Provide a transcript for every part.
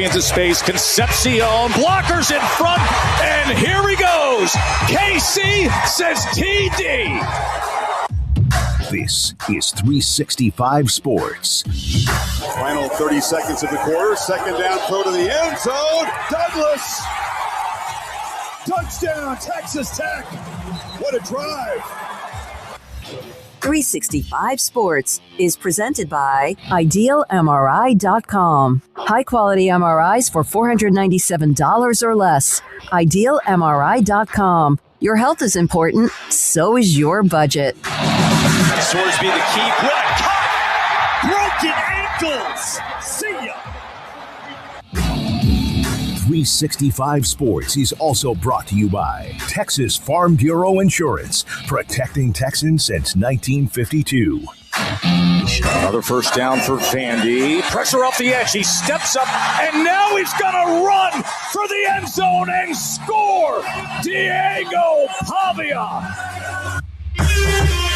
quickly into space. Concepcion, blockers in front, and here he goes. KC says TD. This is 365 Sports. Final 30 seconds of the quarter. Second down throw to the end zone. Douglas. Touchdown, Texas Tech. What a drive. 365 Sports is presented by IdealMRI.com. High-quality MRIs for $497 or less. IdealMRI.com. Your health is important, so is your budget. Sorsby the key. What a cut! Broken ankles! See ya! 365 Sports is also brought to you by Texas Farm Bureau Insurance, protecting Texans since 1952. Another first down for Vandy. Pressure off the edge. He steps up, and now he's going to run for the end zone and score! Diego Pavia!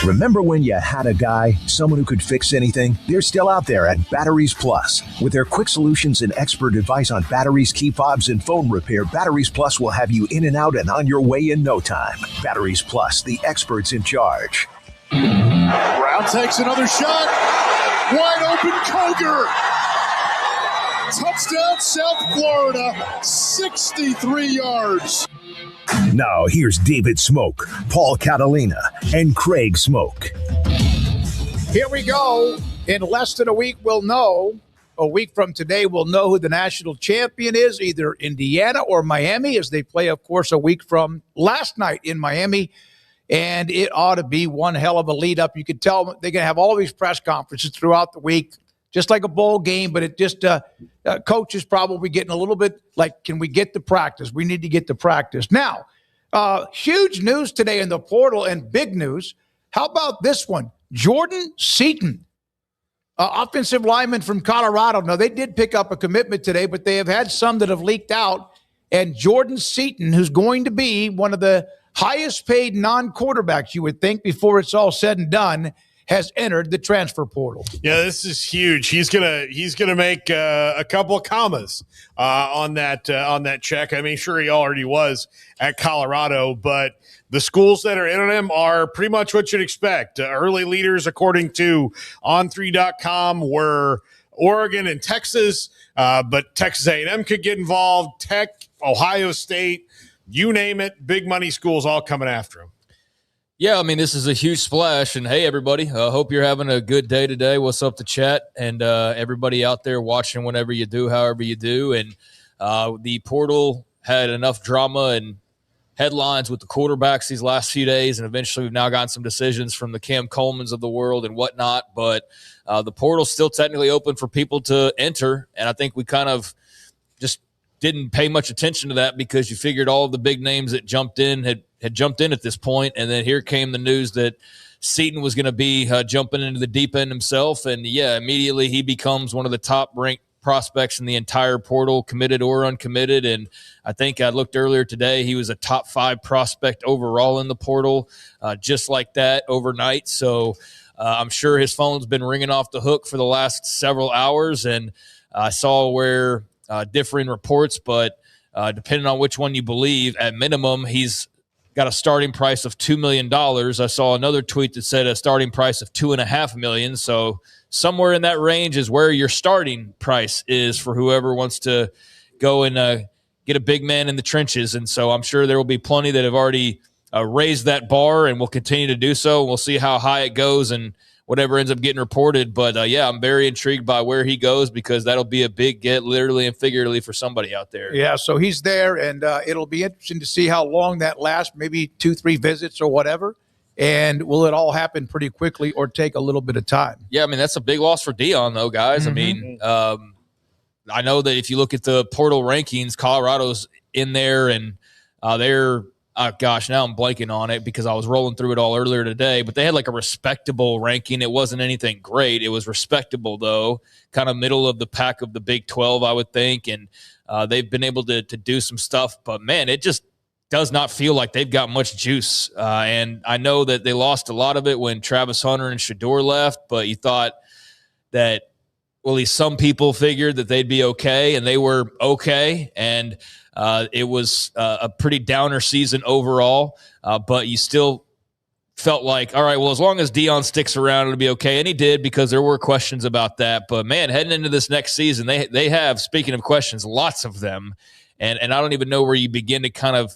Remember when you had a guy, someone who could fix anything? They're still out there at Batteries Plus. With their quick solutions and expert advice on batteries, key fobs, and phone repair, Batteries Plus will have you in and out and on your way in no time. Batteries Plus, the experts in charge. Brown takes another shot. Wide open Koger. Touchdown, South Florida. 63 yards. Now here's David Smoak, Paul Catalina, and Craig Smoak. Here we go. In less than a week, we'll know. A week from today, we'll know who the national champion is, either Indiana or Miami, as they play, of course, a week from last night in Miami. And it ought to be one hell of a lead up. You can tell they're going to have all these press conferences throughout the week, just like a bowl game, but it just coach is probably getting a little bit like, can we get to practice? We need to get to practice. Now, huge news today in the portal and big news. How about this one? Jordan Seaton, offensive lineman from Colorado. Now, they did pick up a commitment today, but they have had some that have leaked out. And Jordan Seaton, who's going to be one of the highest paid non-quarterbacks, you would think, before it's all said and done, has entered the transfer portal. Yeah, this is huge. He's gonna make a couple of commas on that check. I mean, sure, he already was at Colorado, but the schools that are in on him are pretty much what you'd expect. Early leaders, according to On3.com, were Oregon and Texas, but Texas A&M could get involved. Tech, Ohio State, you name it, big money schools all coming after him. Yeah, I mean, this is a huge splash. And, hey, everybody, hope you're having a good day today. What's up, the chat? And everybody out there watching whenever you do, however you do. And the portal had enough drama and headlines with the quarterbacks these last few days, and eventually we've now gotten some decisions from the Cam Colemans of the world and whatnot. But the portal's still technically open for people to enter, and I think we kind of just didn't pay much attention to that because you figured all of the big names that jumped in had jumped in at this point, and then here came the news that Seaton was going to be jumping into the deep end himself, and yeah, immediately he becomes one of the top-ranked prospects in the entire portal, committed or uncommitted, and I think I looked earlier today, he was a top 5 prospect overall in the portal, just like that overnight, so I'm sure his phone's been ringing off the hook for the last several hours, and I saw where differing reports, but depending on which one you believe, at minimum, he's got a starting price of $2 million. I saw another tweet that said a starting price of $2.5 million. So somewhere in that range is where your starting price is for whoever wants to go and get a big man in the trenches. And so I'm sure there will be plenty that have already raised that bar and will continue to do so. We'll see how high it goes and whatever ends up getting reported. But, yeah, I'm very intrigued by where he goes because that'll be a big get literally and figuratively for somebody out there. Yeah, so he's there, and it'll be interesting to see how long that lasts, maybe 2-3 visits or whatever. And will it all happen pretty quickly or take a little bit of time? Yeah, I mean, that's a big loss for Dion, though, guys. Mm-hmm. I mean, I know that if you look at the portal rankings, Colorado's in there, and they're gosh, now I'm blanking on it because I was rolling through it all earlier today, but they had like a respectable ranking. It wasn't anything great. It was respectable, though, kind of middle of the pack of the Big 12, I would think, and they've been able to do some stuff, but, man, it just does not feel like they've got much juice, and I know that they lost a lot of it when Travis Hunter and Shador left, but you thought that well, at least some people figured that they'd be okay, and they were okay. And it was a pretty downer season overall, but you still felt like, all right, well, as long as Deion sticks around, it'll be okay. And he did, because there were questions about that. But, man, heading into this next season, they have, speaking of questions, lots of them. And I don't even know where you begin to kind of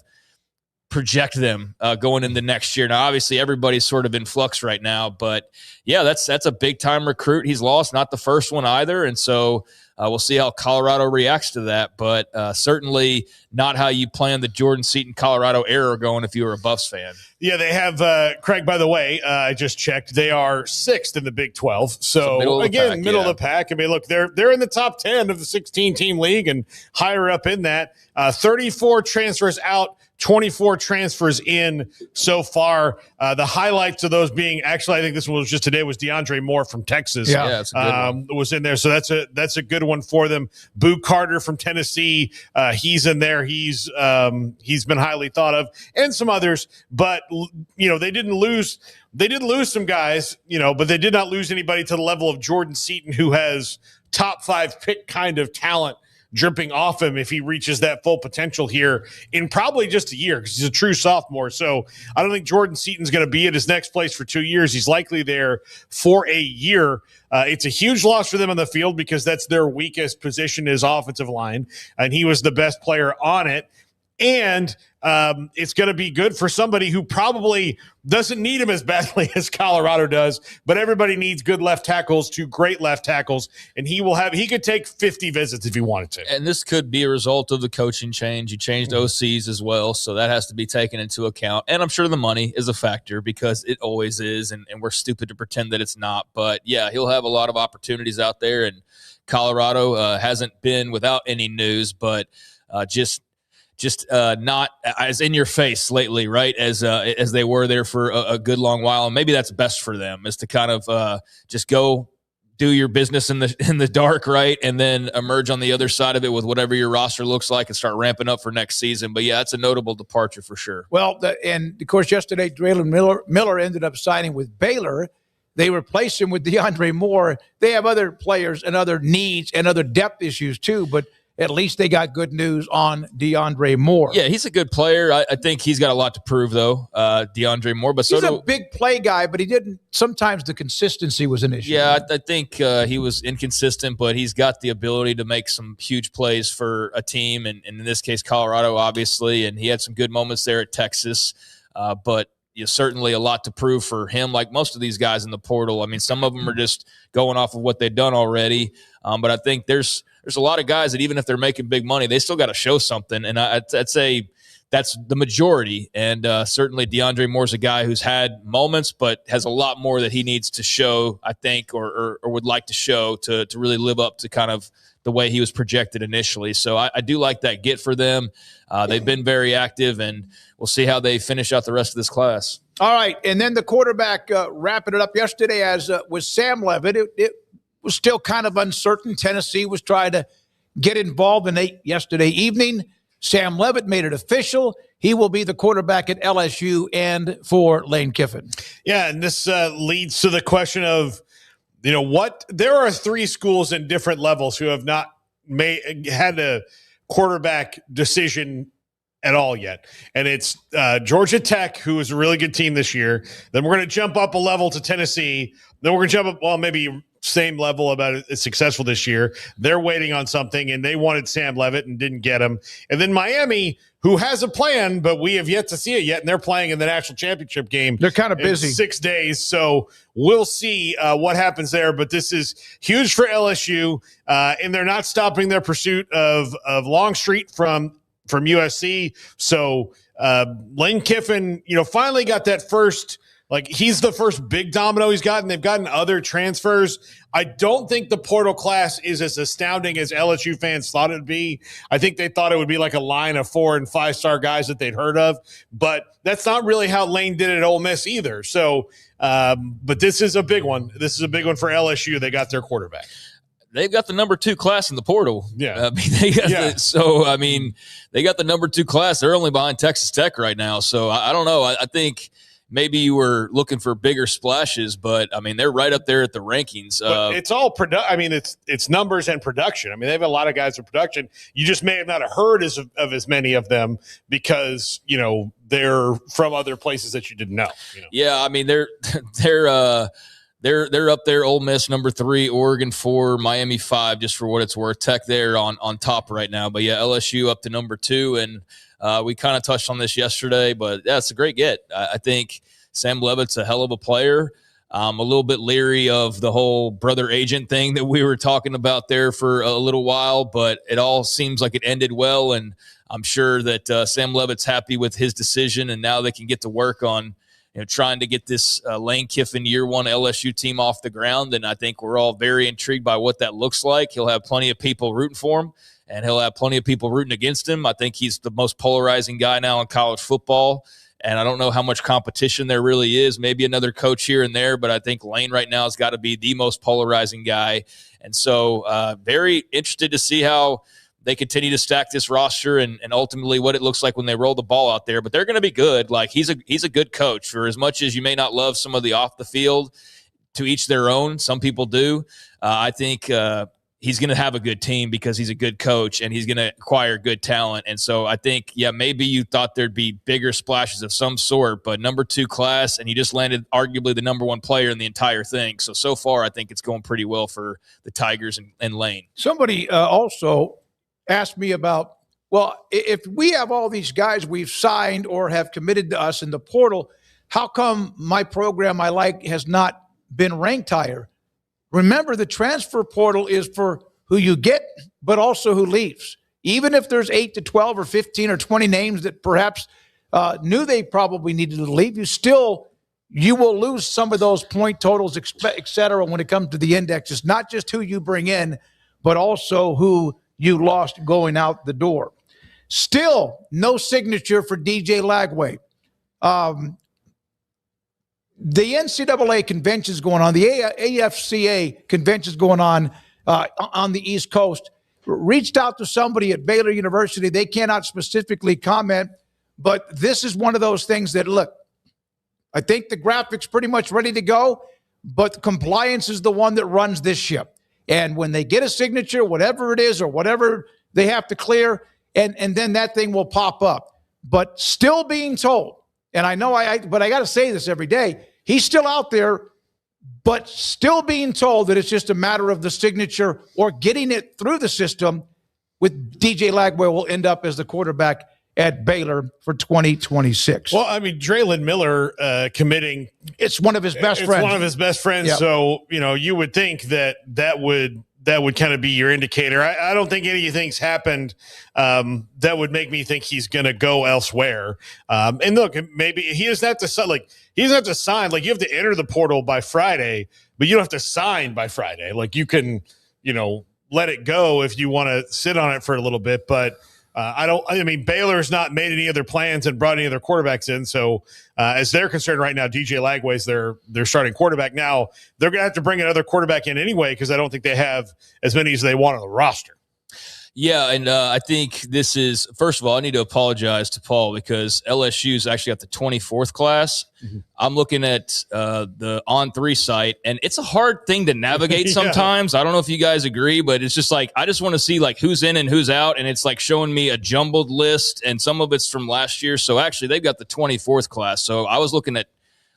project them going into next year. Now, obviously, everybody's sort of in flux right now. But, yeah, that's a big-time recruit he's lost, not the first one either. And so we'll see how Colorado reacts to that. But certainly not how you plan the Jordan Seaton Colorado era going if you were a Buffs fan. Yeah, they have, Craig, by the way, I just checked. They are 6th in the Big 12. So, middle of the pack. I mean, look, they're in the top 10 of the 16-team league and higher up in that. 34 transfers out, 24 transfers in so far. The highlights of those being, actually, I think this one was just today, was DeAndre Moore from Texas. Yeah, that's a good one. Was in there. So that's a good one for them. Boo Carter from Tennessee, he's in there. He's been highly thought of, and some others. But they didn't lose some guys, but they did not lose anybody to the level of Jordan Seaton, who has top 5 pick kind of talent dripping off him if he reaches that full potential here in probably just a year, because he's a true sophomore. So I don't think Jordan Seaton's going to be at his next place for 2 years. He's likely there for a year. It's a huge loss for them on the field, because that's their weakest position is offensive line, and he was the best player on it. And it's going to be good for somebody who probably doesn't need him as badly as Colorado does, but everybody needs good left tackles to great left tackles, and he could take 50 visits if he wanted to. And this could be a result of the coaching change. You changed OCs as well, so that has to be taken into account. And I'm sure the money is a factor, because it always is, and we're stupid to pretend that it's not. But, yeah, he'll have a lot of opportunities out there, and Colorado hasn't been without any news, but just not as in your face lately, right? As they were there for a good long while. And maybe that's best for them, is to kind of just go do your business in the dark, right? And then emerge on the other side of it with whatever your roster looks like and start ramping up for next season. But yeah, that's a notable departure for sure. Well, and of course, yesterday, Draylon Miller ended up signing with Baylor. They replaced him with DeAndre Moore. They have other players and other needs and other depth issues too, but at least they got good news on DeAndre Moore. Yeah, he's a good player. I think he's got a lot to prove, though, DeAndre Moore. But he's a big play guy, but he didn't. Sometimes the consistency was an issue. Yeah, I think he was inconsistent, but he's got the ability to make some huge plays for a team, and in this case, Colorado, obviously. And he had some good moments there at Texas, but certainly a lot to prove for him, like most of these guys in the portal. I mean, some of them are just going off of what they've done already, but I think there's a lot of guys that even if they're making big money, they still got to show something. And I'd say that's the majority. And certainly DeAndre Moore's a guy who's had moments, but has a lot more that he needs to show, I think, or would like to show to really live up to kind of the way he was projected initially. So I do like that get for them. They've been very active, and we'll see how they finish out the rest of this class. All right. And then the quarterback wrapping it up yesterday as was Sam Levitt. It was still kind of uncertain. Tennessee was trying to get involved in it yesterday evening. Sam Levitt made it official. He will be the quarterback at LSU and for Lane Kiffin. Yeah, and this leads to the question of, what? There are 3 schools in different levels who have not had a quarterback decision at all yet. And it's Georgia Tech, who is a really good team this year. Then we're going to jump up a level to Tennessee. Then we're going to jump up, well, maybe same level about as successful this year. They're waiting on something, and they wanted Sam Levitt and didn't get him. And then Miami, who has a plan, but we have yet to see it yet, and they're playing in the national championship game. They're kind of busy. 6 days, so we'll see what happens there. But this is huge for LSU, and they're not stopping their pursuit of Longstreet from USC. So Lane Kiffin, finally got that first. He's the first big domino he's gotten. They've gotten other transfers. I don't think the portal class is as astounding as LSU fans thought it would be. I think they thought it would be like a line of 4- and 5-star guys that they'd heard of. But that's not really how Lane did it at Ole Miss either. So, but this is a big one. This is a big one for LSU. They got their quarterback. They've got the number 2 class in the portal. Yeah. They got they got the number 2 class. They're only behind Texas Tech right now. So I don't know. I think maybe you were looking for bigger splashes, but I mean, they're right up there at the rankings. It's all it's numbers and production. I mean, they have a lot of guys in production. You just may have not heard of as many of them because, they're from other places that you didn't know. Yeah. I mean, they're up there. Ole Miss number 3, Oregon 4, Miami 5, just for what it's worth. Tech there on top right now. But yeah, LSU up to number 2. And we kind of touched on this yesterday, but that's a great get. I think Sam Leavitt's a hell of a player. I'm a little bit leery of the whole brother agent thing that we were talking about there for a little while, but it all seems like it ended well. And I'm sure that Sam Leavitt's happy with his decision, and now they can get to work on trying to get this Lane Kiffin year 1 LSU team off the ground. And I think we're all very intrigued by what that looks like. He'll have plenty of people rooting for him, and he'll have plenty of people rooting against him. I think he's the most polarizing guy now in college football, and I don't know how much competition there really is. Maybe another coach here and there, but I think Lane right now has got to be the most polarizing guy. And so very interested to see how they continue to stack this roster and ultimately what it looks like when they roll the ball out there. But they're going to be good. Like, he's a good coach. For as much as you may not love some of the off the field, to each their own, some people do. I think he's going to have a good team because he's a good coach and he's going to acquire good talent. And so I think, maybe you thought there'd be bigger splashes of some sort, but number 2 class, and you just landed arguably the number 1 player in the entire thing. So far, I think it's going pretty well for the Tigers and Lane. Somebody also asked me about, well, if we have all these guys we've signed or have committed to us in the portal, how come my program I like has not been ranked higher? Remember, the transfer portal is for who you get, but also who leaves. Even if there's 8 to 12 or 15 or 20 names that perhaps knew they probably needed to leave, you will lose some of those point totals, et cetera, when it comes to the indexes. Not just who you bring in, but also who you lost going out the door. Still, no signature for DJ Lagway. The NCAA convention's going on. The AFCA convention's going on the East Coast. Reached out to somebody at Baylor University. They cannot specifically comment, but this is one of those things that, look, I think the graphic's pretty much ready to go, but compliance is the one that runs this ship. And when they get a signature, whatever it is or whatever they have to clear, and then that thing will pop up. But still being told, and I know but I got to say this every day, he's still out there, but still being told that it's just a matter of the signature or getting it through the system with DJ Lagway will end up as the quarterback at Baylor for 2026. Well, I mean, Draylon Miller committing. It's one of his best friends. It's one of his best friends. Yep. So, you would think that would kind of be your indicator. I don't think anything's happened that would make me think he's going to go elsewhere. And look, maybe he doesn't have to sign. He doesn't have to sign. You have to enter the portal by Friday, but you don't have to sign by Friday. You can, let it go if you want to sit on it for a little bit, but. Baylor's not made any other plans and brought any other quarterbacks in. So as they're concerned right now, DJ Lagway's their starting quarterback. Now they're going to have to bring another quarterback in anyway, because I don't think they have as many as they want on the roster. Yeah, and I think this is, first of all, I need to apologize to Paul because LSU's actually got the 24th class. Mm-hmm. I'm looking at the On3 site, and it's a hard thing to navigate sometimes. I don't know if you guys agree, but it's just I just want to see who's in and who's out, and it's showing me a jumbled list, and some of it's from last year. So actually, they've got the 24th class. So I was looking at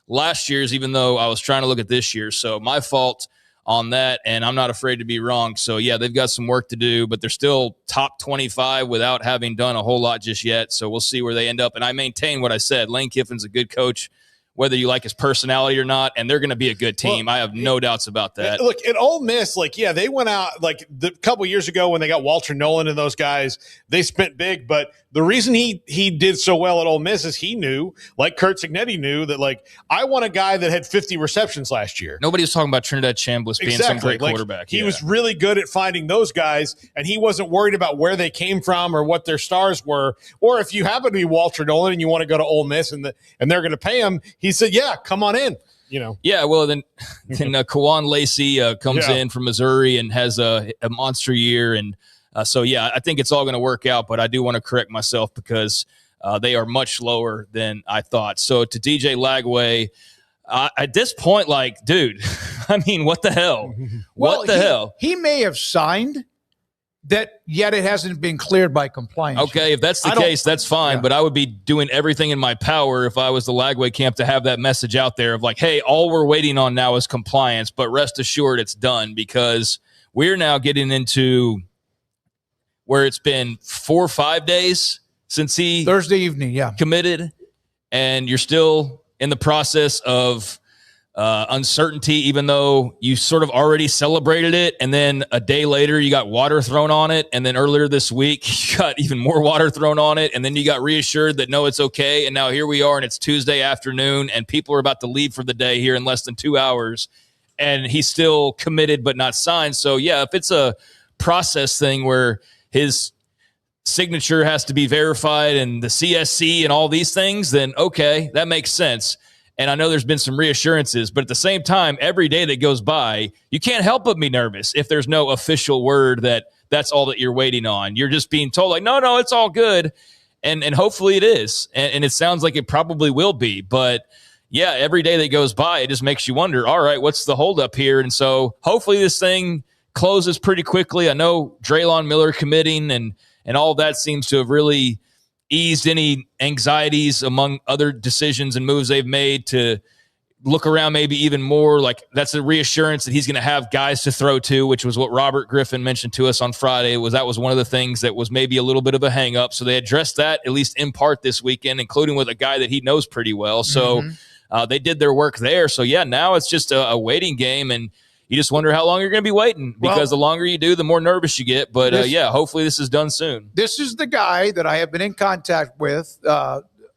last year's, even though I was trying to look at this year. So my fault on that, and I'm not afraid to be wrong. So, yeah, they've got some work to do, but they're still top 25 without having done a whole lot just yet. So we'll see where they end up. And I maintain what I said. Lane Kiffin's a good coach, whether you like his personality or not, and they're going to be a good team. Well, I have no doubts about that. Look, at Ole Miss, they went out the couple years ago when they got Walter Nolan and those guys. They spent big, but the reason he did so well at Ole Miss is he knew, Kurt Cignetti knew, that I want a guy that had 50 receptions last year. Nobody was talking about Trinidad Chambliss being some great quarterback. He was really good at finding those guys, and he wasn't worried about where they came from or what their stars were. Or if you happen to be Walter Nolan and you want to go to Ole Miss and they're going to pay him, he said, "Yeah, come on in." Yeah, well, then Kawan Lacey comes in from Missouri and has a monster year. And so, yeah, I think it's all going to work out. But I do want to correct myself because they are much lower than I thought. So to DJ Lagway, at this point, like, dude, I mean, what the hell? What the hell? He may have signed that, yet it hasn't been cleared by compliance. Okay, if that's the case, that's fine. Yeah. But I would be doing everything in my power if I was the Lagway camp to have that message out there of like, hey, all we're waiting on now is compliance, but rest assured it's done, because we're now getting into where it's been 4 or 5 days since he Thursday evening, committed, and you're still in the process of uncertainty, even though you sort of already celebrated it, and then a day later you got water thrown on it, and then earlier this week you got even more water thrown on it, and then you got reassured that no, it's okay, and now here we are, and it's Tuesday afternoon, and people are about to leave for the day here in less than 2 hours, and he's still committed but not signed. So yeah, if it's a process thing where his signature has to be verified and the CSC and all these things, then okay, that makes sense. And I know there's been some reassurances, but at the same time, every day that goes by, you can't help but be nervous if there's no official word that that's all that you're waiting on. You're just being told like, no, it's all good. And hopefully it is. And it sounds like it probably will be. But yeah, every day that goes by, it just makes you wonder, all right, what's the holdup here? And so hopefully this thing closes pretty quickly. I know Draylon Miller committing and all of that seems to have really eased any anxieties among other decisions and moves they've made to look around maybe even more. Like that's a reassurance that he's going to have guys to throw to, which was what Robert Griffin mentioned to us on Friday. That was one of the things that was maybe a little bit of a hang up. So they addressed that at least in part this weekend, including with a guy that he knows pretty well. So they did their work there. So yeah, now it's just a waiting game, and you just wonder how long you're going to be waiting, because the longer you do, the more nervous you get. But hopefully this is done soon. This is the guy that I have been in contact with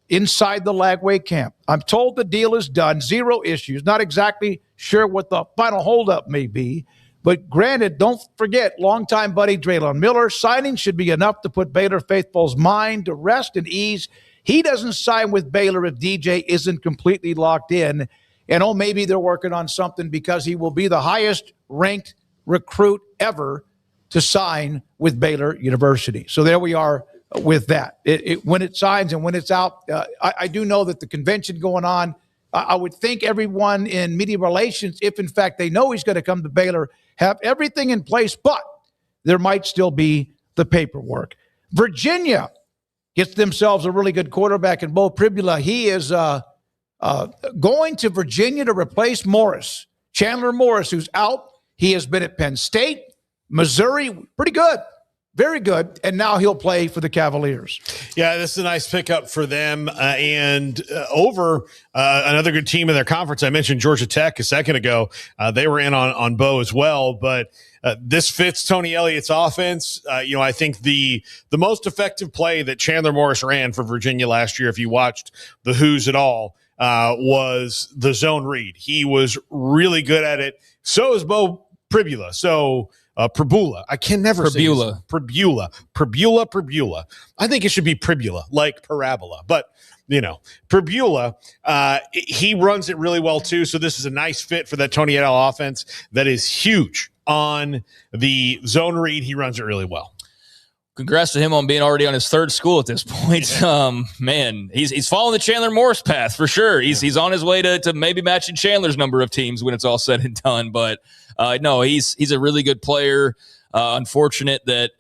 inside the Lagway camp. I'm told the deal is done, 0 issues. Not exactly sure what the final holdup may be. But granted, don't forget, longtime buddy Draylon Miller, signing should be enough to put Baylor faithful's mind to rest and ease. He doesn't sign with Baylor if DJ isn't completely locked in. And maybe they're working on something, because he will be the highest ranked recruit ever to sign with Baylor University. So there we are with that. When it signs and when it's out, I do know that the convention going on, I would think everyone in media relations, if in fact they know he's going to come to Baylor, have everything in place, but there might still be the paperwork. Virginia gets themselves a really good quarterback in Bo Pribula. He is going to Virginia to replace Morris, Chandler Morris, who's out. He has been at Penn State, Missouri, pretty good, very good, and now he'll play for the Cavaliers. Yeah, this is a nice pickup for them. And over another good team in their conference, I mentioned Georgia Tech a second ago. They were in on Bo as well, but this fits Tony Elliott's offense. I think the most effective play that Chandler Morris ran for Virginia last year, if you watched the Who's at all, was the zone read. He was really good at it. So is Bo Pribula. So Pribula. I can never say Pribula. I think it should be Pribula, like parabola. But, Pribula, he runs it really well too. So this is a nice fit for that Tony Edel offense that is huge on the zone read. He runs it really well. Congrats to him on being already on his 3rd school at this point. Man, he's following the Chandler Morris path for sure. He's on his way to maybe matching Chandler's number of teams when it's all said and done. But no, he's a really good player. Unfortunate that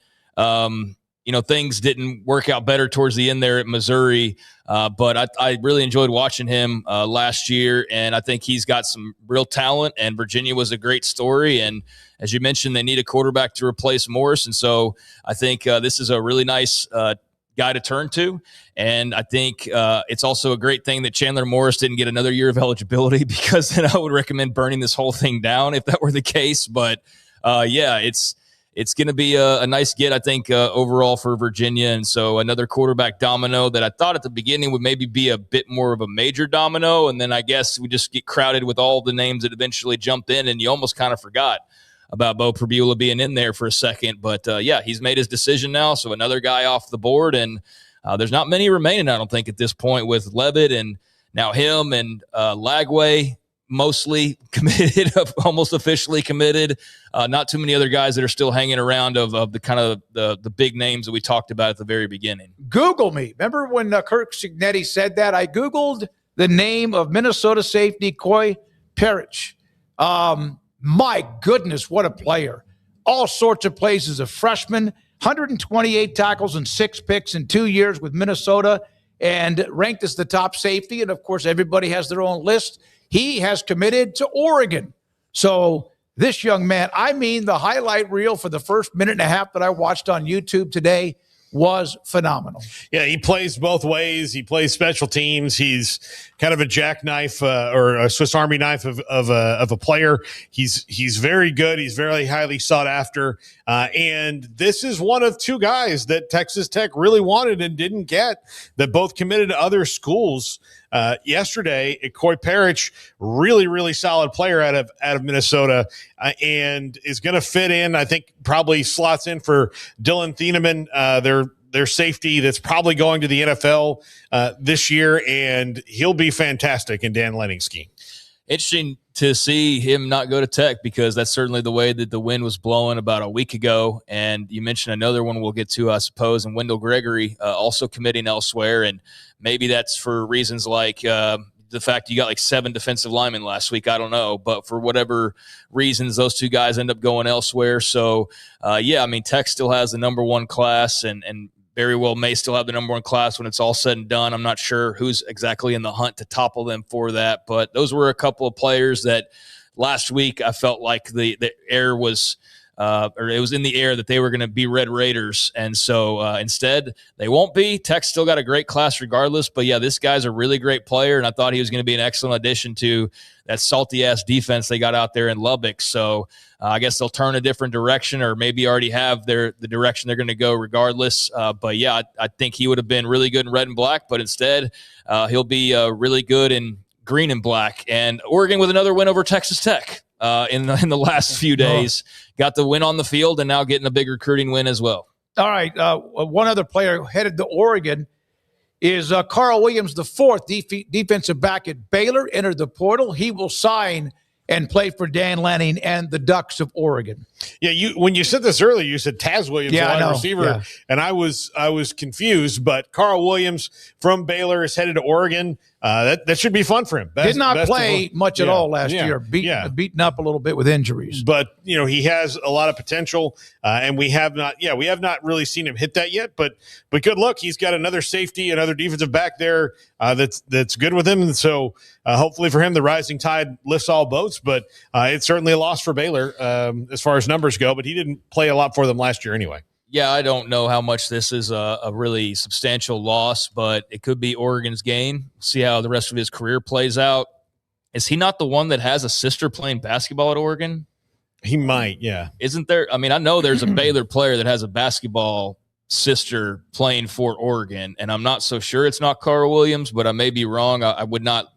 things didn't work out better towards the end there at Missouri. But I really enjoyed watching him last year, and I think he's got some real talent, and Virginia was a great story. And as you mentioned, they need a quarterback to replace Morris, and so I think this is a really nice guy to turn to. And I think it's also a great thing that Chandler Morris didn't get another year of eligibility, because then I would recommend burning this whole thing down if that were the case. But it's going to be a nice get, I think, overall for Virginia. And so another quarterback domino that I thought at the beginning would maybe be a bit more of a major domino. And then I guess we just get crowded with all the names that eventually jumped in, and you almost kind of forgot about Bo Pribula being in there for a second. But, he's made his decision now. So another guy off the board. And there's not many remaining, I don't think, at this point, with Levitt and now him and Lagway mostly committed, almost officially committed. Not too many other guys that are still hanging around of the kind of the big names that we talked about at the very beginning. Google me. Remember when Kirk Cignetti said that? I Googled the name of Minnesota safety Coy Parrish. My goodness, what a player. All sorts of plays as a freshman, 128 tackles and 6 picks in 2 years with Minnesota, and ranked as the top safety. And, of course, everybody has their own list. He has committed to Oregon. So this young man, I mean, the highlight reel for the first minute and a half that I watched on YouTube today was phenomenal. Yeah, he plays both ways. He plays special teams. He's kind of a jackknife or a Swiss Army knife of a player. He's very good. He's very highly sought after. And this is one of 2 guys that Texas Tech really wanted and didn't get, that both committed to other schools. Yesterday, Coy Parrish, really, really solid player out of Minnesota, and is going to fit in. I think probably slots in for Dylan Thieneman, their safety that's probably going to the NFL this year, and he'll be fantastic in Dan Lanning's scheme. Interesting to see him not go to Tech, because that's certainly the way that the wind was blowing about a week ago. And you mentioned another one we'll get to, I suppose, and Wendell Gregory also committing elsewhere. And maybe that's for reasons like the fact you got like 7 defensive linemen last week. I don't know. But for whatever reasons, those 2 guys end up going elsewhere. So, yeah, I mean, Tech still has the number 1 class and very well may still have the number 1 class when it's all said and done. I'm not sure who's exactly in the hunt to topple them for that, but those were a couple of players that last week I felt like the air was or it was in the air that they were going to be Red Raiders. And so instead they won't be. Tech still got a great class regardless, but yeah, this guy's a really great player, and I thought he was going to be an excellent addition to that salty-ass defense they got out there in Lubbock. So I guess they'll turn a different direction, or maybe already have the direction they're going to go regardless. But, yeah, I think he would have been really good in red and black, but instead he'll be really good in green and black. And Oregon with another win over Texas Tech in the last few days. Got the win on the field and now getting a big recruiting win as well. All right, one other player headed to Oregon is Carl Williams, the 4th defensive back at Baylor, entered the portal. He will sign and play for Dan Lanning and the Ducks of Oregon. Yeah, when you said this earlier, you said Taz Williams, wide receiver, and I was confused. But Carl Williams from Baylor is headed to Oregon. That should be fun for him. Did not play much at all last year. Beaten up a little bit with injuries. But he has a lot of potential, and we have not really seen him hit that yet. But good luck. He's got another safety, another defensive back there that's good with him, and so hopefully for him, the rising tide lifts all boats. But it's certainly a loss for Baylor as far as numbers go. But he didn't play a lot for them last year anyway. Yeah, I don't know how much this is a really substantial loss, but it could be Oregon's gain. See how the rest of his career plays out. Is he not the one that has a sister playing basketball at Oregon? He might, yeah. Isn't there? I mean, I know there's a Baylor player that has a basketball sister playing for Oregon, and I'm not so sure it's not Carl Williams, but I may be wrong. I would not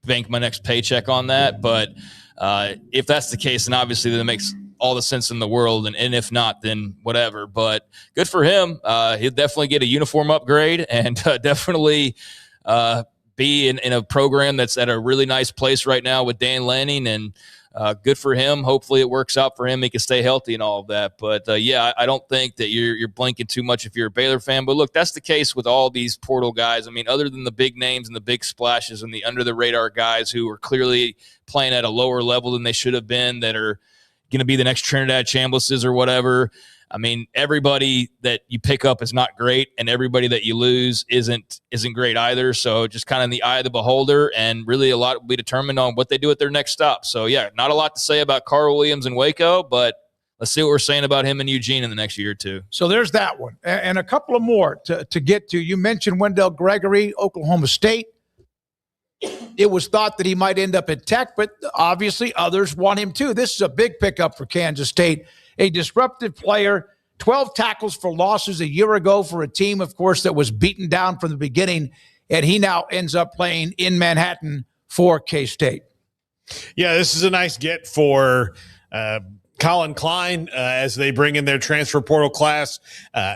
bank my next paycheck on that. But if that's the case, then obviously that makes all the sense in the world, and if not, then whatever. But good for him. He'll definitely get a uniform upgrade and definitely be in a program that's at a really nice place right now with Dan Lanning, and good for him. Hopefully it works out for him. He can stay healthy and all of that. But yeah, I don't think that you're blinking too much if you're a Baylor fan. But look, that's the case with all these portal guys. I mean, other than the big names and the big splashes and the under the radar guys who are clearly playing at a lower level than they should have been, that are going to be the next Trinidad Chamblises or whatever. I mean, everybody that you pick up is not great, and everybody that you lose isn't great either. So just kind of in the eye of the beholder, and really a lot will be determined on what they do at their next stop. So yeah, not a lot to say about Carl Williams in Waco, but let's see what we're saying about him in Eugene in the next year or two. So there's that one, and a couple of more to get to. You mentioned Wendell Gregory, Oklahoma State. It was thought that he might end up at Tech, but obviously others want him too. This is a big pickup for Kansas State. A disruptive player, 12 tackles for losses a year ago for a team, of course, that was beaten down from the beginning, and he now ends up playing in Manhattan for K-State. Yeah, this is a nice get for Colin Klein as they bring in their transfer portal class.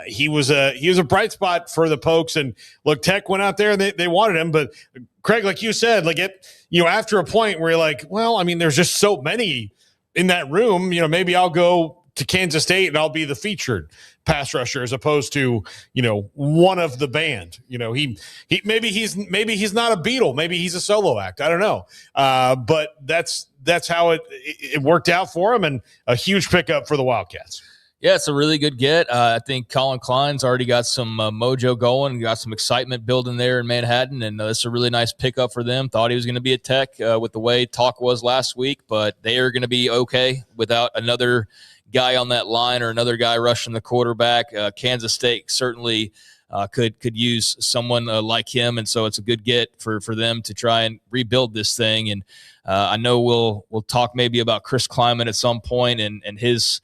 He was a bright spot for the Pokes, and look, Tech went out there and they wanted him, but Craig, like you said, after a point where you're like, well, I mean, there's just so many in that room, maybe I'll go to Kansas State and I'll be the featured pass rusher as opposed to, one of the band. Maybe he's not a Beatle, maybe he's a solo act. I don't know. But that's how it worked out for him, and a huge pickup for the Wildcats. Yeah, it's a really good get. I think Colin Klein's already got some mojo going, got some excitement building there in Manhattan, and it's a really nice pickup for them. Thought he was going to be at Tech with the way talk was last week, but they are going to be okay without another guy on that line or another guy rushing the quarterback. Kansas State certainly could use someone like him, and so it's a good get for them to try and rebuild this thing. And I know we'll talk maybe about Chris Kleiman at some point and his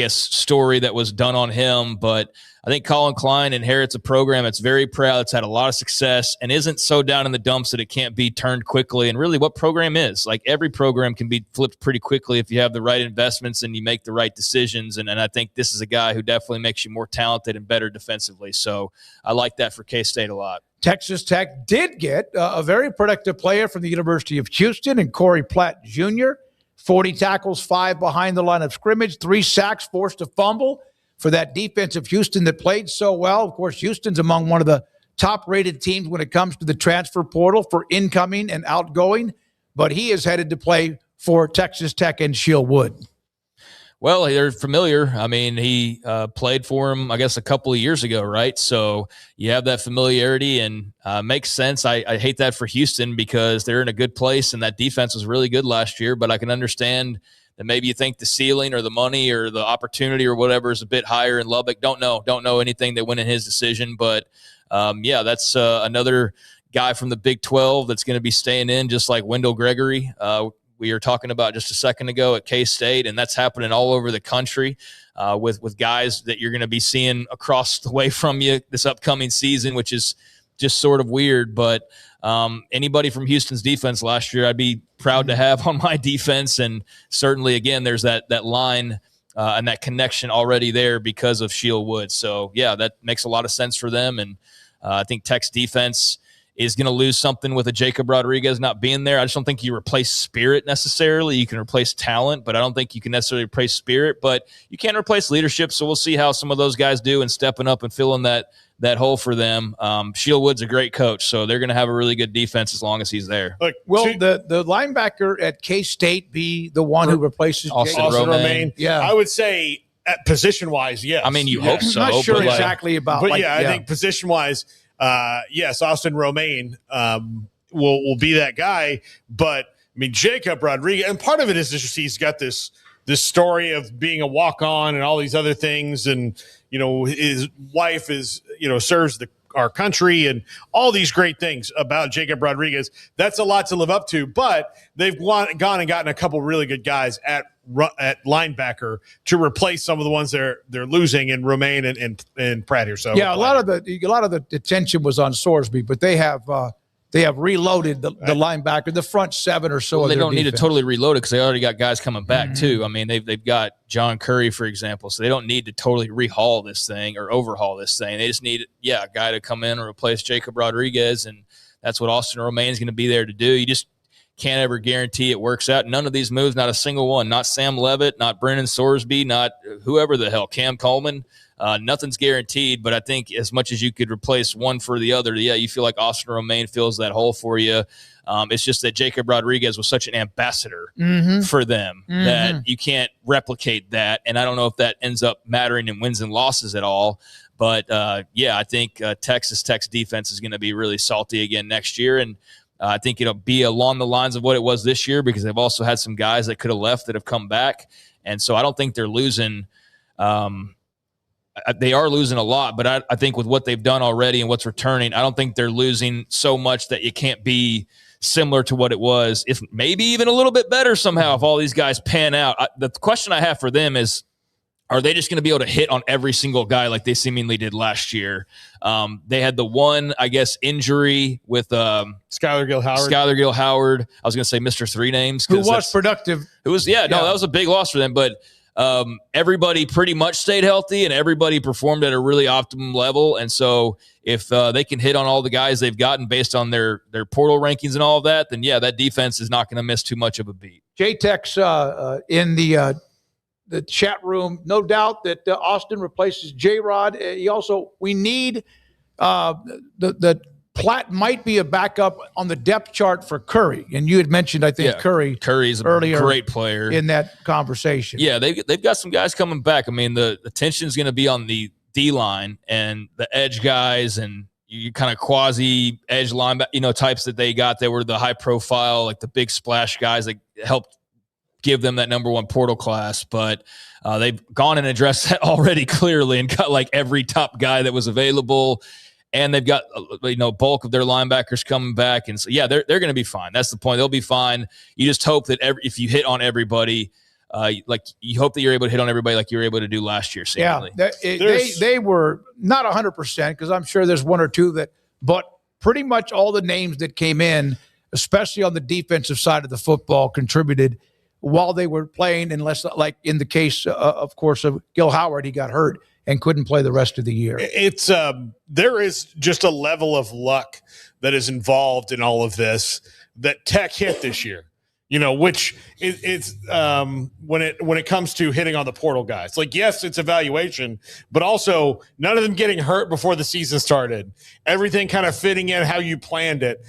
story that was done on him, but I think Colin Klein inherits a program that's very proud, it's had a lot of success, and isn't so down in the dumps that it can't be turned quickly. And really, what program is? Like, every program can be flipped pretty quickly if you have the right investments and you make the right decisions. And I think this is a guy who definitely makes you more talented and better defensively. So I like that for K-State a lot. Texas Tech did get a very productive player from the University of Houston and Corey Platt Jr., 40 tackles, 5 behind the line of scrimmage, 3 sacks, forced a fumble for that defense of Houston that played so well. Of course, Houston's among one of the top-rated teams when it comes to the transfer portal for incoming and outgoing, but he is headed to play for Texas Tech and Shieldwood. Well, they're familiar. I mean, he played for him, I guess, a couple of years ago, right? So you have that familiarity, and makes sense. I hate that for Houston because they're in a good place, and that defense was really good last year. But I can understand that maybe you think the ceiling or the money or the opportunity or whatever is a bit higher in Lubbock. Don't know anything that went in his decision. But, that's another guy from the Big 12 that's going to be staying in, just like Wendell Gregory. We were talking about just a second ago at K-State, and that's happening all over the country with guys that you're going to be seeing across the way from you this upcoming season, which is just sort of weird. But anybody from Houston's defense last year, I'd be proud to have on my defense. And certainly, again, there's that line and that connection already there because of Shieldwood. So, yeah, that makes a lot of sense for them. And I think Tech's defense is going to lose something with a Jacob Rodriguez not being there. I just don't think you replace spirit necessarily. You can replace talent, but I don't think you can necessarily replace spirit. But you can replace leadership, so we'll see how some of those guys do in stepping up and filling that hole for them. Shieldwood's a great coach, so they're going to have a really good defense as long as he's there. Look, will the linebacker at K-State be the one who replaces Austin Romaine? Yeah. I would say position-wise, yes. I mean, you hope so. I'm not sure exactly about. But I think position-wise, yes, Austin Romaine will be that guy. But I mean, Jacob Rodriguez, and part of it is just he's got this story of being a walk-on and all these other things, and his wife is serves our country and all these great things about Jacob Rodriguez. That's a lot to live up to. But they've gone and gotten a couple really good guys at linebacker to replace some of the ones they're losing in Romaine and Pratt here. So yeah, a lot of the attention was on Sorsby, but they have reloaded the linebacker, the front 7 or so. Well, they don't defense. need to totally reload it because they already got guys coming back too. I mean, they've got John Curry, for example, so they don't need to totally rehaul this thing or overhaul this thing. They just need a guy to come in and replace Jacob Rodriguez, and that's what Austin Romaine is going to be there to do. You just can't ever guarantee it works out. None of these moves, not a single one, not Sam Levitt, not Brennan Sorsby, not whoever the hell, Cam Coleman. Nothing's guaranteed, but I think as much as you could replace one for the other, you feel like Austin Romaine fills that hole for you. It's just that Jacob Rodriguez was such an ambassador for them that you can't replicate that. And I don't know if that ends up mattering in wins and losses at all. But, I think Texas Tech's defense is going to be really salty again next year. And I think it'll be along the lines of what it was this year because they've also had some guys that could have left that have come back. And so I don't think they're losing they are losing a lot, but I think with what they've done already and what's returning, I don't think they're losing so much that it can't be similar to what it was, if maybe even a little bit better somehow if all these guys pan out. The question I have for them is, are they just going to be able to hit on every single guy like they seemingly did last year? They had the one, injury with Skylar Gill-Howard. I was going to say Mr. Three Names. Who was productive. That was a big loss for them, but everybody pretty much stayed healthy and everybody performed at a really optimum level. And so if they can hit on all the guys they've gotten based on their portal rankings and all of that, then yeah, that defense is not going to miss too much of a beat. J-Tex in the chat room, no doubt that Austin replaces J-Rod. We need the Platt might be a backup on the depth chart for Curry. And you had mentioned, I think, Curry's a great player in that conversation. Yeah, they've got some guys coming back. I mean, the tension is going to be on the D-line and the edge guys and you kind of quasi edge line, types that they got that were the high profile, like the big splash guys that helped give them that number one portal class. But they've gone and addressed that already clearly and got like every top guy that was available. And they've got, bulk of their linebackers coming back. And so, yeah, they're going to be fine. That's the point. They'll be fine. You just hope that if you hit on everybody, you hope that you're able to hit on everybody like you were able to do last year. Seemingly. Yeah, they were not 100% because I'm sure there's one or two but pretty much all the names that came in, especially on the defensive side of the football, contributed while they were playing, unless, like in the case, of course, of Gil Howard, he got hurt and couldn't play the rest of the year. It's there is just a level of luck that is involved in all of this that Tech hit this year. Which it's when it comes to hitting on the portal guys. Like, yes, it's evaluation, but also none of them getting hurt before the season started. Everything kind of fitting in how you planned it.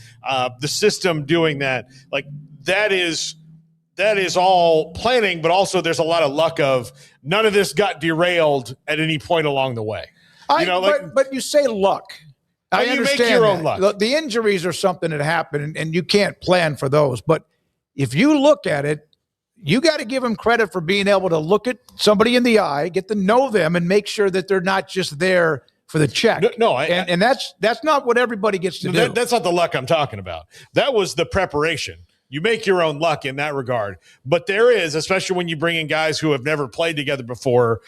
The system doing that, like that is all planning, but also there's a lot of luck of none of this got derailed at any point along the way. But you say luck. I understand make your own luck. The injuries are something that happen, and you can't plan for those. But if you look at it, you got to give them credit for being able to look at somebody in the eye, get to know them, and make sure that they're not just there for the check. And that's not what everybody gets to do. That's not the luck I'm talking about. That was the preparation. You make your own luck in that regard. But there is, especially when you bring in guys who have never played together before,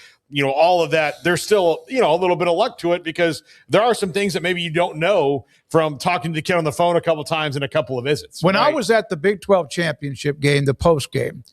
all of that, there's still, a little bit of luck to it because there are some things that maybe you don't know from talking to the kid on the phone a couple times and a couple of visits. When I was at the Big 12 championship game, the post game,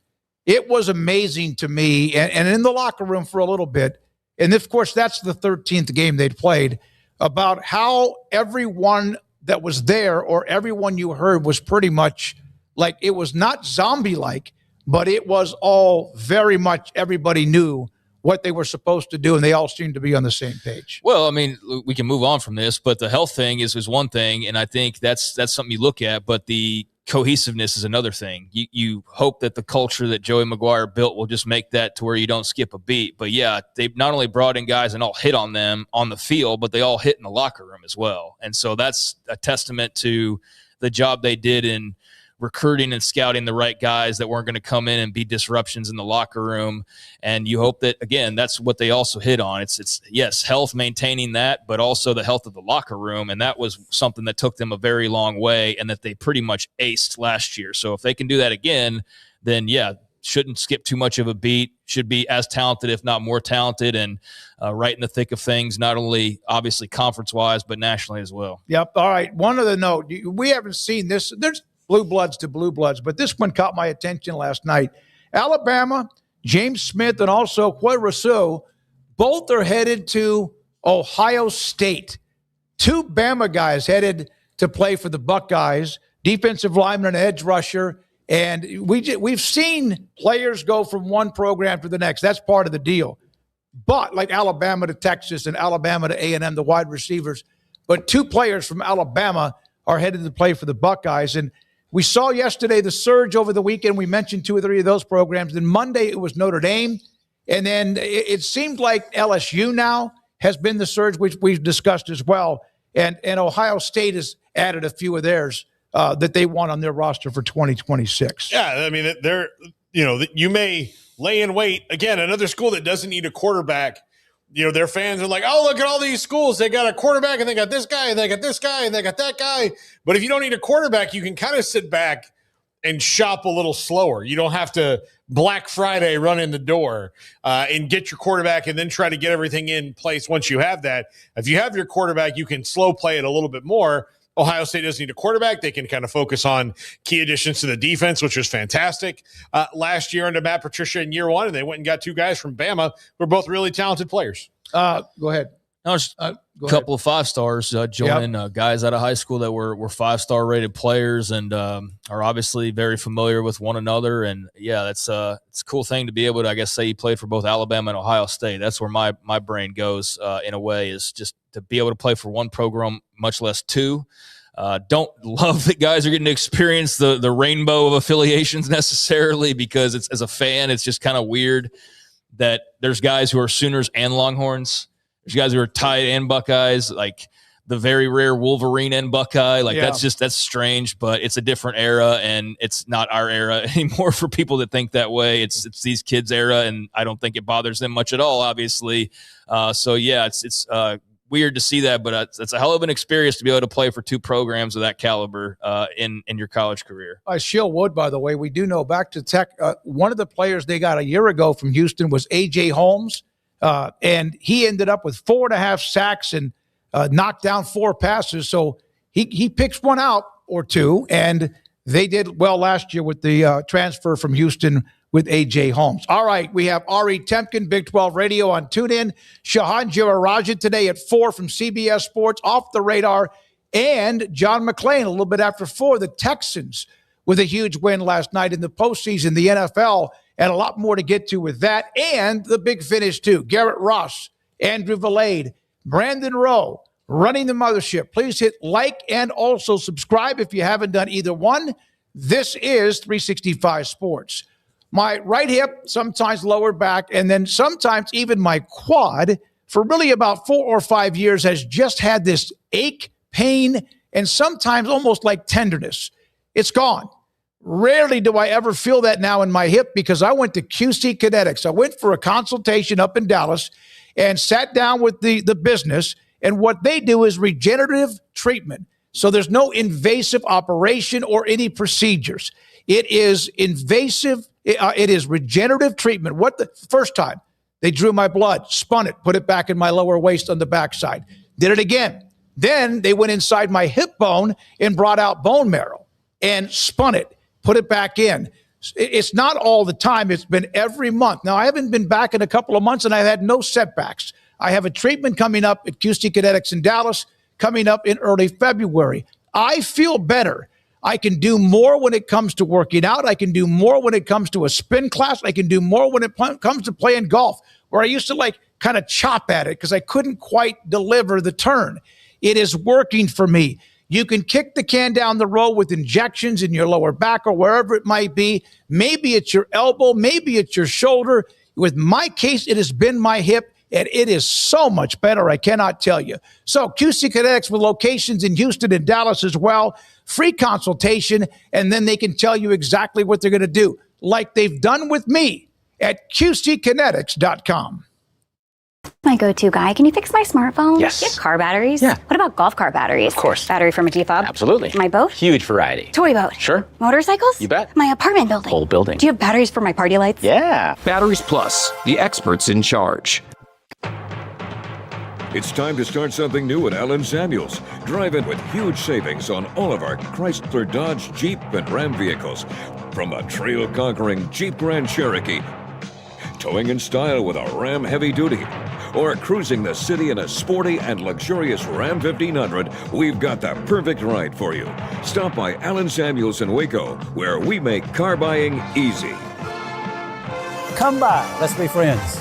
it was amazing to me and in the locker room for a little bit. And of course, that's the 13th game they'd played, about how everyone that was there or everyone you heard was pretty much like, it was not zombie-like, but it was all very much everybody knew what they were supposed to do, and they all seemed to be on the same page. Well, I mean, we can move on from this, but the health thing is one thing, and I think that's something you look at, but the cohesiveness is another thing. You hope that the culture that Joey McGuire built will just make that to where you don't skip a beat. But, yeah, they've not only brought in guys and all hit on them on the field, but they all hit in the locker room as well. And so that's a testament to the job they did in recruiting and scouting the right guys that weren't going to come in and be disruptions in the locker room. And you hope that, again, that's what they also hit on. It's yes, health, maintaining that, but also the health of the locker room. And that was something that took them a very long way and that they pretty much aced last year. So if they can do that again, then yeah, shouldn't skip too much of a beat, should be as talented, if not more talented, and right in the thick of things, not only obviously conference-wise, but nationally as well. Yep. All right. One other note. We haven't seen this. There's blue bloods to blue bloods, but this one caught my attention last night. Alabama, James Smith, and also Quay Rousseau, both are headed to Ohio State. Two Bama guys headed to play for the Buckeyes, defensive lineman and edge rusher. And we've seen players go from one program to the next. That's part of the deal. But like Alabama to Texas and Alabama to A&M, the wide receivers. But two players from Alabama are headed to play for the Buckeyes. And we saw yesterday the surge over the weekend. We mentioned two or three of those programs. Then Monday it was Notre Dame. And then it seemed like LSU now has been the surge, which we've discussed as well. And Ohio State has added a few of theirs that they want on their roster for 2026. Yeah, I mean, you may lay in wait. Again, another school that doesn't need a quarterback. Their fans are like, oh, look at all these schools. They got a quarterback, and they got this guy, and they got this guy, and they got that guy. But if you don't need a quarterback, you can kind of sit back and shop a little slower. You don't have to Black Friday run in the door and get your quarterback and then try to get everything in place once you have that. If you have your quarterback, you can slow play it a little bit more. Ohio State doesn't need a quarterback. They can kind of focus on key additions to the defense, which was fantastic last year under Matt Patricia in year one, and they went and got two guys from Bama who are both really talented players. Go ahead. No, just a couple of 5-stars joining guys out of high school that were 5-star rated players and are obviously very familiar with one another. And yeah, it's a cool thing to be able to, I guess, say you played for both Alabama and Ohio State. That's where my brain goes in a way, is just to be able to play for one program, much less two. Don't love that guys are getting to experience the rainbow of affiliations necessarily, because it's, as a fan, it's just kind of weird that there's guys who are Sooners and Longhorns. There's guys who are Tide and Buckeyes, like the very rare Wolverine and Buckeye. Like that's strange, but it's a different era, and it's not our era anymore for people that think that way. It's these kids' era, and I don't think it bothers them much at all, obviously. So yeah, it's weird to see that, but it's a hell of an experience to be able to play for two programs of that caliber in your college career. Shield Wood, by the way, we do know, back to Tech, one of the players they got a year ago from Houston was A.J. Holmes. And he ended up with 4.5 sacks and knocked down 4 passes. So he picks one out or two, and they did well last year with the transfer from Houston with A.J. Holmes. All right, we have Ari Temkin, Big 12 Radio on TuneIn. Shahan Jiraraja today at 4 from CBS Sports, Off the Radar. And John McClain a little bit after 4, the Texans with a huge win last night in the postseason, the NFL. And a lot more to get to with that, and the big finish too. Garrett Ross, Andrew Valade, Brandon Rowe, running the mothership. Please hit like and also subscribe if you haven't done either one. This is 365 Sports. My right hip, sometimes lower back, and then sometimes even my quad, for really about 4 or 5 years, has just had this ache, pain, and sometimes almost like tenderness. It's gone. Rarely do I ever feel that now in my hip, because I went to QC Kinetics. I went for a consultation up in Dallas and sat down with the business. And what they do is regenerative treatment. So there's no invasive operation or any procedures. It is invasive. It is regenerative treatment. First time they drew my blood, spun it, put it back in my lower waist on the backside, did it again. Then they went inside my hip bone and brought out bone marrow and spun it, put it back in. It's not all the time. It's been every month. Now, I haven't been back in a couple of months, and I've had no setbacks. I have a treatment coming up at QC Kinetics in Dallas, coming up in early February. I feel better. I can do more when it comes to working out. I can do more when it comes to a spin class. I can do more when it comes to playing golf, where I used to kind of chop at it because I couldn't quite deliver the turn. It is working for me. You can kick the can down the road with injections in your lower back or wherever it might be. Maybe it's your elbow. Maybe it's your shoulder. With my case, it has been my hip, and it is so much better. I cannot tell you. So QC Kinetics with locations in Houston and Dallas as well. Free consultation, and then they can tell you exactly what they're going to do, like they've done with me at QCkinetics.com. My go-to guy. Can you fix my smartphone? Yes. You have car batteries? Yeah. What about golf cart batteries? Of course. Battery from a G-Fob? Absolutely. My boat? Huge variety. Toy boat? Sure. Motorcycles? You bet. My apartment building? Whole building. Do you have batteries for my party lights? Yeah. Batteries Plus, the experts in charge. It's time to start something new at Allen Samuels. Drive in with huge savings on all of our Chrysler, Dodge, Jeep, and Ram vehicles. From a trail-conquering Jeep Grand Cherokee, towing in style with a Ram Heavy Duty, or cruising the city in a sporty and luxurious Ram 1500, we've got the perfect ride for you. Stop by Allen Samuels in Waco, where we make car buying easy. Come by. Let's be friends.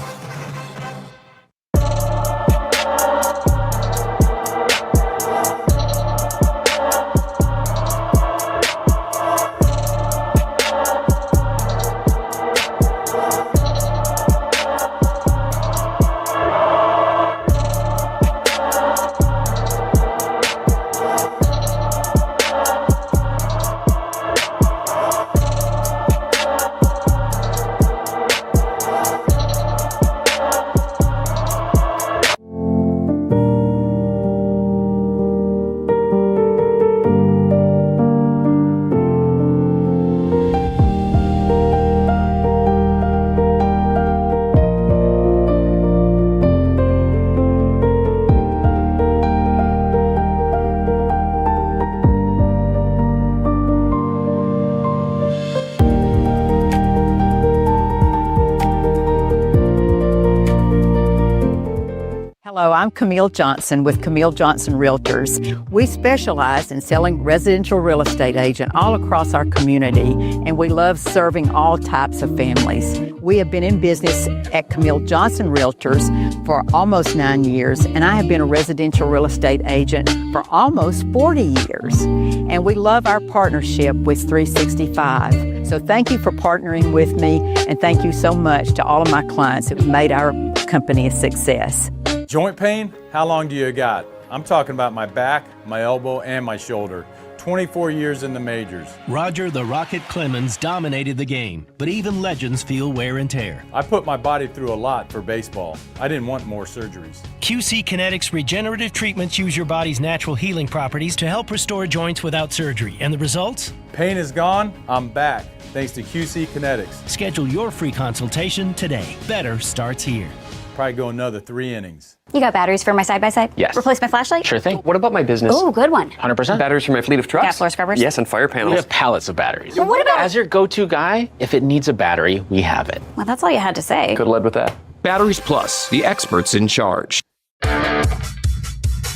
Hello, I'm Camille Johnson with Camille Johnson Realtors. We specialize in selling residential real estate agent all across our community, and we love serving all types of families. We have been in business at Camille Johnson Realtors for almost 9 years, and I have been a residential real estate agent for almost 40 years. And we love our partnership with 365. So thank you for partnering with me, and thank you so much to all of my clients who have made our company a success. Joint pain? How long do you got? I'm talking about my back, my elbow, and my shoulder. 24 years in the majors. Roger the Rocket Clemens dominated the game, but even legends feel wear and tear. I put my body through a lot for baseball. I didn't want more surgeries. QC Kinetics regenerative treatments use your body's natural healing properties to help restore joints without surgery. And the results? Pain is gone, I'm back, thanks to QC Kinetics. Schedule your free consultation today. Better starts here. Probably go another 3 innings. You got batteries for my side-by-side? Yes. Replace my flashlight? Sure thing. What about my business? Oh, good one. 100%. Batteries for my fleet of trucks? Gas floor scrubbers? Yes, and fire panels. We have pallets of batteries. Well, what about... As your go-to guy, if it needs a battery, we have it. Well, that's all you had to say. Could have led with that. Batteries Plus, the experts in charge.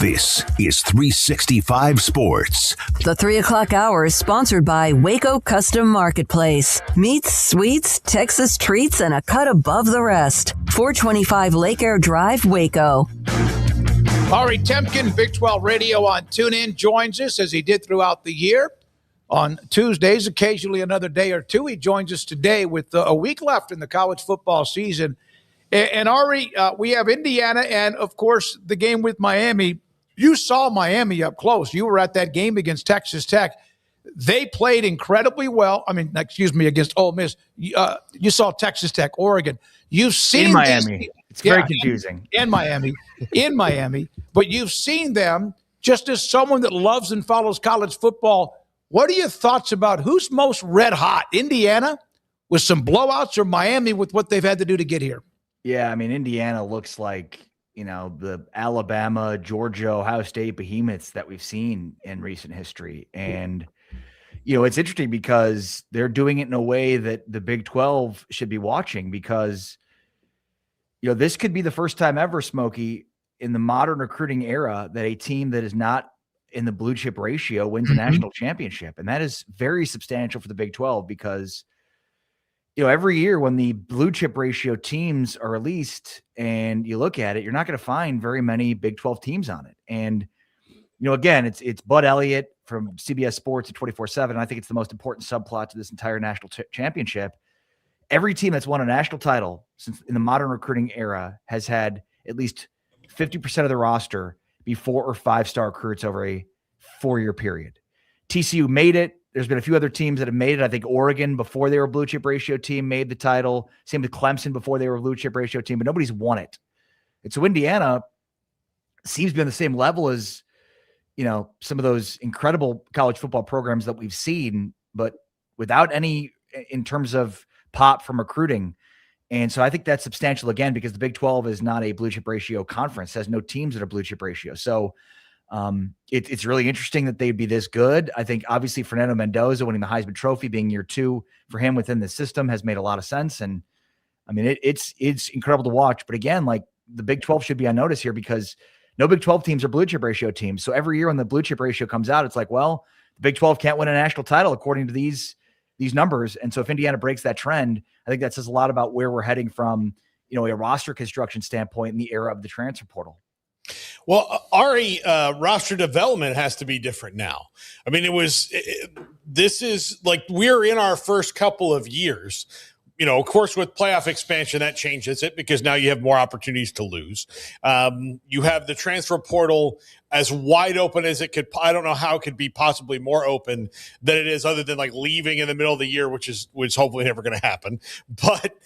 This is 365 Sports. The 3 o'clock hour is sponsored by Waco Custom Marketplace. Meats, sweets, Texas treats, and a cut above the rest. 425 Lake Air Drive, Waco. Ari Temkin, Big 12 Radio on TuneIn, joins us as he did throughout the year on Tuesdays, occasionally another day or two. He joins us today with a week left in the college football season. And Ari, we have Indiana and, of course, the game with Miami. You saw Miami up close. You were at that game against Texas Tech. They played incredibly well. Against Ole Miss. You saw Texas Tech, Oregon. You've seen in Miami. It's very confusing. In Miami. But you've seen them just as someone that loves and follows college football. What are your thoughts about who's most red hot? Indiana with some blowouts or Miami with what they've had to do to get here? Yeah, I mean, Indiana looks like, the Alabama, Georgia, Ohio State behemoths that we've seen in recent history. And, it's interesting because they're doing it in a way that the Big 12 should be watching because, this could be the first time ever, Smokey, in the modern recruiting era that a team that is not in the blue chip ratio wins a national championship. And that is very substantial for the Big 12 because every year when the blue chip ratio teams are released and you look at it, you're not going to find very many Big 12 teams on it. And, again, it's Bud Elliott from CBS Sports at 24/7. I think it's the most important subplot to this entire national championship. Every team that's won a national title since in the modern recruiting era has had at least 50% of the roster be 4 or 5-star recruits over a 4-year period. TCU made it. There's been a few other teams that have made it. I think Oregon, before they were a blue chip ratio team, made the title. Same with Clemson before they were a blue chip ratio team, but nobody's won it. And so Indiana seems to be on the same level as, some of those incredible college football programs that we've seen, but without any in terms of pop from recruiting. And so I think that's substantial again, because the Big 12 is not a blue chip ratio conference, has no teams that are blue chip ratio. So it's really interesting that they'd be this good. I think obviously Fernando Mendoza winning the Heisman Trophy, being year 2 for him within the system, has made a lot of sense. And I mean, it's incredible to watch. But again, like the Big 12 should be on notice here because no Big 12 teams are blue chip ratio teams. So every year when the blue chip ratio comes out, it's like, well, the Big 12 can't win a national title according to these numbers. And so if Indiana breaks that trend, I think that says a lot about where we're heading from, a roster construction standpoint in the era of the transfer portal. Well, Ari, roster development has to be different now. I mean, this is like we're in our first couple of years. Of course, with playoff expansion, that changes it because now you have more opportunities to lose. You have the transfer portal as wide open as it could. I don't know how it could be possibly more open than it is, other than like leaving in the middle of the year, which is hopefully never going to happen. But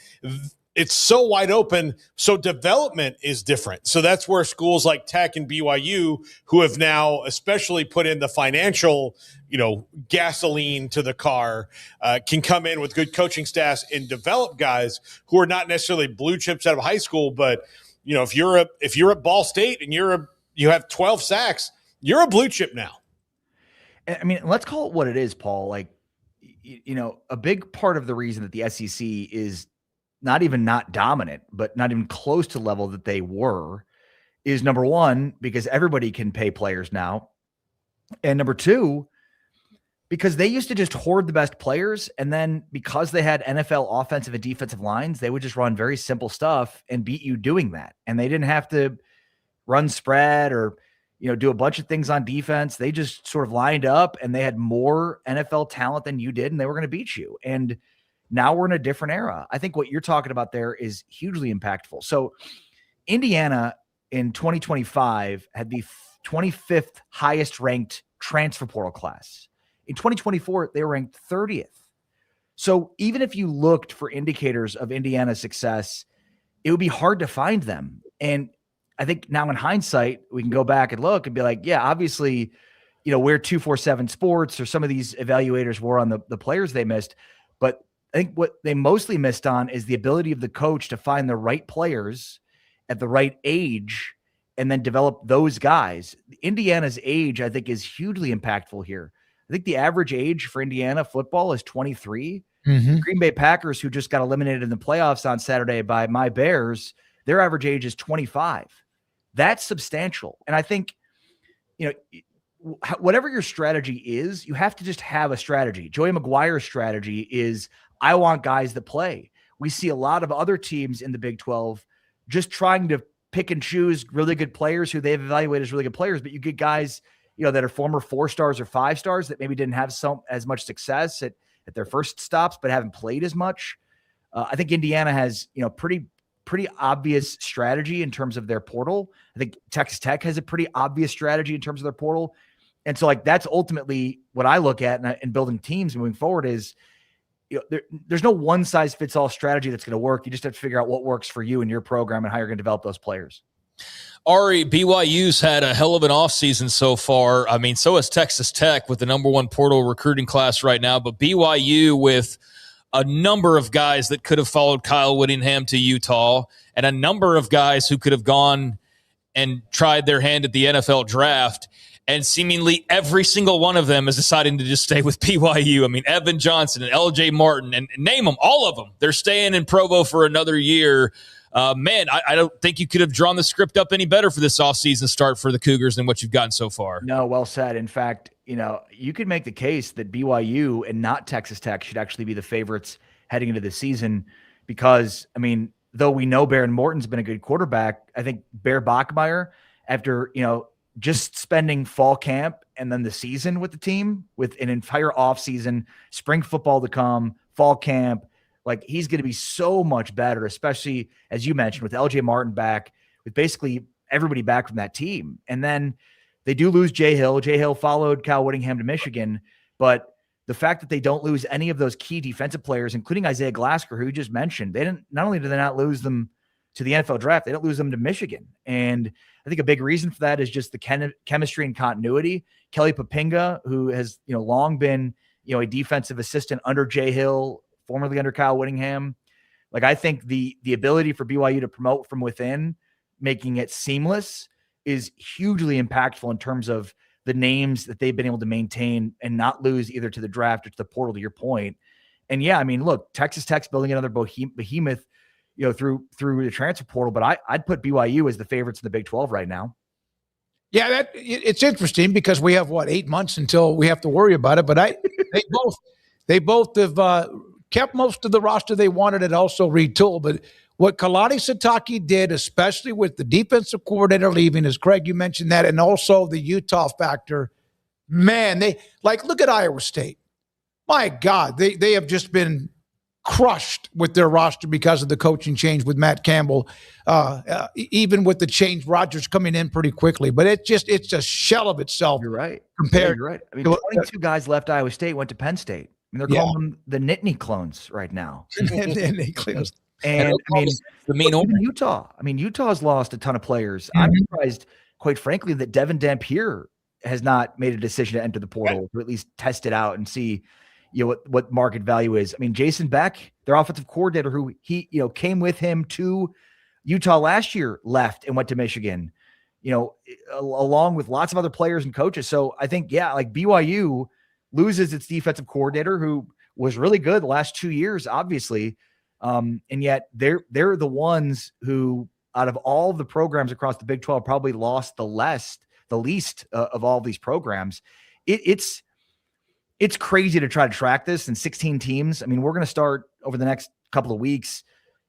it's so wide open. So development is different. So that's where schools like Tech and BYU, who have now especially put in the financial, gasoline to the car, can come in with good coaching staffs and develop guys who are not necessarily blue chips out of high school. But, if you're at Ball State and you have 12 sacks, you're a blue chip now. I mean, let's call it what it is, Paul. Like, a big part of the reason that the SEC is not dominant, but not even close to the level that they were, is number one, because everybody can pay players now. And number two, because they used to just hoard the best players. And then because they had NFL offensive and defensive lines, they would just run very simple stuff and beat you doing that. And they didn't have to run spread or, do a bunch of things on defense. They just sort of lined up and they had more NFL talent than you did, and they were going to beat you. And now we're in a different era. I think what you're talking about there is hugely impactful. So Indiana in 2025 had the 25th highest ranked transfer portal class. In 2024, they were ranked 30th. So even if you looked for indicators of Indiana's success, it would be hard to find them. And I think now in hindsight, we can go back and look and be like, yeah, obviously, where 247 Sports or some of these evaluators were on the players they missed. But I think what they mostly missed on is the ability of the coach to find the right players at the right age and then develop those guys. Indiana's age, I think, is hugely impactful here. I think the average age for Indiana football is 23. Mm-hmm. Green Bay Packers, who just got eliminated in the playoffs on Saturday by my Bears, their average age is 25. That's substantial. And I think, whatever your strategy is, you have to just have a strategy. Joey McGuire's strategy is, I want guys that play. We see a lot of other teams in the Big 12 just trying to pick and choose really good players who they've evaluated as really good players, but you get guys, that are former 4-stars or 5-stars that maybe didn't have as much success at their first stops, but haven't played as much. I think Indiana has, pretty obvious strategy in terms of their portal. I think Texas Tech has a pretty obvious strategy in terms of their portal. And so that's ultimately what I look at in building teams moving forward is, there's no one size fits all strategy that's going to work. You just have to figure out what works for you and your program and how you're going to develop those players. Ari, BYU's had a hell of an offseason so far. I mean, so has Texas Tech with the number one portal recruiting class right now, but BYU with a number of guys that could have followed Kyle Whittingham to Utah and a number of guys who could have gone and tried their hand at the NFL draft. And seemingly every single one of them is deciding to just stay with BYU. I mean, Evan Johnson and LJ Martin, and name them, all of them. They're staying in Provo for another year. Man, I don't think you could have drawn the script up any better for this offseason start for the Cougars than what you've gotten so far. No, well said. In fact, you could make the case that BYU and not Texas Tech should actually be the favorites heading into the season because, I mean, though we know Baron Morton's been a good quarterback, I think Bear Bachmeier, after, just spending fall camp and then the season with the team with an entire offseason, spring football to come, fall camp, like he's going to be so much better, especially as you mentioned with LJ Martin back, with basically everybody back from that team. And then they do lose Jay Hill. Jay Hill followed Kyle Whittingham to Michigan, but the fact that they don't lose any of those key defensive players, including Isaiah Glasker, who you just mentioned, not only did they not lose them to the NFL draft, they don't lose them to Michigan. And I think a big reason for that is just the chemistry and continuity. Kelly Papinga, who has long been a defensive assistant under Jay Hill, formerly under Kyle Whittingham. Like I think the ability for BYU to promote from within, making it seamless, is hugely impactful in terms of the names that they've been able to maintain and not lose either to the draft or to the portal. To your point, and yeah, I mean, look, Texas Tech's building another behemoth. Through the transfer portal, but I'd put BYU as the favorites in the Big 12 right now. Yeah, it's interesting because we have 8 months until we have to worry about it. But they both have kept most of the roster they wanted and also retooled. But what Kalani Sitake did, especially with the defensive coordinator leaving, as Craig, you mentioned that, and also the Utah factor, man, they look at Iowa State. My God, they have just been crushed with their roster because of the coaching change with Matt Campbell, even with the change, Rodgers coming in pretty quickly. But it's a shell of itself. You're right. Compared, you're right. I mean, 22 guys left Iowa State, went to Penn State. I mean, they're calling them the Nittany clones right now. Nittany clones. And I mean, even Utah. I mean, Utah's lost a ton of players. I'm surprised, quite frankly, that Devin Dampier has not made a decision to enter the portal to at least test it out and see what market value is. I mean, Jason Beck, their offensive coordinator, who he came with him to Utah last year, left and went to Michigan, along with lots of other players and coaches. So I think, BYU loses its defensive coordinator, who was really good the last 2 years, obviously. And yet they're the ones who out of all the programs across the Big 12, probably lost the least of all these programs. It's crazy to try to track this in 16 teams. I mean, we're going to start over the next couple of weeks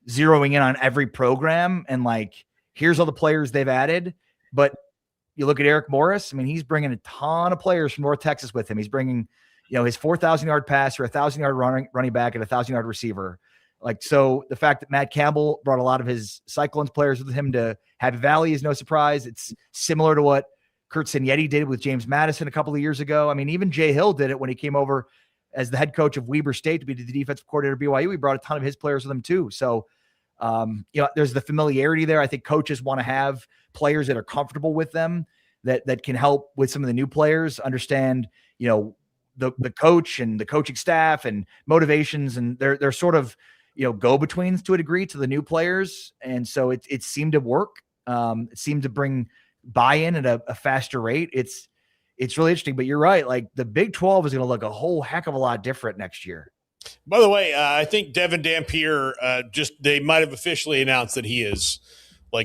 zeroing in on every program and like, here's all the players they've added. But you look at Eric Morris. I mean, he's bringing a ton of players from North Texas with him. He's bringing, his 4,000-yard passer, 1,000-yard running back, and 1,000-yard receiver. Like, so the fact that Matt Campbell brought a lot of his Cyclones players with him to Happy Valley is no surprise. It's similar to what Kurt Signetti did with James Madison a couple of years ago. I mean, even Jay Hill did it when he came over as the head coach of Weber State to be the defensive coordinator at BYU. He brought a ton of his players with him too. So, there's the familiarity there. I think coaches want to have players that are comfortable with them, that can help with some of the new players understand, the coach and the coaching staff and motivations, and they're sort of, go-betweens to a degree to the new players. And so it seemed to work. It seemed to bring buy-in at a faster rate. It's really interesting, but you're right. Like the Big 12 is going to look a whole heck of a lot different next year. By the way, I think Devin Dampier, they might have officially announced that he has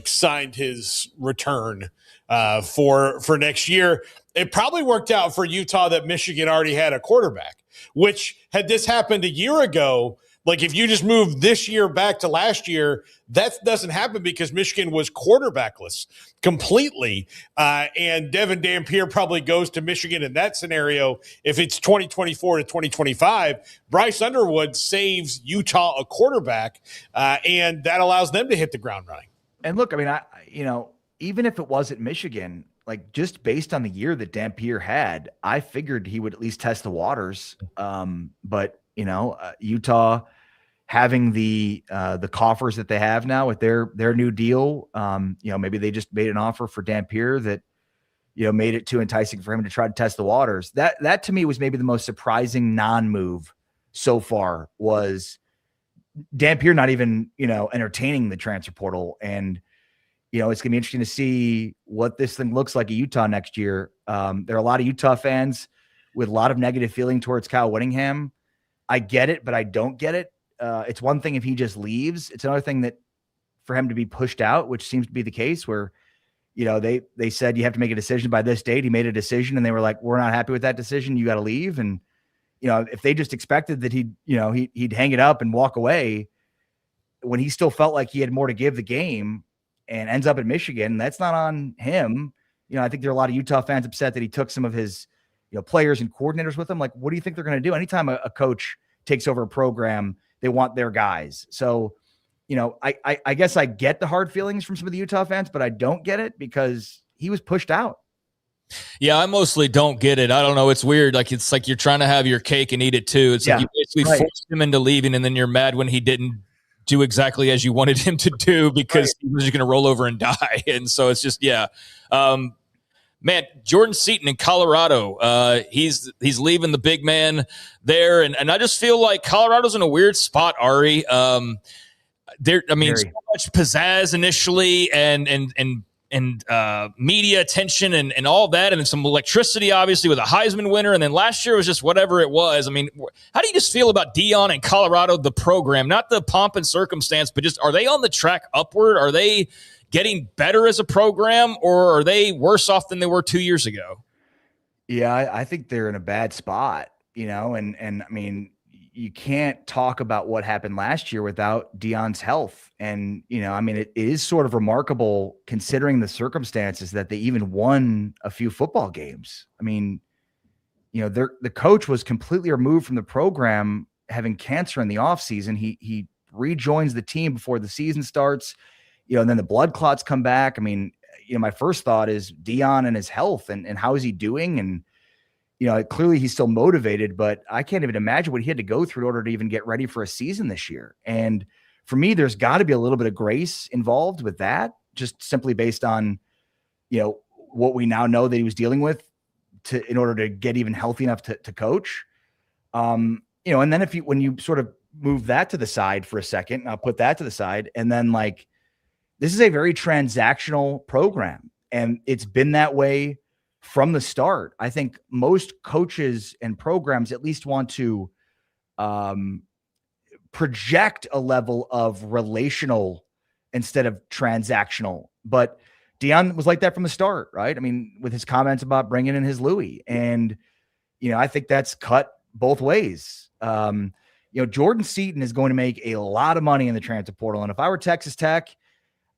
signed his return for next year. It probably worked out for Utah that Michigan already had a quarterback, which had this happened a year ago, if you just move this year back to last year, that doesn't happen because Michigan was quarterbackless completely. And Devin Dampier probably goes to Michigan in that scenario. If it's 2024 to 2025, Bryce Underwood saves Utah a quarterback, and that allows them to hit the ground running. And look, I mean, even if it wasn't Michigan, just based on the year that Dampier had, I figured he would at least test the waters. But Utah having the coffers that they have now with their new deal, maybe they just made an offer for Dampier that, made it too enticing for him to try to test the waters. That to me was maybe the most surprising non-move so far, was Dampier not even, entertaining the transfer portal. And, it's going to be interesting to see what this thing looks like at Utah next year. There are a lot of Utah fans with a lot of negative feeling towards Kyle Whittingham. I get it, but I don't get it. It's one thing if he just leaves. It's another thing that for him to be pushed out, which seems to be the case where, they said you have to make a decision by this date. He made a decision and they were like, we're not happy with that decision. You got to leave. And, if they just expected that he'd hang it up and walk away when he still felt like he had more to give the game and ends up in Michigan, that's not on him. I think there are a lot of Utah fans upset that he took some of his, players and coordinators with him. Like, what do you think they're going to do? Anytime a coach takes over a program, they want their guys. So, I guess I get the hard feelings from some of the Utah fans, but I don't get it because he was pushed out. Yeah, I mostly don't get it. I don't know. It's weird. It's like you're trying to have your cake and eat it too. It's like you basically forced him into leaving, and then you're mad when he didn't do exactly as you wanted him to do because he was just going to roll over and die. And so it's just, man, Jordan Seaton in Colorado, he's leaving the big man there. And I just feel like Colorado's in a weird spot, Ari. So much pizzazz initially and media attention and all that, and some electricity, obviously, with a Heisman winner. And then last year was just whatever it was. I mean, how do you just feel about Deion and Colorado, the program, not the pomp and circumstance, but just, are they on the track upward? Are they getting better as a program, or are they worse off than they were 2 years ago? Yeah, I think they're in a bad spot, and I mean, you can't talk about what happened last year without Deion's health. And, it is sort of remarkable considering the circumstances that they even won a few football games. I mean, the coach was completely removed from the program, having cancer in the offseason. He rejoins the team before the season starts, and then the blood clots come back. I mean, my first thought is Deion and his health and how is he doing? And, clearly he's still motivated, but I can't even imagine what he had to go through in order to even get ready for a season this year. And for me, there's got to be a little bit of grace involved with that, just simply based on, what we now know that he was dealing with in order to get even healthy enough to coach. And then when you sort of move that to the side for a second, and I'll put that to the side, and then this is a very transactional program, and it's been that way from the start. I think most coaches and programs at least want to project a level of relational instead of transactional. But Deion was like that from the start, right? I mean, with his comments about bringing in his Louis. And, I think that's cut both ways. Jordan Seaton is going to make a lot of money in the transfer portal. And if I were Texas Tech,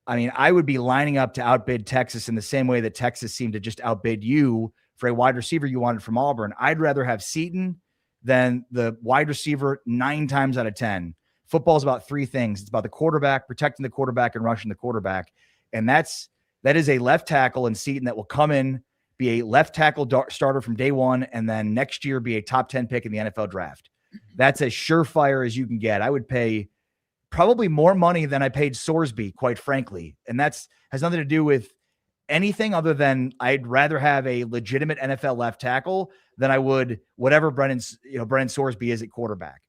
I mean, I would be lining up to outbid Texas in the same way that Texas seemed to just outbid you for a wide receiver you wanted from Auburn. I'd rather have Seaton than the wide receiver 9 times out of 10. Football is about 3 things. It's about the quarterback, protecting the quarterback, and rushing the quarterback. And that is a left tackle in Seaton that will come in, be a left tackle starter from day one, and then next year be a top 10 pick in the NFL draft. That's as surefire as you can get. I would pay probably more money than I paid Sorsby, quite frankly. And that's has nothing to do with anything other than I'd rather have a legitimate NFL left tackle than I would whatever Brennan Sorsby is at quarterback.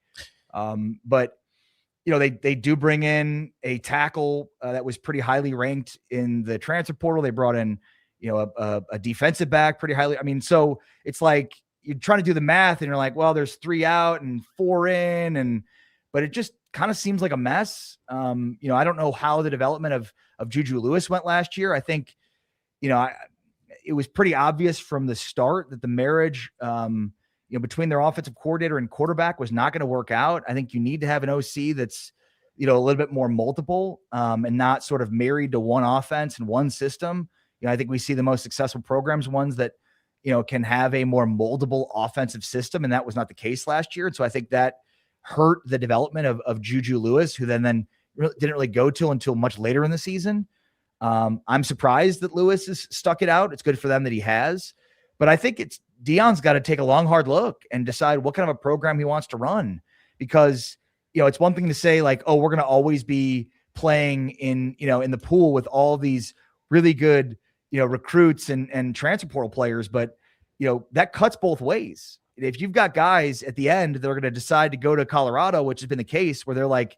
But they do bring in a tackle that was pretty highly ranked in the transfer portal. They brought in, a defensive back pretty highly. I mean, so it's like you're trying to do the math and you're like, well, there's 3 out and 4 in, but it just kind of seems like a mess. I don't know how the development of Juju Lewis went last year. I think, it was pretty obvious from the start that the marriage, between their offensive coordinator and quarterback was not going to work out. I think you need to have an OC that's, a little bit more multiple and not sort of married to one offense and one system. I think we see the most successful programs, ones that, can have a more moldable offensive system. And that was not the case last year. And so I think that hurt the development of Juju Lewis, who then didn't really go until much later in the season. I'm surprised that Lewis has stuck it out. It's good for them that he has, but I think Deion's got to take a long, hard look and decide what kind of a program he wants to run, because, it's one thing to say like, oh, we're going to always be playing in the pool with all these really good, recruits and transfer portal players, but that cuts both ways. If you've got guys at the end that are going to decide to go to Colorado, which has been the case where they're like,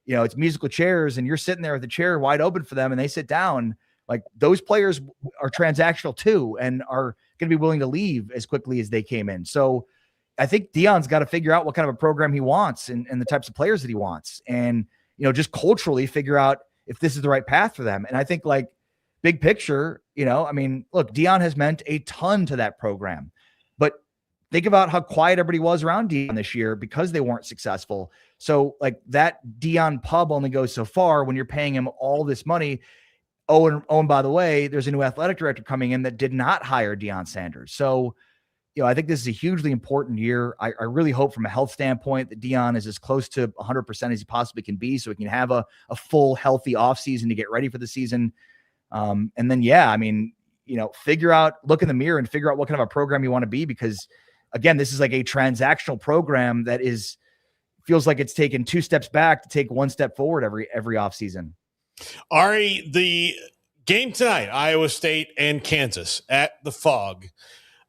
it's musical chairs and you're sitting there with the chair wide open for them and they sit down, like those players are transactional too and are going to be willing to leave as quickly as they came in. So I think Deion's got to figure out what kind of a program he wants and the types of players that he wants. And, just culturally figure out if this is the right path for them. And I think like big picture, look, Deion has meant a ton to that program, but think about how quiet everybody was around Deion this year because they weren't successful. So like that Deion pub only goes so far when you're paying him all this money. Oh, and by the way, there's a new athletic director coming in that did not hire Deion Sanders. So, I think this is a hugely important year. I really hope from a health standpoint that Deion is as close to 100% as he possibly can be so he can have a full healthy offseason to get ready for the season. And then, figure out, look in the mirror and figure out what kind of a program you want to be, because again, this is like a transactional program that feels like it's taken 2 steps back to take 1 step forward every offseason. Ari, the game tonight, Iowa State and Kansas at the Phog.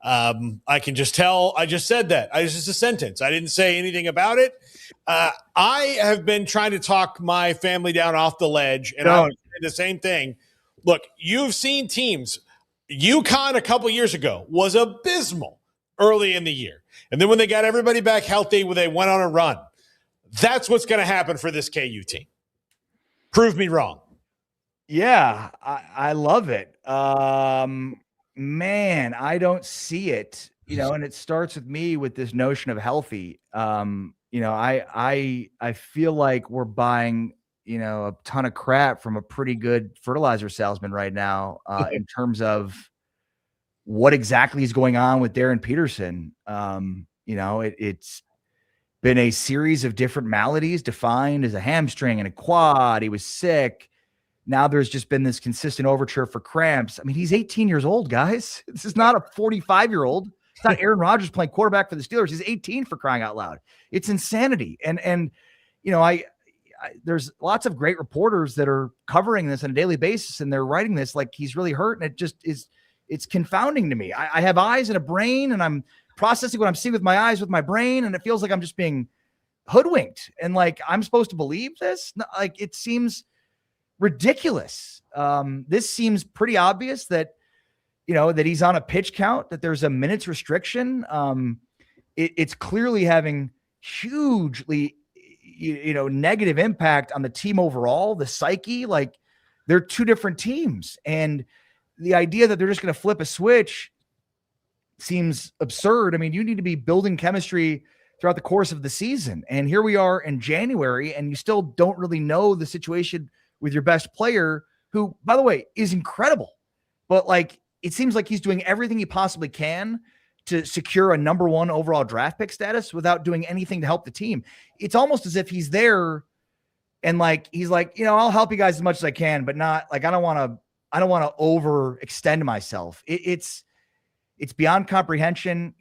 I can just tell, I just said that. It's just a sentence. I didn't say anything about it. I have been trying to talk my family down off the ledge, and I'm saying the same thing. Look, you've seen teams. UConn a couple years ago was abysmal early in the year. And then when they got everybody back healthy, when they went on a run, that's what's going to happen for this KU team. Prove me wrong. Yeah, I love it. Man, I don't see it, and it starts with me with this notion of healthy. I feel like we're buying, a ton of crap from a pretty good fertilizer salesman right now in terms of what exactly is going on with Darren Peterson. It's been a series of different maladies defined as a hamstring and a quad. He was sick. Now there's just been this consistent overture for cramps. I mean, he's 18 years old, guys. This is not a 45-year-old. It's not Aaron Rodgers playing quarterback for the Steelers. He's 18 for crying out loud. It's insanity. And there's lots of great reporters that are covering this on a daily basis, and they're writing this like he's really hurt. And it just it's confounding to me. I have eyes and a brain, and I'm processing what I'm seeing with my eyes with my brain, and it feels like I'm just being hoodwinked. And like, I'm supposed to believe this? Like, it seems ridiculous. This seems pretty obvious that, that he's on a pitch count, that there's a minutes restriction. It's clearly having hugely, negative impact on the team overall, the psyche. Like, they're two different teams. And the idea that they're just going to flip a switch seems absurd. I mean, you need to be building chemistry throughout the course of the season. And here we are in January, and you still don't really know the situation with your best player, who, by the way, is incredible. But like, it seems like he's doing everything he possibly can to secure a number 1 overall draft pick status without doing anything to help the team. It's almost as if he's there and like, he's like, I'll help you guys as much as I can, but not like, I don't want to overextend myself. It's beyond comprehension,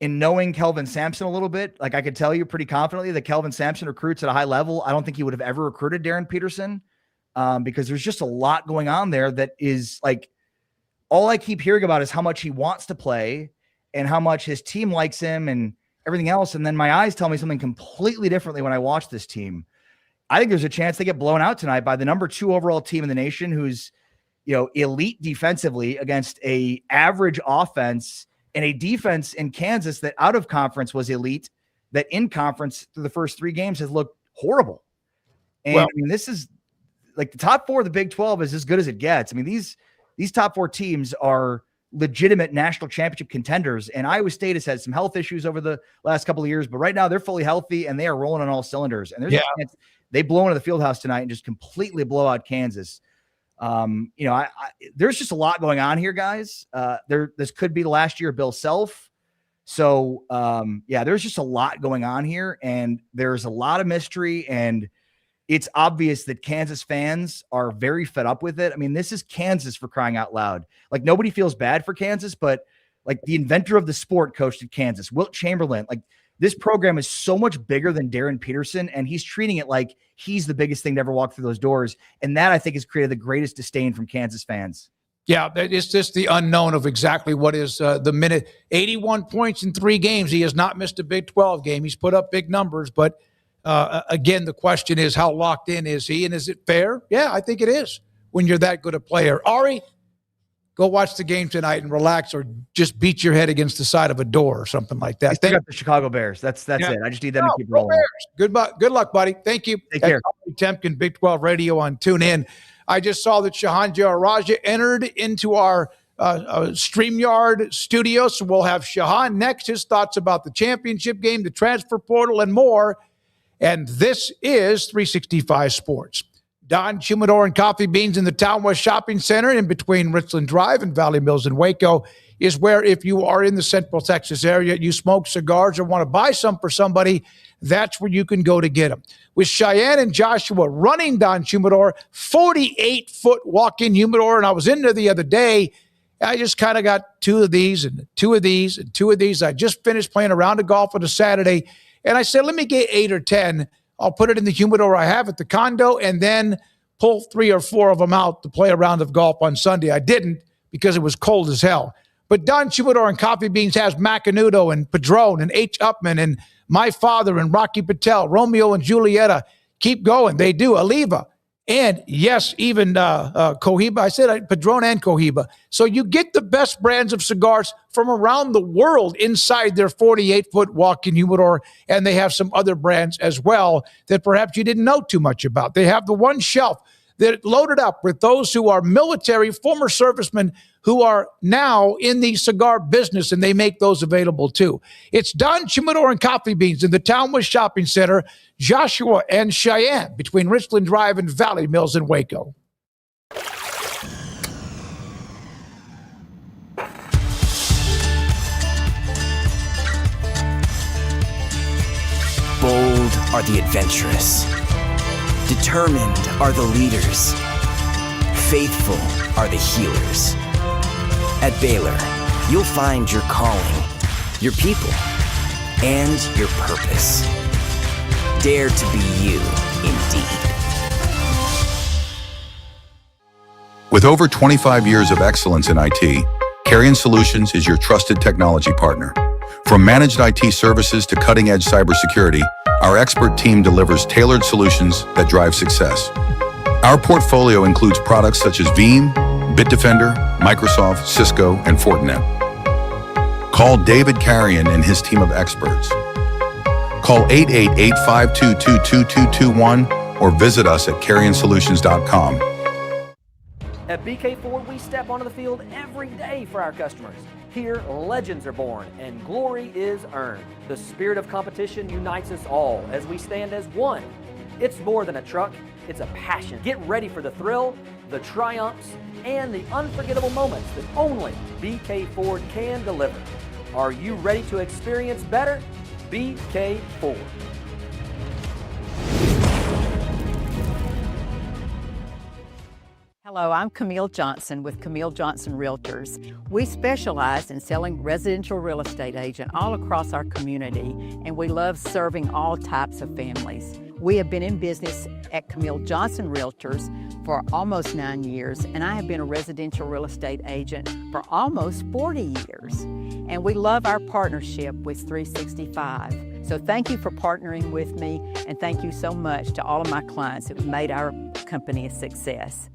in knowing Kelvin Sampson a little bit. Like, I could tell you pretty confidently that Kelvin Sampson recruits at a high level. I don't think he would have ever recruited Darren Peterson, because there's just a lot going on there that is like, all I keep hearing about is how much he wants to play and how much his team likes him and everything else. And then my eyes tell me something completely differently when I watch this team. I think there's a chance they get blown out tonight by the number 2 overall team in the nation, who's, elite defensively against a average offense, and a defense in Kansas that out of conference was elite, that in conference through the first 3 games has looked horrible. And I mean, this is like the top 4 of the Big 12 is as good as it gets. I mean, these top 4 teams are legitimate national championship contenders. And Iowa State has had some health issues over the last couple of years, but right now they're fully healthy and they are rolling on all cylinders. And there's a chance they blow into the field house tonight and just completely blow out Kansas. There's just a lot going on here, guys. This could be the last year of Bill Self. So there's just a lot going on here, and there's a lot of mystery, and it's obvious that Kansas fans are very fed up with it. I mean, this is Kansas, for crying out loud. Like, nobody feels bad for Kansas, but like, the inventor of the sport coached at Kansas, Wilt Chamberlain. Like, this program is so much bigger than Darren Peterson, and he's treating it like he's the biggest thing to ever walk through those doors. And that, I think, has created the greatest disdain from Kansas fans. Yeah, it's just the unknown of exactly what is the minute. 81 points in 3 games. He has not missed a Big 12 game. He's put up big numbers, but again, the question is, how locked in is he, and is it fair? Yeah, I think it is when you're that good a player. Ari, go watch the game tonight and relax, or just beat your head against the side of a door or something like that. They got the Chicago Bears. That's it. I just need them to keep rolling. Bears. Good luck, buddy. Thank you. Take care. Temkin, Big 12 Radio on TuneIn. I just saw that Shahan Jaraja entered into our StreamYard studio, so we'll have Shahan next. His thoughts about the championship game, the transfer portal, and more. And this is 365 Sports. Don Humidor and Coffee Beans in the Town West Shopping Center in between Richland Drive and Valley Mills in Waco is where, if you are in the Central Texas area, you smoke cigars or want to buy some for somebody, that's where you can go to get them. With Cheyenne and Joshua running Don Humidor, 48-foot walk-in humidor, and I was in there the other day. I just kind of got 2 of these and 2 of these and 2 of these. I just finished playing a round of golf on a Saturday, and I said, let me get 8 or 10. I'll put it in the humidor I have at the condo and then pull 3 or 4 of them out to play a round of golf on Sunday. I didn't because it was cold as hell. But Don Humidor and Coffee Beans has Macanudo and Padron and H. Upman and My Father and Rocky Patel, Romeo and Julieta. Keep going. They do. Oliva. And yes, even Cohiba. I said Padron and Cohiba. So you get the best brands of cigars from around the world inside their 48-foot walk-in humidor, and they have some other brands as well that perhaps you didn't know too much about. They have the one shelf that loaded up with those who are military, former servicemen who are now in the cigar business, and they make those available too. It's Don Humidor and Coffee Beans in the Town West Shopping Center, Joshua and Cheyenne, between Richland Drive and Valley Mills in Waco. Bold are the adventurous. Determined are the leaders. Faithful are the healers. At Baylor, you'll find your calling, your people, and your purpose. Dare to be you, indeed. With over 25 years of excellence in IT, Carrion Solutions is your trusted technology partner. From managed IT services to cutting-edge cybersecurity, our expert team delivers tailored solutions that drive success. Our portfolio includes products such as Veeam, Bitdefender, Microsoft, Cisco, and Fortinet. Call David Carrion and his team of experts. Call 888-522-2221 or visit us at carrionsolutions.com. At BK Ford, we step onto the field every day for our customers. Here, legends are born and glory is earned. The spirit of competition unites us all as we stand as one. It's more than a truck, it's a passion. Get ready for the thrill, the triumphs, and the unforgettable moments that only BK Ford can deliver. Are you ready to experience better? BK Ford. Hello, I'm Camille Johnson with Camille Johnson Realtors. We specialize in selling residential real estate agent all across our community, and we love serving all types of families. We have been in business at Camille Johnson Realtors for almost 9 years, and I have been a residential real estate agent for almost 40 years. And we love our partnership with 365. So thank you for partnering with me, and thank you so much to all of my clients who have made our company a success.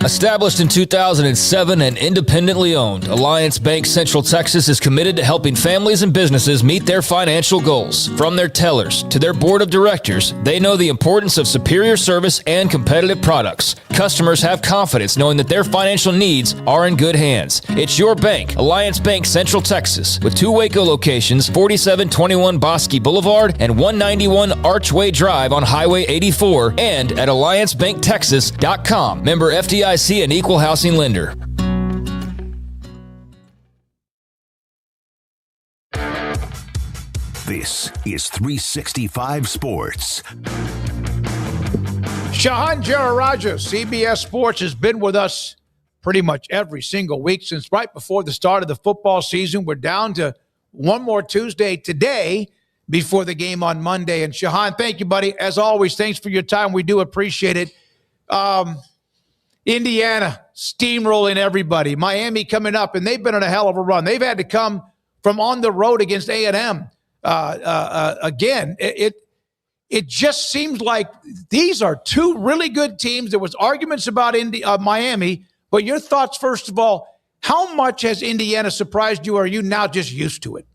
Established in 2007 and independently owned, Alliance Bank Central Texas is committed to helping families and businesses meet their financial goals. From their tellers to their board of directors, they know the importance of superior service and competitive products. Customers have confidence knowing that their financial needs are in good hands. It's your bank, Alliance Bank Central Texas, with 2 Waco locations, 4721 Bosque Boulevard and 191 Archway Drive on Highway 84, and at alliancebanktexas.com. Member FDIC and equal housing lender. This is 365 Sports. Shahan Jararaja, CBS Sports, has been with us pretty much every single week since right before the start of the football season. We're down to one more Tuesday today before the game on Monday. And Shahan, thank you, buddy. As always, thanks for your time. We do appreciate it. Indiana steamrolling everybody. Miami coming up, and they've been on a hell of a run. They've had to come from on the road against A&M again. It just seems like these are 2 really good teams. There was arguments about Miami, but your thoughts, first of all, how much has Indiana surprised you, or are you now just used to it?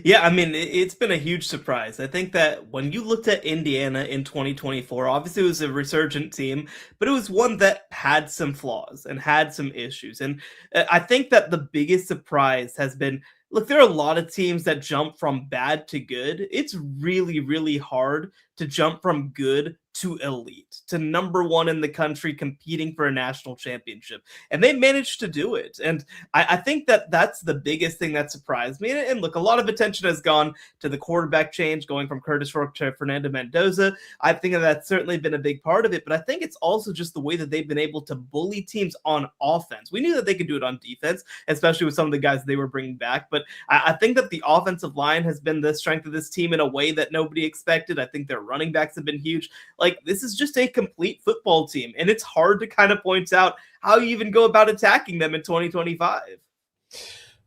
Yeah, I mean, it's been a huge surprise. I think that when you looked at Indiana in 2024, obviously it was a resurgent team, but it was one that had some flaws and had some issues. And I think that the biggest surprise has been, look, there are a lot of teams that jump from bad to good. It's really, really hard to jump from good to elite, to number 1 in the country, competing for a national championship. And they managed to do it. And I think that that's the biggest thing that surprised me. And look, a lot of attention has gone to the quarterback change, going from Curtis Rourke to Fernando Mendoza. I think that that's certainly been a big part of it. But I think it's also just the way that they've been able to bully teams on offense. We knew that they could do it on defense, especially with some of the guys they were bringing back. But I think that the offensive line has been the strength of this team in a way that nobody expected. I think their running backs have been huge. Like, this is just a complete football team, and it's hard to kind of point out how you even go about attacking them in 2025.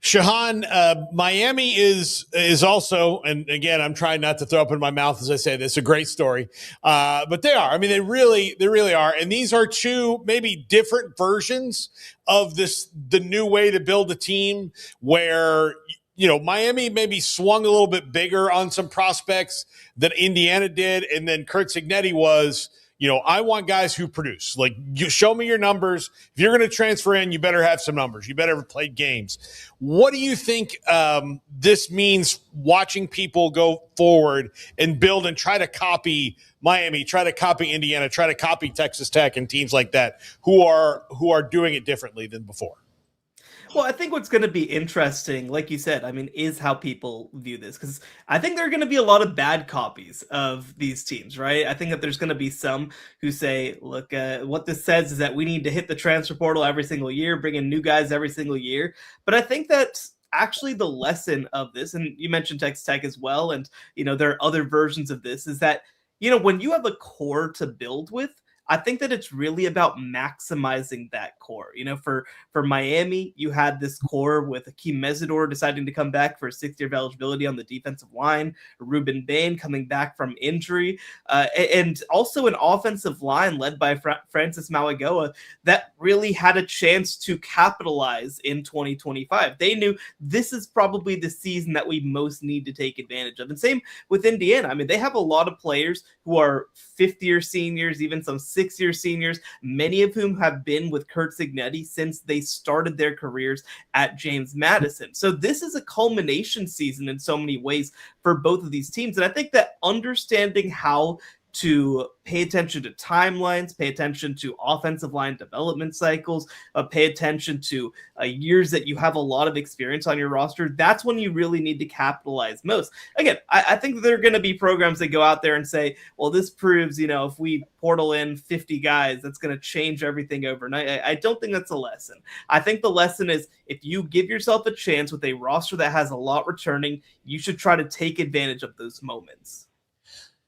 Shahan, Miami is also, and again, I'm trying not to throw up in my mouth as I say this, a great story, but they are. I mean, they really are, and these are 2 maybe different versions of the new way to build a team where, you know, Miami maybe swung a little bit bigger on some prospects than Indiana did. And then Curt Cignetti was, you know, I want guys who produce. Like, you show me your numbers. If you're going to transfer in, you better have some numbers. You better have played games. What do you think this means watching people go forward and build and try to copy Miami, try to copy Indiana, try to copy Texas Tech and teams like that who are doing it differently than before? Well, I think what's going to be interesting, like you said, I mean, is how people view this. Because I think there are going to be a lot of bad copies of these teams, right? I think that there's going to be some who say, look, what this says is that we need to hit the transfer portal every single year, bring in new guys every single year. But I think that actually the lesson of this, and you mentioned Texas Tech as well, and, there are other versions of this, is that, when you have a core to build with, I think that it's really about maximizing that core. For Miami, you had this core with Akeem Mesidor deciding to come back for a 6-year of eligibility on the defensive line, Ruben Bain coming back from injury, and also an offensive line led by Francis Mauigoa that really had a chance to capitalize in 2025. They knew this is probably the season that we most need to take advantage of. And same with Indiana. I mean, they have a lot of players who are fifth-year seniors, even some 6-year seniors, many of whom have been with Kurt Cignetti since they started their careers at James Madison. So this is a culmination season in so many ways for both of these teams. And I think that understanding how to pay attention to timelines, pay attention to offensive line development cycles, pay attention to years that you have a lot of experience on your roster, that's when you really need to capitalize most. Again, I think there are going to be programs that go out there and say, well, this proves, if we portal in 50 guys, that's going to change everything overnight. I don't think that's a lesson. I think the lesson is if you give yourself a chance with a roster that has a lot returning, you should try to take advantage of those moments.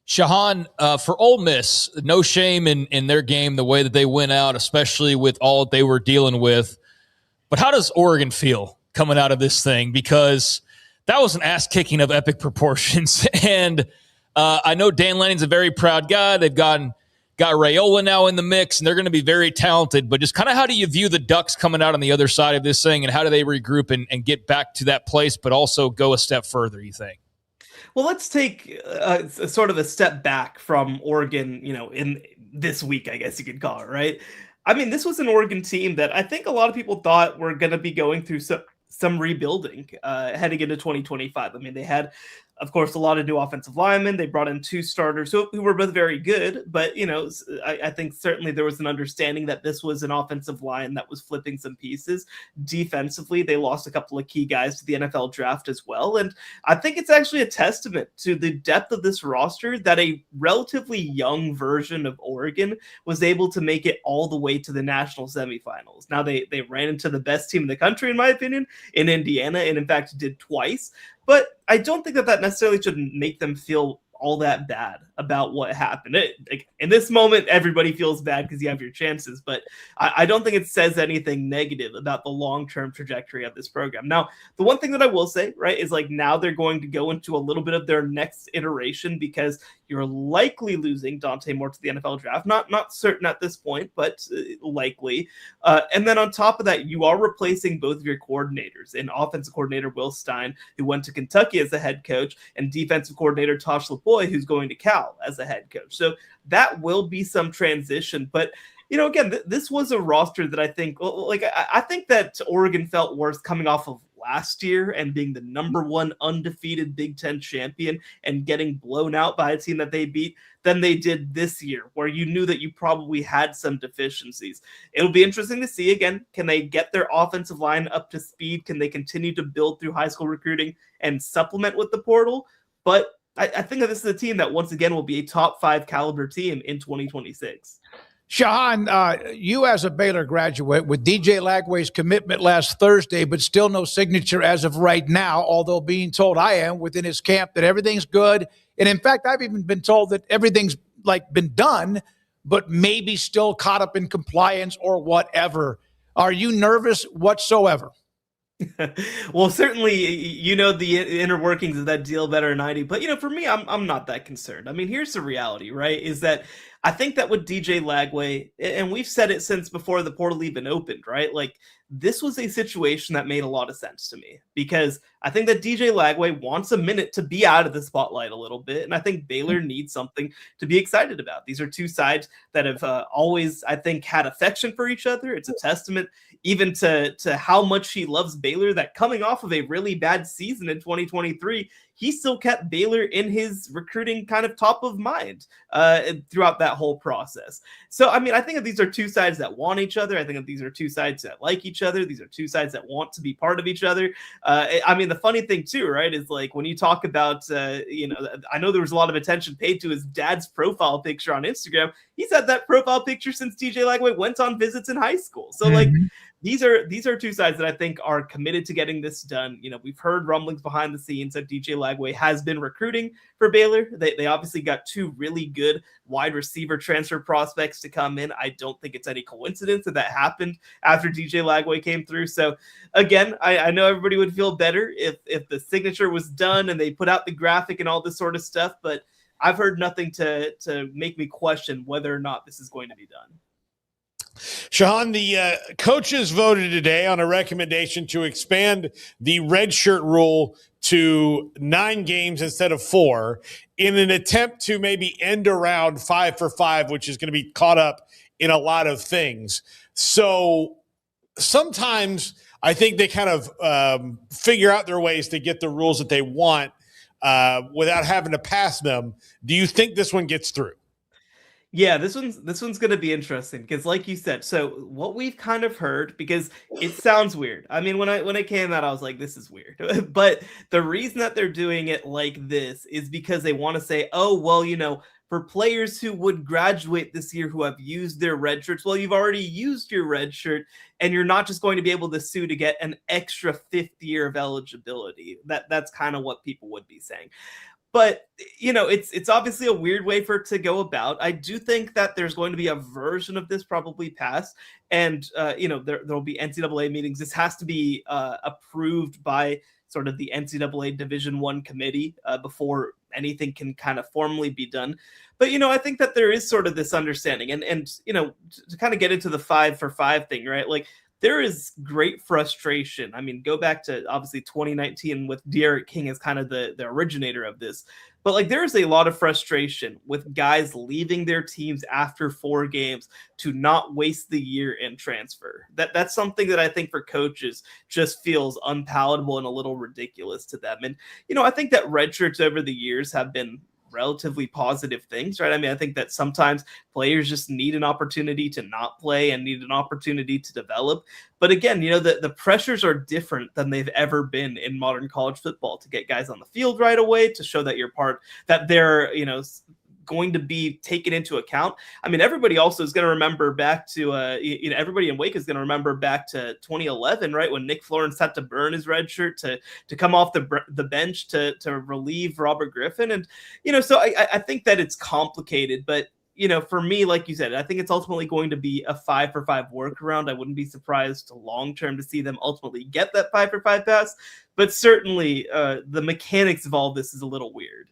Shahan, for Ole Miss, no shame in their game, the way that they went out, especially with all that they were dealing with. But how does Oregon feel coming out of this thing? Because that was an ass-kicking of epic proportions. And I know Dan Lanning's a very proud guy. They've got Raiola now in the mix, and they're going to be very talented. But just kind of how do you view the Ducks coming out on the other side of this thing, and how do they regroup and get back to that place, but also go a step further, you think? Well, let's take sort of a step back from Oregon, in this week, I guess you could call it, right? I mean, this was an Oregon team that I think a lot of people thought were going to be going through some rebuilding heading into 2025. I mean, they had, of course, a lot of new offensive linemen. They brought in 2 starters who were both very good. But, I think certainly there was an understanding that this was an offensive line that was flipping some pieces. Defensively, they lost a couple of key guys to the NFL draft as well. And I think it's actually a testament to the depth of this roster that a relatively young version of Oregon was able to make it all the way to the national semifinals. Now, they ran into the best team in the country, in my opinion, in Indiana, and in fact did twice. But I don't think that necessarily should make them feel all that bad about what happened. In this moment, everybody feels bad because you have your chances, but I don't think it says anything negative about the long-term trajectory of this program. Now, the one thing that I will say, right, is now they're going to go into a little bit of their next iteration because you're likely losing Dante Moore to the NFL draft. Not certain at this point, but likely. And then on top of that, you are replacing both of your coordinators, in offensive coordinator Will Stein, who went to Kentucky as the head coach, and defensive coordinator Tosh LaPoy, who's going to Cal as a head coach. So that will be some transition. But, again, this was a roster that I think, I think that Oregon felt worse coming off of last year and being the number 1 undefeated Big Ten champion and getting blown out by a team that they beat than they did this year, where you knew that you probably had some deficiencies. It'll be interesting to see, again, can they get their offensive line up to speed? Can they continue to build through high school recruiting and supplement with the portal? But I think that this is a team that, once again, will be a top 5 caliber team in 2026. Shahan, you as a Baylor graduate, with DJ Lagway's commitment last Thursday, but still no signature as of right now, although being told I am within his camp that everything's good. And in fact, I've even been told that everything's been done, but maybe still caught up in compliance or whatever. Are you nervous whatsoever? Well, certainly, the inner workings of that deal better than I do. But, for me, I'm not that concerned. I mean, here's the reality, right, is that I think that with DJ Lagway, and we've said it since before the portal even opened, right? This was a situation that made a lot of sense to me because I think that DJ Lagway wants a minute to be out of the spotlight a little bit. And I think Baylor needs something to be excited about. These are 2 sides that have always, I think, had affection for each other. It's a testament even to how much he loves Baylor, that coming off of a really bad season in 2023, he still kept Baylor in his recruiting kind of top of mind throughout that whole process. So, I mean, I think that these are two sides that want each other. I think that these are two sides that like each other. These are two sides that want to be part of each other. I mean, the funny thing too, right, is like when you talk about, I know there was a lot of attention paid to his dad's profile picture on Instagram. He's had that profile picture since DJ Lagway went on visits in high school. So like these are two sides that I think are committed to getting this done. You know, we've heard rumblings behind the scenes that DJ Lagway has been recruiting for Baylor. They obviously got two really good wide receiver transfer prospects to come in. I don't think it's any coincidence that happened after DJ Lagway came through. So again, I know everybody would feel better if the signature was done and they put out the graphic and all this sort of stuff, but I've heard nothing to make me question whether or not this is going to be done. Shahan, the coaches voted today on a recommendation to expand the redshirt rule to 9 games instead of 4 in an attempt to maybe end around 5 for 5, which is going to be caught up in a lot of things. So sometimes I think they kind of figure out their ways to get the rules that they want without having to pass them. Do you think this one gets through? Yeah, this one's going to be interesting because, like you said, so what we've kind of heard, because it sounds weird. I mean, when it came out, I was like, this is weird. But the reason that they're doing it like this is because they want to say, oh, well, for players who would graduate this year who have used their red shirts, well, you've already used your red shirt, and you're not just going to be able to sue to get an extra 5th year of eligibility. That's kind of what people would be saying. But, it's obviously a weird way for it to go about. I do think that there's going to be a version of this probably passed. And, there'll be NCAA meetings. This has to be approved by sort of the NCAA Division I committee before anything can kind of formally be done. But, I think that there is sort of this understanding. And to kind of get into the 5 for 5 thing, right? Like, there is great frustration. I mean, go back to obviously 2019 with De'Aaron King as kind of the originator of this. But like there is a lot of frustration with guys leaving their teams after 4 games to not waste the year in transfer. That's something that I think for coaches just feels unpalatable and a little ridiculous to them. And, I think that red shirts over the years have been relatively positive things, right? I mean, I think that sometimes players just need an opportunity to not play and need an opportunity to develop. But again, the pressures are different than they've ever been in modern college football to get guys on the field right away, to show that that they're, going to be taken into account. I mean, everybody also is going to remember back to, everybody in Wake is going to remember back to 2011, right? When Nick Florence had to burn his red shirt to come off the bench to relieve Robert Griffin. And, so I think that it's complicated, but for me, like you said, I think it's ultimately going to be a 5 for 5 workaround. I wouldn't be surprised long-term to see them ultimately get that 5 for 5 pass, but certainly the mechanics of all this is a little weird.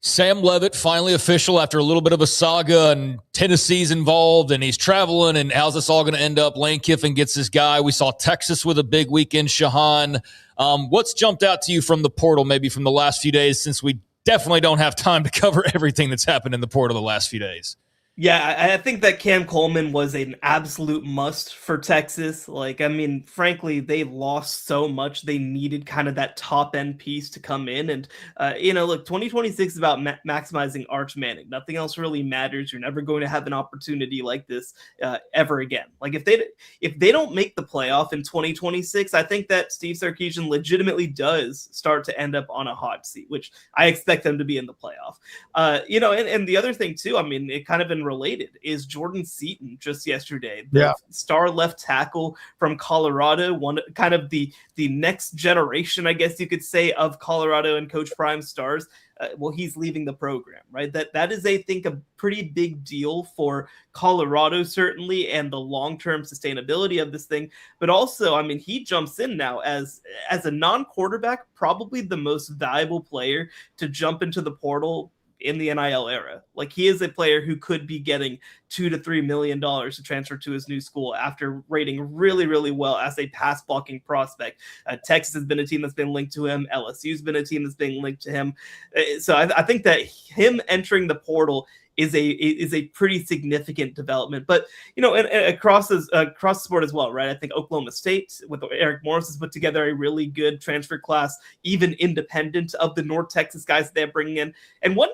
Sam Levitt finally official after a little bit of a saga, and Tennessee's involved and he's traveling, and how's this all going to end up? Lane Kiffin gets this guy. We saw Texas with a big weekend. Shahan, what's jumped out to you from the portal, maybe from the last few days, since we definitely don't have time to cover everything that's happened in the portal the last few days? Yeah, I think that Cam Coleman was an absolute must for Texas. Like, I mean, frankly, they lost so much. They needed kind of that top end piece to come in. And, look, 2026 is about maximizing Arch Manning. Nothing else really matters. You're never going to have an opportunity like this ever again. Like, if they don't make the playoff in 2026, I think that Steve Sarkisian legitimately does start to end up on a hot seat, which I expect them to be in the playoff. And the other thing, too, I mean, it kind of been related is Jordan Seaton just yesterday, the star left tackle from Colorado, one kind of the next generation, I guess you could say, of Colorado and Coach Prime stars. Well, he's leaving the program, right? That is, I think, a pretty big deal for Colorado, certainly, and the long-term sustainability of this thing. But also, I mean, he jumps in now as a non-quarterback, probably the most valuable player to jump into the portal in the NIL era. Like, he is a player who could be getting $2 to $3 million to transfer to his new school after rating really, really well as a pass blocking prospect. Texas has been a team that's been linked to him. LSU's been a team that's been linked to him. So I think that him entering the portal is a pretty significant development. But and across the sport as well, right? I think Oklahoma State with Eric Morris has put together a really good transfer class, even independent of the North Texas guys that they're bringing in. And one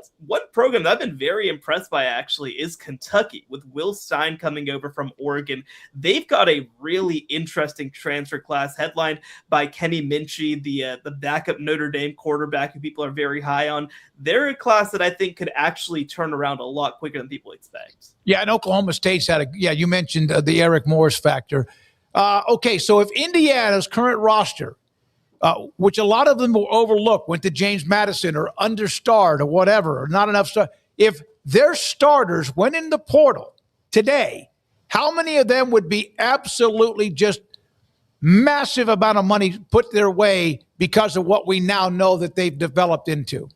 program that I've been very impressed by actually is Kentucky, with Will Stein coming over from Oregon. They've got a really interesting transfer class headlined by Kenny Minchie, the backup Notre Dame quarterback who people are very high on. They're a class that I think could actually turn around a lot quicker than people expect. Yeah, and Oklahoma State's you mentioned the Eric Morris factor. Okay, so if Indiana's current roster, which a lot of them will overlook, went to James Madison or understarred or whatever, or not enough stuff, if their starters went in the portal today, how many of them would be absolutely just massive amount of money put their way because of what we now know that they've developed into?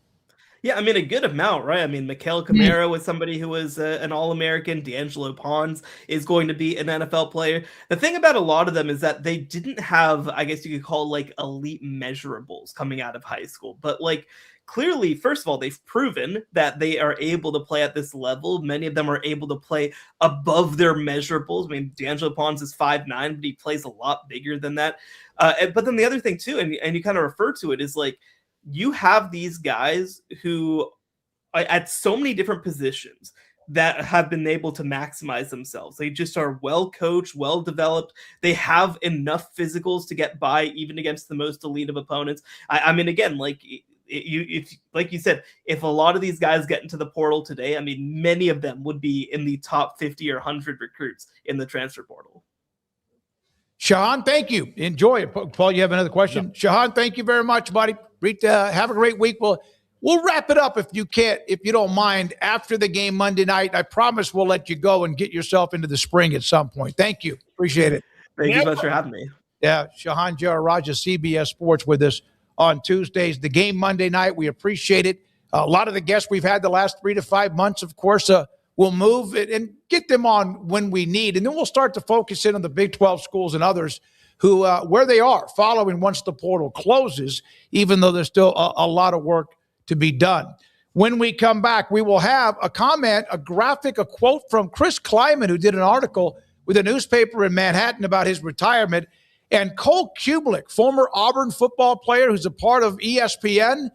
Yeah, I mean, a good amount, right? I mean, Mikael Camara was somebody who was an All-American. D'Angelo Pons is going to be an NFL player. The thing about a lot of them is that they didn't have, I guess you could call, like, elite measurables coming out of high school. But, like, clearly, first of all, they've proven that they are able to play at this level. Many of them are able to play above their measurables. I mean, D'Angelo Pons is 5'9", but he plays a lot bigger than that. But then the other thing, too, and you kind of refer to it, is, like, you have these guys who are at so many different positions that have been able to maximize themselves. They just are well coached, well developed. They have enough physicals to get by even against the most elite of opponents. I mean, again, like you said, if a lot of these guys get into the portal today, I mean, many of them would be in the top 50 or 100 recruits in the transfer portal. Shahan, thank you. Enjoy it. Paul, you have another question? No. Shahan, thank you very much, buddy. Have a great week. We'll wrap it up if you don't mind, after the game Monday night. I promise we'll let you go and get yourself into the spring at some point. Thank you. Appreciate it. Thank you so much for having me. Yeah, Shahan Jayarajah, CBS Sports, with us on Tuesdays. The game Monday night, we appreciate it. A lot of the guests we've had the last 3 to 5 months, of course, we'll move it and get them on when we need. And then we'll start to focus in on the Big 12 schools and others who where they are following once the portal closes, even though there's still a lot of work to be done. When we come back, we will have a comment, a graphic, a quote from Chris Kleiman, who did an article with a newspaper in Manhattan about his retirement. And Cole Kublik, former Auburn football player who's a part of ESPN,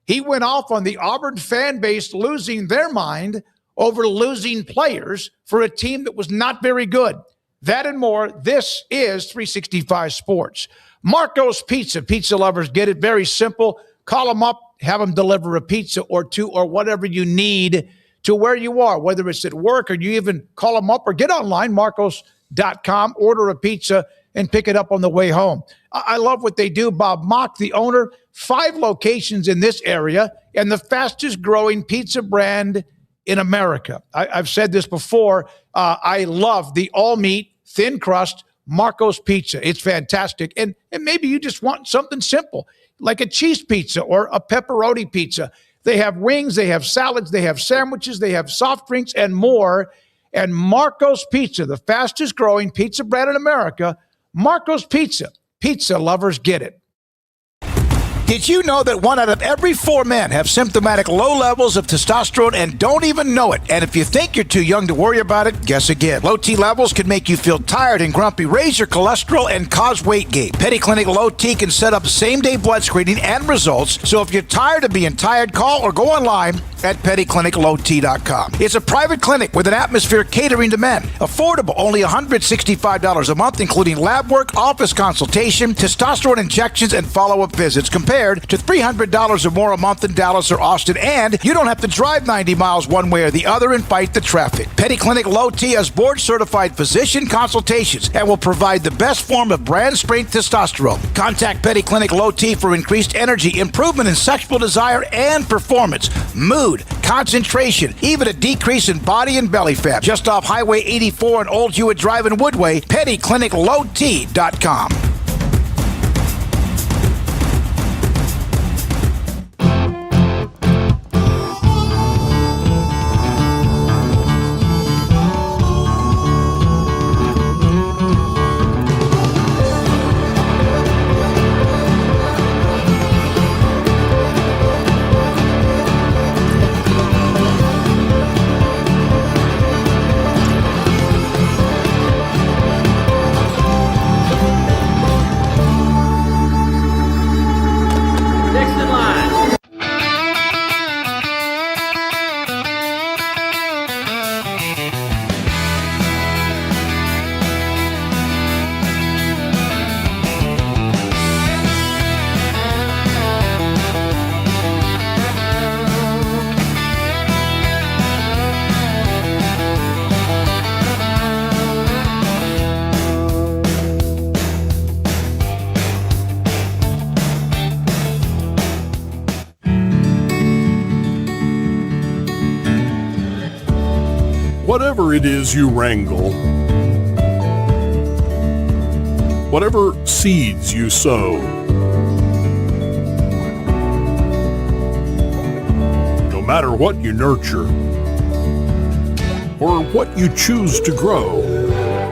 he went off on the Auburn fan base losing their mind over losing players for a team that was not very good. That and more. This is 365 Sports. Marco's Pizza. Pizza lovers get it. Very simple. Call them up, have them deliver a pizza or two or whatever you need to where you are, whether it's at work or you even call them up or get online, marcos.com, order a pizza and pick it up on the way home. I love what they do. Bob Mock, the owner, 5 locations in this area and the fastest growing pizza brand in America. I've said this before. I love the all-meat, thin crust Marco's Pizza. It's fantastic. And maybe you just want something simple, like a cheese pizza or a pepperoni pizza. They have wings, they have salads, they have sandwiches, they have soft drinks, and more. And Marco's Pizza, the fastest growing pizza brand in America, Marco's Pizza. Pizza lovers get it. Did you know that 1 out of every 4 men have symptomatic low levels of testosterone and don't even know it? And if you think you're too young to worry about it, guess again. Low T levels can make you feel tired and grumpy, raise your cholesterol, and cause weight gain. Petty Clinic Low T can set up same-day blood screening and results. So if you're tired of being tired, call or go online at pettycliniclowt.com. It's a private clinic with an atmosphere catering to men. Affordable, only $165 a month, including lab work, office consultation, testosterone injections, and follow-up visits, compared to $300 or more a month in Dallas or Austin. And you don't have to drive 90 miles one way or the other and fight the traffic. Petty Clinic Low T has board-certified physician consultations and will provide the best form of brand-strength testosterone. Contact Petty Clinic Low T for increased energy, improvement in sexual desire and performance, mood, concentration, even a decrease in body and belly fat. Just off Highway 84 and Old Hewitt Drive in Woodway, pettycliniclowt.com. it is you wrangle, whatever seeds you sow, no matter what you nurture or what you choose to grow,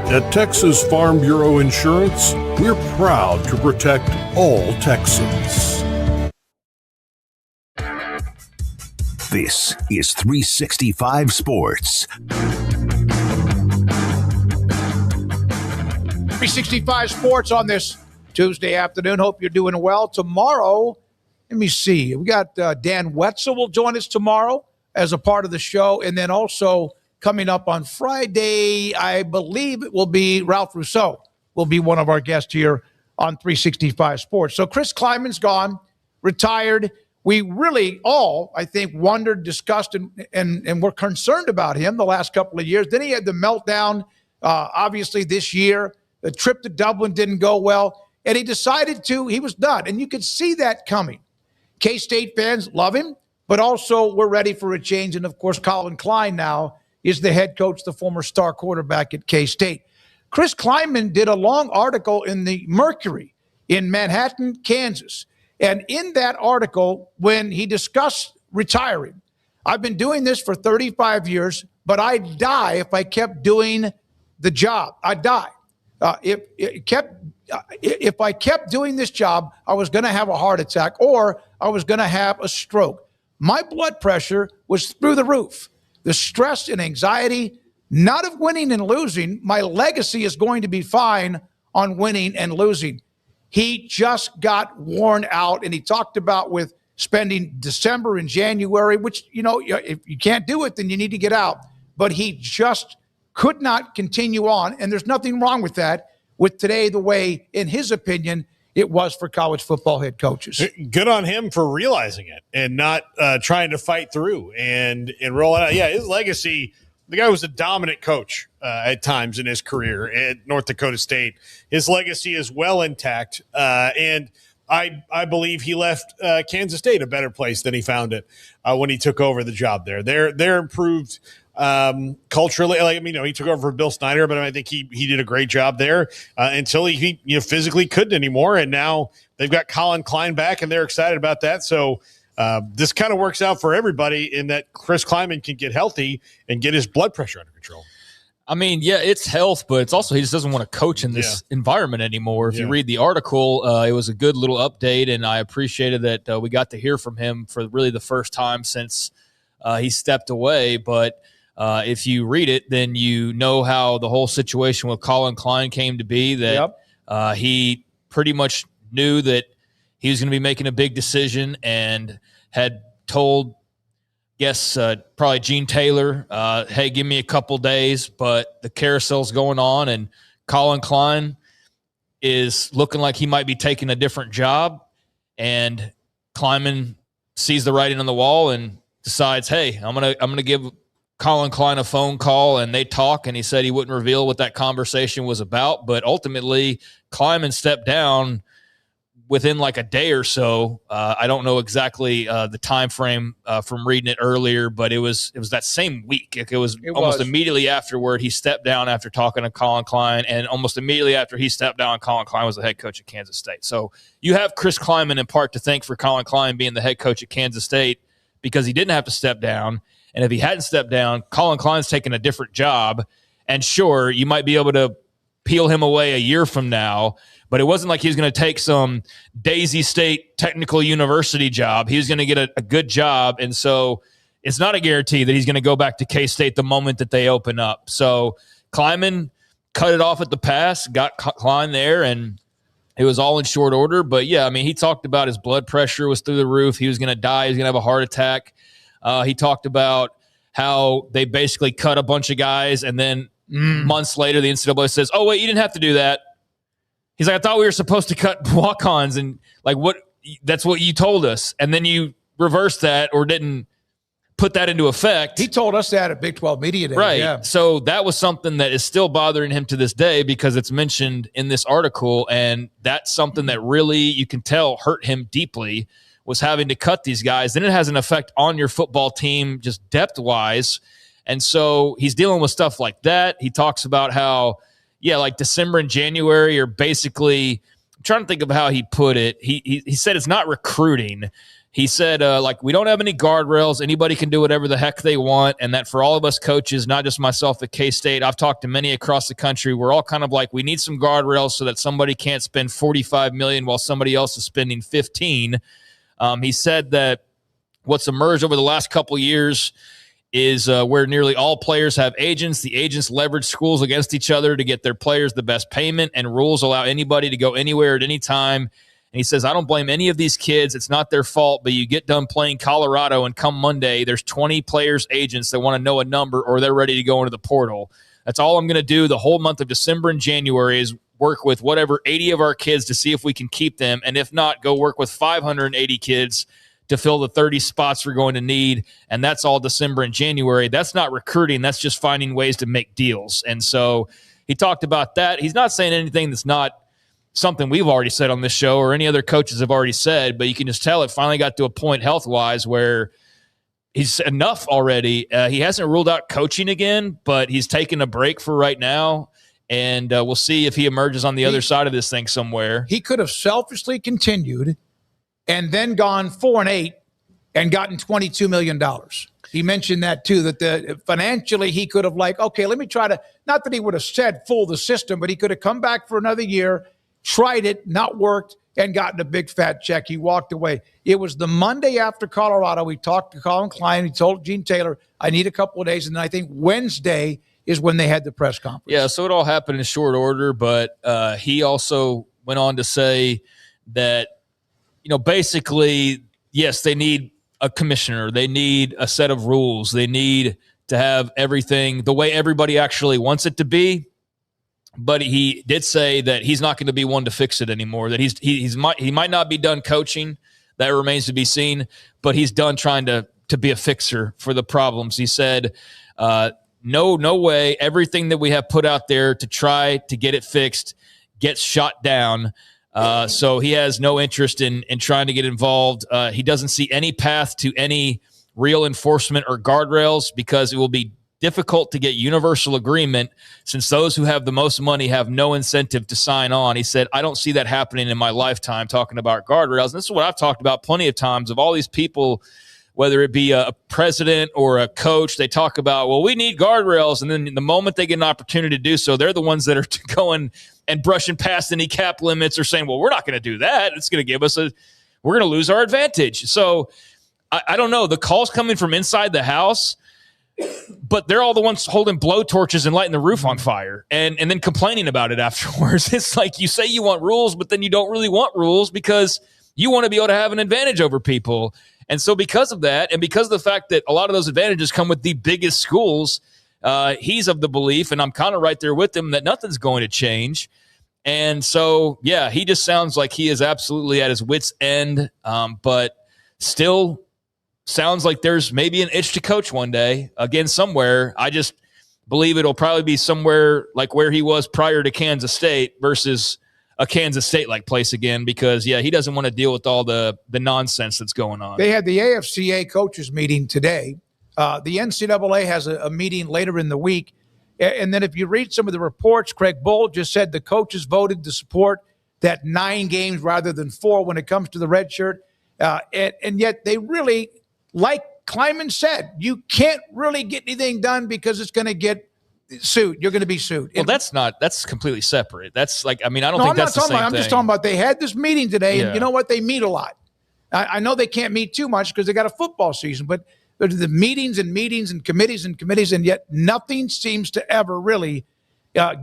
at Texas Farm Bureau Insurance, we're proud to protect all Texans. This is 365 Sports. 365 Sports on this Tuesday afternoon. Hope you're doing well. Tomorrow, let me see. We got Dan Wetzel will join us tomorrow as a part of the show. And then also coming up on Friday, I believe it will be Ralph Rousseau will be one of our guests here on 365 Sports. So Chris Kleiman's gone, retired. We really all, I think, wondered, discussed, and were concerned about him the last couple of years. Then he had the meltdown, obviously, this year. The trip to Dublin didn't go well, and he decided he was done. And you could see that coming. K-State fans love him, but also we're ready for a change. And, of course, Colin Klein now is the head coach, the former star quarterback at K-State. Chris Kleiman did a long article in the Mercury in Manhattan, Kansas. And in that article, when he discussed retiring, I've been doing this for 35 years, but I'd die if I kept doing the job. I'd die. If I kept doing this job, I was going to have a heart attack or I was going to have a stroke. My blood pressure was through the roof. The stress and anxiety, not of winning and losing. My legacy is going to be fine on winning and losing. He just got worn out, and he talked about with spending December and January, which, if you can't do it, then you need to get out. But he just could not continue on, and there's nothing wrong with that, with today the way, in his opinion, it was for college football head coaches. Good on him for realizing it and not trying to fight through and roll it out. Yeah, his legacy, the guy was a dominant coach at times in his career at North Dakota State. His legacy is well intact, and I believe he left Kansas State a better place than he found it when he took over the job there. They're improved culturally. He took over for Bill Snyder, but I think he did a great job there until he physically couldn't anymore. And now they've got Colin Klein back, and they're excited about that. So this kind of works out for everybody in that Chris Kleiman can get healthy and get his blood pressure under control. It's health, but it's also he just doesn't want to coach in this environment anymore. If you read the article, it was a good little update, and I appreciated that we got to hear from him for really the first time since he stepped away. But if you read it, then you know how the whole situation with Colin Klein came to be, that he pretty much knew that he was going to be making a big decision and had told, probably Gene Taylor, hey, give me a couple days, but the carousel's going on, and Colin Klein is looking like he might be taking a different job, and Kleiman sees the writing on the wall and decides, hey, I'm gonna give Colin Klein a phone call, and they talk, and he said he wouldn't reveal what that conversation was about, but ultimately Kleiman stepped down within like a day or so. I don't know exactly the time frame from reading it earlier, but it was that same week. It was almost immediately afterward. He stepped down after talking to Colin Klein, and almost immediately after he stepped down, Colin Klein was the head coach at Kansas State. So you have Chris Kleiman in part to thank for Colin Klein being the head coach at Kansas State, because he didn't have to step down. And if he hadn't stepped down, Colin Klein's taken a different job. And sure, you might be able to peel him away a year from now, but it wasn't like he was going to take some Daisy State Technical University job. He was going to get a good job. And so it's not a guarantee that he's going to go back to K-State the moment that they open up. So Kleiman cut it off at the pass, got Klein there, and it was all in short order. But, he talked about his blood pressure was through the roof. He was going to die. He was going to have a heart attack. He talked about how they basically cut a bunch of guys, and then months later the NCAA says, oh, wait, you didn't have to do that. He's like, I thought we were supposed to cut walk-ons, and what? That's what you told us. And then you reversed that or didn't put that into effect. He told us that at Big 12 Media Day. Right. Yeah. So that was something that is still bothering him to this day, because it's mentioned in this article, and that's something that really, you can tell, hurt him deeply, was having to cut these guys. Then it has an effect on your football team just depth-wise. And so he's dealing with stuff like that. He talks about how, like December and January are basically, I'm trying to think of how he put it. He said it's not recruiting. He said, we don't have any guardrails. Anybody can do whatever the heck they want. And that for all of us coaches, not just myself at K-State, I've talked to many across the country. We're all kind of like, we need some guardrails so that somebody can't spend $45 million while somebody else is spending $15. He said that what's emerged over the last couple years is where nearly all players have agents. The agents leverage schools against each other to get their players the best payment, and rules allow anybody to go anywhere at any time. And he says, I don't blame any of these kids. It's not their fault, but you get done playing Colorado, and come Monday, there's 20 players' agents that want to know a number or they're ready to go into the portal. That's all I'm going to do the whole month of December and January is work with whatever 80 of our kids to see if we can keep them. And if not, go work with 580 kids to fill the 30 spots we're going to need. And that's all December and January. That's not recruiting. That's just finding ways to make deals. And so he talked about that. He's not saying anything that's not something we've already said on this show or any other coaches have already said, but you can just tell it finally got to a point health-wise where he's enough already. He hasn't ruled out coaching again, but he's taking a break for right now, and we'll see if he emerges on the other side of this thing somewhere. He could have selfishly continued and then gone 4-8 and gotten $22 million. He mentioned that too, that financially he could have okay, let me try to, not that he would have said fool the system, but he could have come back for another year, tried it, not worked, and gotten a big fat check. He walked away. It was the Monday after Colorado. He talked to Colin Klein. He told Gene Taylor, I need a couple of days. And then I think Wednesday is when they had the press conference. Yeah, so it all happened in short order, but he also went on to say that, basically, yes, they need a commissioner. They need a set of rules. They need to have everything the way everybody actually wants it to be. But he did say that he's not going to be one to fix it anymore, that he might not be done coaching. That remains to be seen, but he's done trying to be a fixer for the problems. He said, no way. Everything that we have put out there to try to get it fixed gets shot down. So he has no interest in trying to get involved. He doesn't see any path to any real enforcement or guardrails because it will be difficult to get universal agreement since those who have the most money have no incentive to sign on. He said, I don't see that happening in my lifetime, talking about guardrails. And this is what I've talked about plenty of times of all these people, whether it be a president or a coach, they talk about, well, we need guardrails. And then the moment they get an opportunity to do so, they're the ones that are going and brushing past any cap limits or saying, well, we're not going to do that. It's going to give us we're going to lose our advantage. So I don't know. The call's coming from inside the house, but they're all the ones holding blowtorches and lighting the roof on fire and then complaining about it afterwards. It's like you say you want rules, but then you don't really want rules because you want to be able to have an advantage over people. And so because of that, and because of the fact that a lot of those advantages come with the biggest schools, he's of the belief, and I'm kind of right there with him, that nothing's going to change. And so, yeah, he just sounds like he is absolutely at his wit's end, but still sounds like there's maybe an itch to coach one day again somewhere. I just believe it'll probably be somewhere like where he was prior to Kansas State versus a Kansas State-like place again because, yeah, he doesn't want to deal with all the nonsense that's going on. They had the AFCA coaches meeting today. The NCAA has a meeting later in the week. And then if you read some of the reports, Craig Bull just said the coaches voted to support that 9 games rather than 4 when it comes to the red shirt. And yet they really – like Kleiman said, you can't really get anything done because it's going to get sued. You're going to be sued. Well, that's completely separate. That's like, I mean, I don't think that's the same thing. I'm just talking about they had this meeting today, and you know what? They meet a lot. I know they can't meet too much because they got a football season, but the meetings and meetings and committees, and yet nothing seems to ever really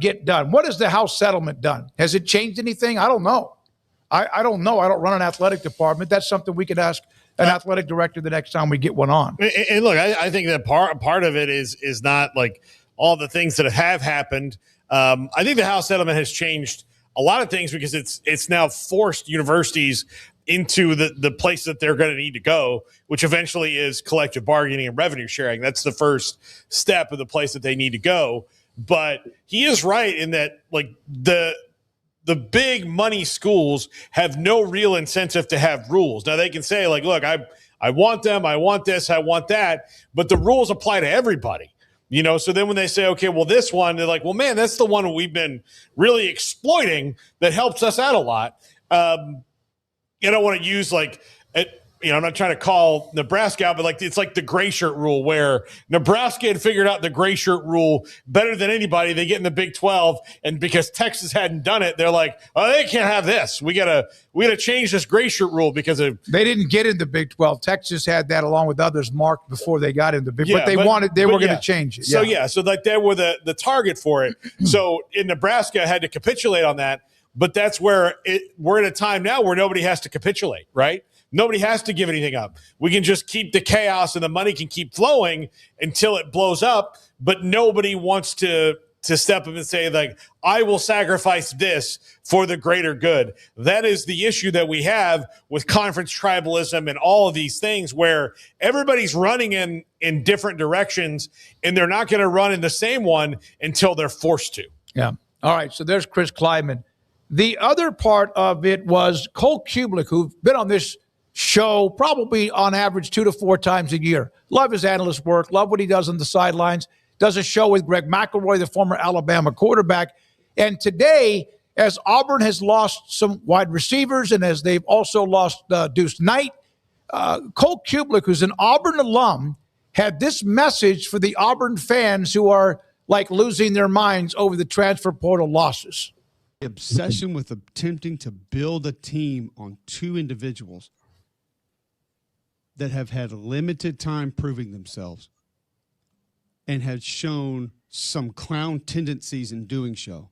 get done. What has the House settlement done? Has it changed anything? I don't know. I don't know. I don't run an athletic department. That's something we could ask an athletic director the next time we get one on. And look, I think that part of it is not like all the things that have happened. I think the House settlement has changed a lot of things because it's now forced universities into the place that they're going to need to go, which eventually is collective bargaining and revenue sharing. That's the first step of the place that they need to go. But he is right in that, like, the big money schools have no real incentive to have rules. Now they can say, like, look, I want them, I want this, I want that, but the rules apply to everybody. So then when they say, okay, well, this one, they're like, well, man, that's the one we've been really exploiting that helps us out a lot. I don't want to use I'm not trying to call Nebraska out, but it's like the gray shirt rule where Nebraska had figured out the gray shirt rule better than anybody. They get in the Big 12, and because Texas hadn't done it, they're like, oh, they can't have this. We gotta change this gray shirt rule because they didn't get in the Big 12. Texas had that along with others marked before they got in the Big. But they were going to change it. So they were the target for it. So in Nebraska had to capitulate on that, but that's where we're at a time now where nobody has to capitulate, right? Nobody has to give anything up. We can just keep the chaos and the money can keep flowing until it blows up, but nobody wants to step up and say, like, I will sacrifice this for the greater good. That is the issue that we have with conference tribalism and all of these things where everybody's running in different directions, and they're not going to run in the same one until they're forced to. Yeah. All right, so there's Chris Kleiman. The other part of it was Cole Kublik, who's been on this show probably on average 2 to 4 times a year. Love his analyst work. Love what he does on the sidelines. Does a show with Greg McElroy, the former Alabama quarterback. And today, as Auburn has lost some wide receivers and as they've also lost Deuce Knight, Cole Kublik, who's an Auburn alum, had this message for the Auburn fans who are like losing their minds over the transfer portal losses. The obsession with attempting to build a team on 2 individuals that have had limited time proving themselves and have shown some clown tendencies in doing so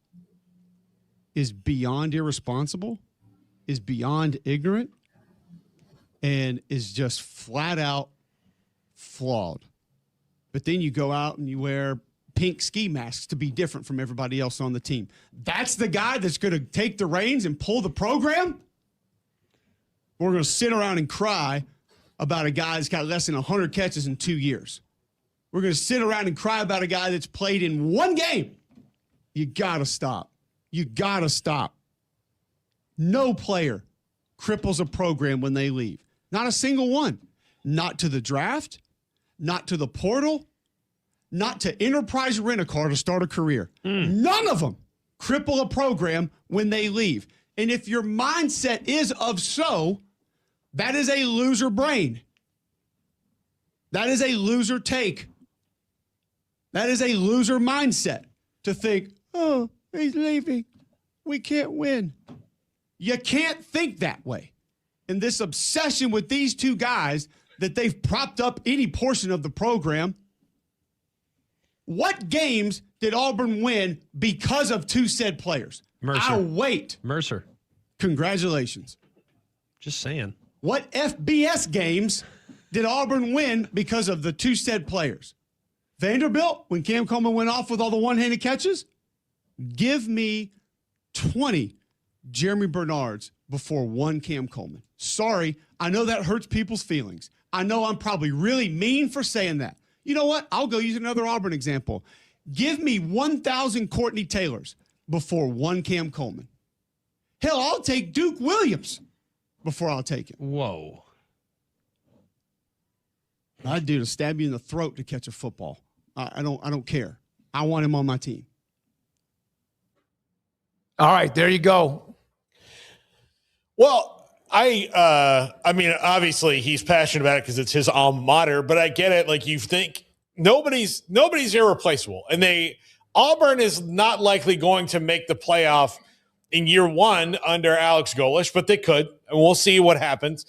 is beyond irresponsible, is beyond ignorant, and is just flat out flawed. But then you go out and you wear pink ski masks to be different from everybody else on the team. That's the guy that's going to take the reins and pull the program? We're going to sit around and cry about a guy that's got less than 100 catches in 2 years. We're going to sit around and cry about a guy that's played in 1 game. You got to stop. You got to stop. No player cripples a program when they leave. Not a single one. Not to the draft, not to the portal, not to Enterprise Rent-A-Car to start a career. None of them cripple a program when they leave. And if your mindset is that is a loser brain. That is a loser take. That is a loser mindset to think, oh, he's leaving. We can't win. You can't think that way. And this obsession with these 2 guys that they've propped up any portion of the program. What games did Auburn win because of 2 said players? Mercer. I'll wait. Mercer. Congratulations. Just saying. What FBS games did Auburn win because of the 2 said players? Vanderbilt, when Cam Coleman went off with all the one-handed catches? Give me 20 Jeremy Bernards before 1 Cam Coleman. Sorry, I know that hurts people's feelings. I know I'm probably really mean for saying that. You know what? I'll go use another Auburn example. Give me 1,000 Courtney Taylors before 1 Cam Coleman. Hell, I'll take Duke Williams before I'll take it. Whoa. I'd do to stab you in the throat to catch a football. I don't care. I want him on my team. All right, there you go. Well, I mean, obviously he's passionate about it because it's his alma mater, but I get it. Like, you think nobody's irreplaceable, and Auburn is not likely going to make the playoff in year 1 under Alex Golesh, but they could, and we'll see what happens.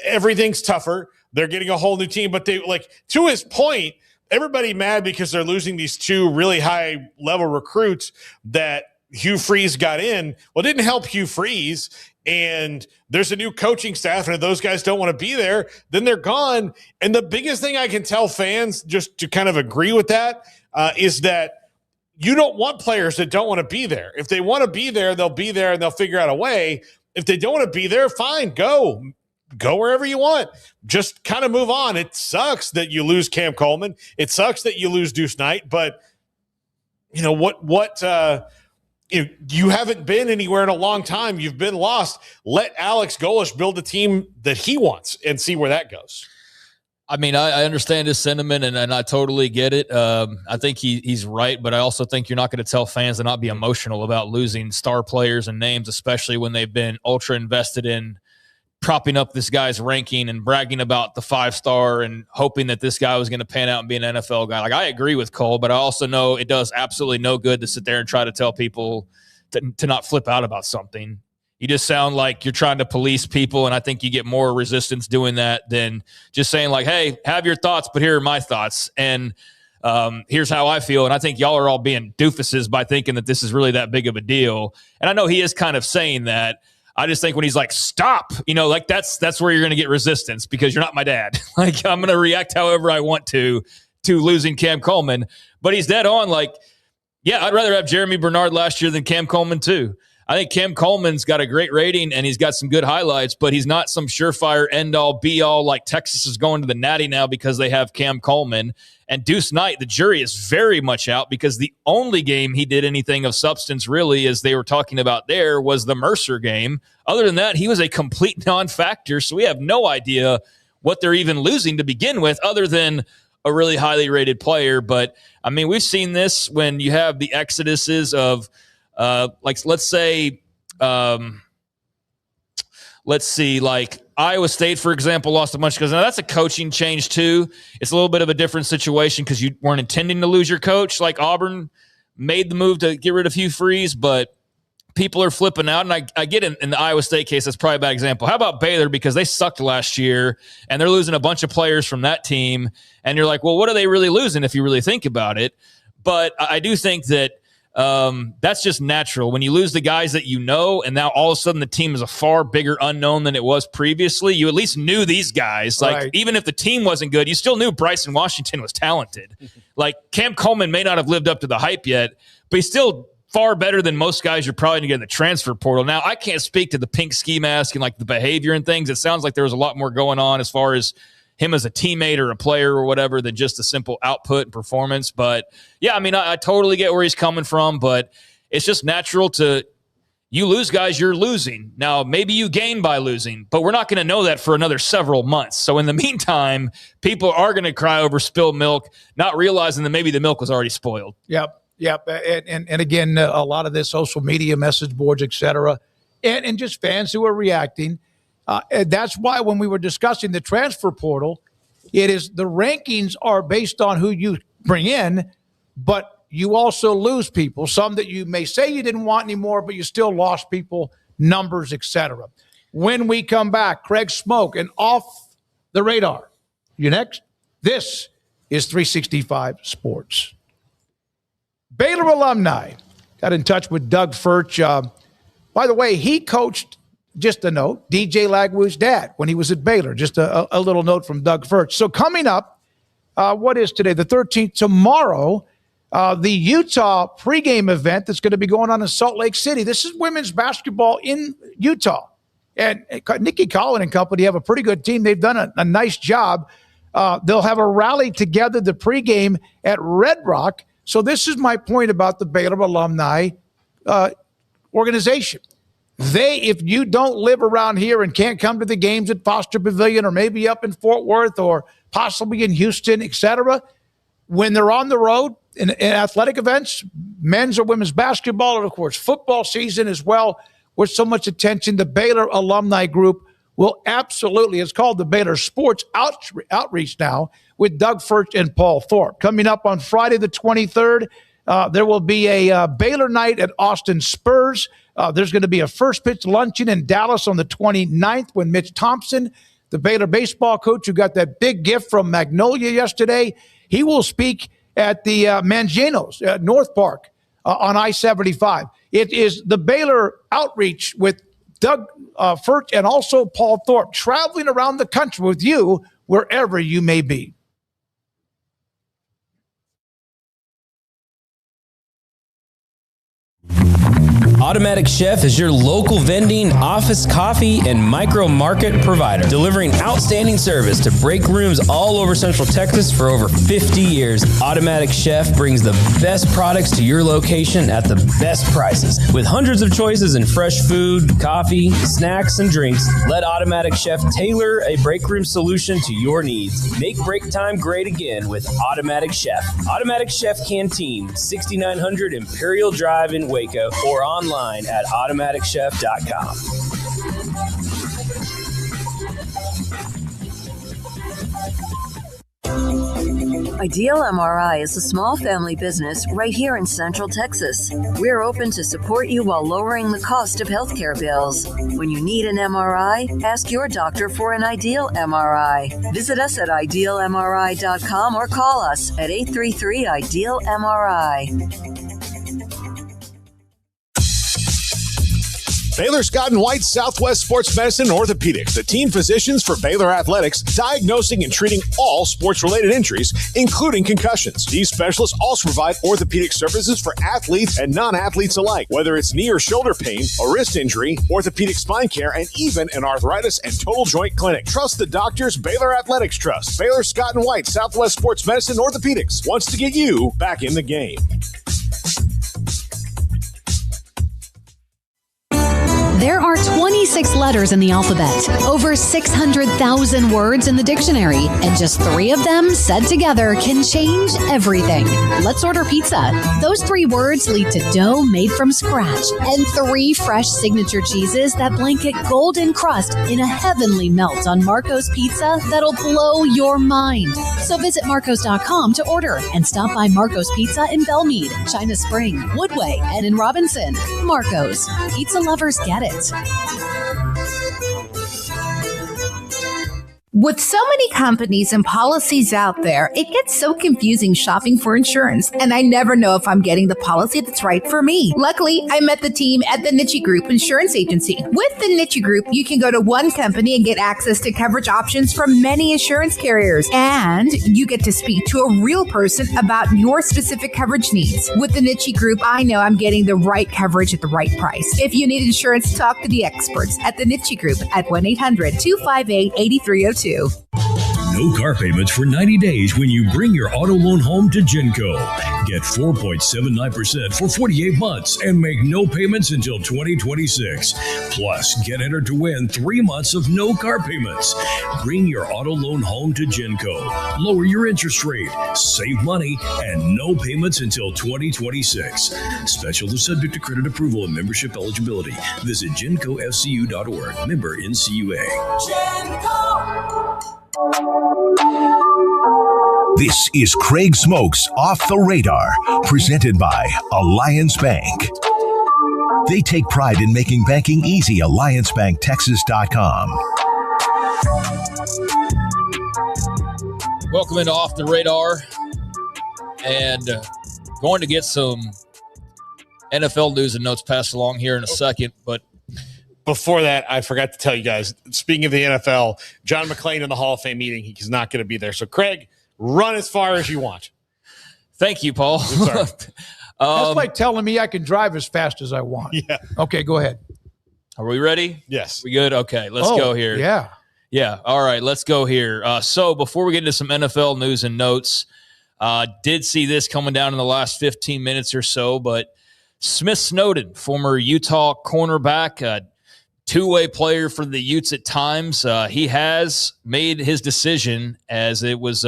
Everything's tougher. They're getting a whole new team, but to his point, everybody mad because they're losing these 2 really high level recruits that Hugh Freeze got in. Well, it didn't help Hugh Freeze, and there's a new coaching staff, and if those guys don't want to be there, then they're gone. And the biggest thing I can tell fans, just to kind of agree with that, is that you don't want players that don't want to be there. If they want to be there, they'll be there, and they'll figure out a way. If they don't want to be there, fine, go wherever you want. Just kind of move on. It sucks that you lose Cam Coleman. It sucks that you lose Deuce Knight, but you know what you haven't been anywhere in a long time. You've been lost. Let Alex Golesh build a team that he wants and see where that goes. I mean, I understand his sentiment, and I totally get it. I think he's right, but I also think you're not going to tell fans to not be emotional about losing star players and names, especially when they've been ultra invested in propping up this guy's ranking and bragging about the 5-star and hoping that this guy was going to pan out and be an NFL guy. Like, I agree with Cole, but I also know it does absolutely no good to sit there and try to tell people to not flip out about something. You just sound like you're trying to police people, and I think you get more resistance doing that than just saying, like, hey, have your thoughts, but here are my thoughts, and here's how I feel. And I think y'all are all being doofuses by thinking that this is really that big of a deal. And I know he is kind of saying that. I just think when he's like, stop, like that's where you're going to get resistance because you're not my dad. Like, I'm going to react however I want to losing Cam Coleman. But he's dead on. Like, yeah, I'd rather have Jeremy Bernard last year than Cam Coleman too. I think Cam Coleman's got a great rating and he's got some good highlights, but he's not some surefire end-all, be-all like Texas is going to the Natty now because they have Cam Coleman. And Deuce Knight, the jury is very much out because the only game he did anything of substance really, as they were talking about there, was the Mercer game. Other than that, he was a complete non-factor, so we have no idea what they're even losing to begin with other than a really highly rated player. But, I mean, we've seen this when you have the exoduses of let's see, like Iowa State, for example, lost a bunch because now that's a coaching change too. It's a little bit of a different situation because you weren't intending to lose your coach. Like Auburn made the move to get rid of Hugh Freeze, but people are flipping out. And I get in the Iowa State case, that's probably a bad example. How about Baylor? Because they sucked last year and they're losing a bunch of players from that team. And you're like, well, what are they really losing if you really think about it? But I do think that that's just natural. When you lose the guys that you know, and now all of a sudden the team is a far bigger unknown than it was previously, you at least knew these guys. Like, even if the team wasn't good, you still knew Bryson Washington was talented. Like, Cam Coleman may not have lived up to the hype yet, but he's still far better than most guys you're probably going to get in the transfer portal. Now, I can't speak to the pink ski mask and like the behavior and things. It sounds like there was a lot more going on as far as him as a teammate or a player or whatever than just a simple output and performance. But yeah, I mean, I totally get where he's coming from, but it's just natural to you lose guys, you're losing. Now, maybe you gain by losing, but we're not going to know that for another several months. So in the meantime, people are going to cry over spilled milk, not realizing that maybe the milk was already spoiled. Yep. And again, a lot of this social media, message boards, et cetera, and just fans who are reacting. And that's why when we were discussing the transfer portal, it is the rankings are based on who you bring in, but you also lose people, some that you may say you didn't want anymore, but you still lost people, numbers, etc. When we come back, Craig Smoak and Off the Radar. You next? This is 365 Sports. Baylor alumni got in touch with Doug Furch. By the way, he coached, just a note, DJ Lagwoo's dad when he was at Baylor. Just a little note from Doug Furch. So coming up, what is today? The 13th. Tomorrow, the Utah pregame event that's going to be going on in Salt Lake City. This is women's basketball in Utah. And Nikki Collin and company have a pretty good team. They've done a nice job. They'll have a rally together, the pregame at Red Rock. So this is my point about the Baylor alumni organization. If you don't live around here and can't come to the games at Foster Pavilion or maybe up in Fort Worth or possibly in Houston, etc., when they're on the road in athletic events, men's or women's basketball, and of course football season as well, with so much attention, the Baylor Alumni Group will absolutely, it's called the Baylor Sports Outreach now, with Doug Furch and Paul Thorpe. Coming up on Friday the 23rd, there will be a Baylor night at Austin Spurs. There's going to be a first pitch luncheon in Dallas on the 29th when Mitch Thompson, the Baylor baseball coach who got that big gift from Magnolia yesterday, he will speak at the Mangiano's at North Park on I-75. It is the Baylor Outreach with Doug Furch and also Paul Thorpe traveling around the country with you wherever you may be. Automatic Chef is your local vending, office coffee, and micro market provider, delivering outstanding service to break rooms all over Central Texas for over 50 years. Automatic Chef brings the best products to your location at the best prices. With hundreds of choices in fresh food, coffee, snacks, and drinks, let Automatic Chef tailor a break room solution to your needs. Make break time great again with Automatic Chef. Automatic Chef Canteen, 6900 Imperial Drive in Waco, or online at automaticchef.com. Ideal MRI is a small family business right here in Central Texas. We're open to support you while lowering the cost of healthcare bills. When you need an MRI, ask your doctor for an Ideal MRI. Visit us at idealmri.com or call us at 833-IDEAL-MRI. Baylor Scott & White Southwest Sports Medicine and Orthopedics, the team physicians for Baylor Athletics, diagnosing and treating all sports-related injuries, including concussions. These specialists also provide orthopedic services for athletes and non-athletes alike, whether it's knee or shoulder pain, a wrist injury, orthopedic spine care, and even an arthritis and total joint clinic. Trust the doctors Baylor Athletics trust. Baylor Scott & White Southwest Sports Medicine and Orthopedics wants to get you back in the game. There are 26 letters in the alphabet, over 600,000 words in the dictionary, and just 3 of them said together can change everything. Let's order pizza. Those 3 words lead to dough made from scratch and 3 fresh signature cheeses that blanket golden crust in a heavenly melt on Marco's Pizza that'll blow your mind. So visit marcos.com to order and stop by Marco's Pizza in Belmead, China Spring, Woodway, and in Robinson. Marco's. Pizza lovers get it. With so many companies and policies out there, it gets so confusing shopping for insurance, and I never know if I'm getting the policy that's right for me. Luckily, I met the team at the Niche Group Insurance Agency. With the Niche Group, you can go to one company and get access to coverage options from many insurance carriers, and you get to speak to a real person about your specific coverage needs. With the Niche Group, I know I'm getting the right coverage at the right price. If you need insurance, talk to the experts at the Niche Group at 1-800-258-8302. No car payments for 90 days when you bring your auto loan home to Genco. Get 4.79% for 48 months and make no payments until 2026. Plus, get entered to win 3 months of no car payments. Bring your auto loan home to Genco. Lower your interest rate, save money, and no payments until 2026. Special is subject to credit approval and membership eligibility. Visit GencoFCU.org. Member NCUA. This is Craig Smoak's Off the Radar, presented by Alliance Bank. They take pride in making banking easy. AllianceBankTexas.com. Welcome into Off the Radar, and going to get some NFL news and notes passed along here in a second, but before that, I forgot to tell you guys, speaking of the NFL, John McClain in the Hall of Fame meeting, he's not going to be there. So, Craig, run as far as you want. Thank you, Paul. That's like telling me I can drive as fast as I want. Yeah. Okay, go ahead. Are we ready? Yes. We good? Okay, let's go here. Yeah. Yeah. All right, let's go here. So before we get into some NFL news and notes, did see this coming down in the last 15 minutes or so, but Smith Snowden, former Utah cornerback, two-way player for the Utes at times. He has made his decision as it was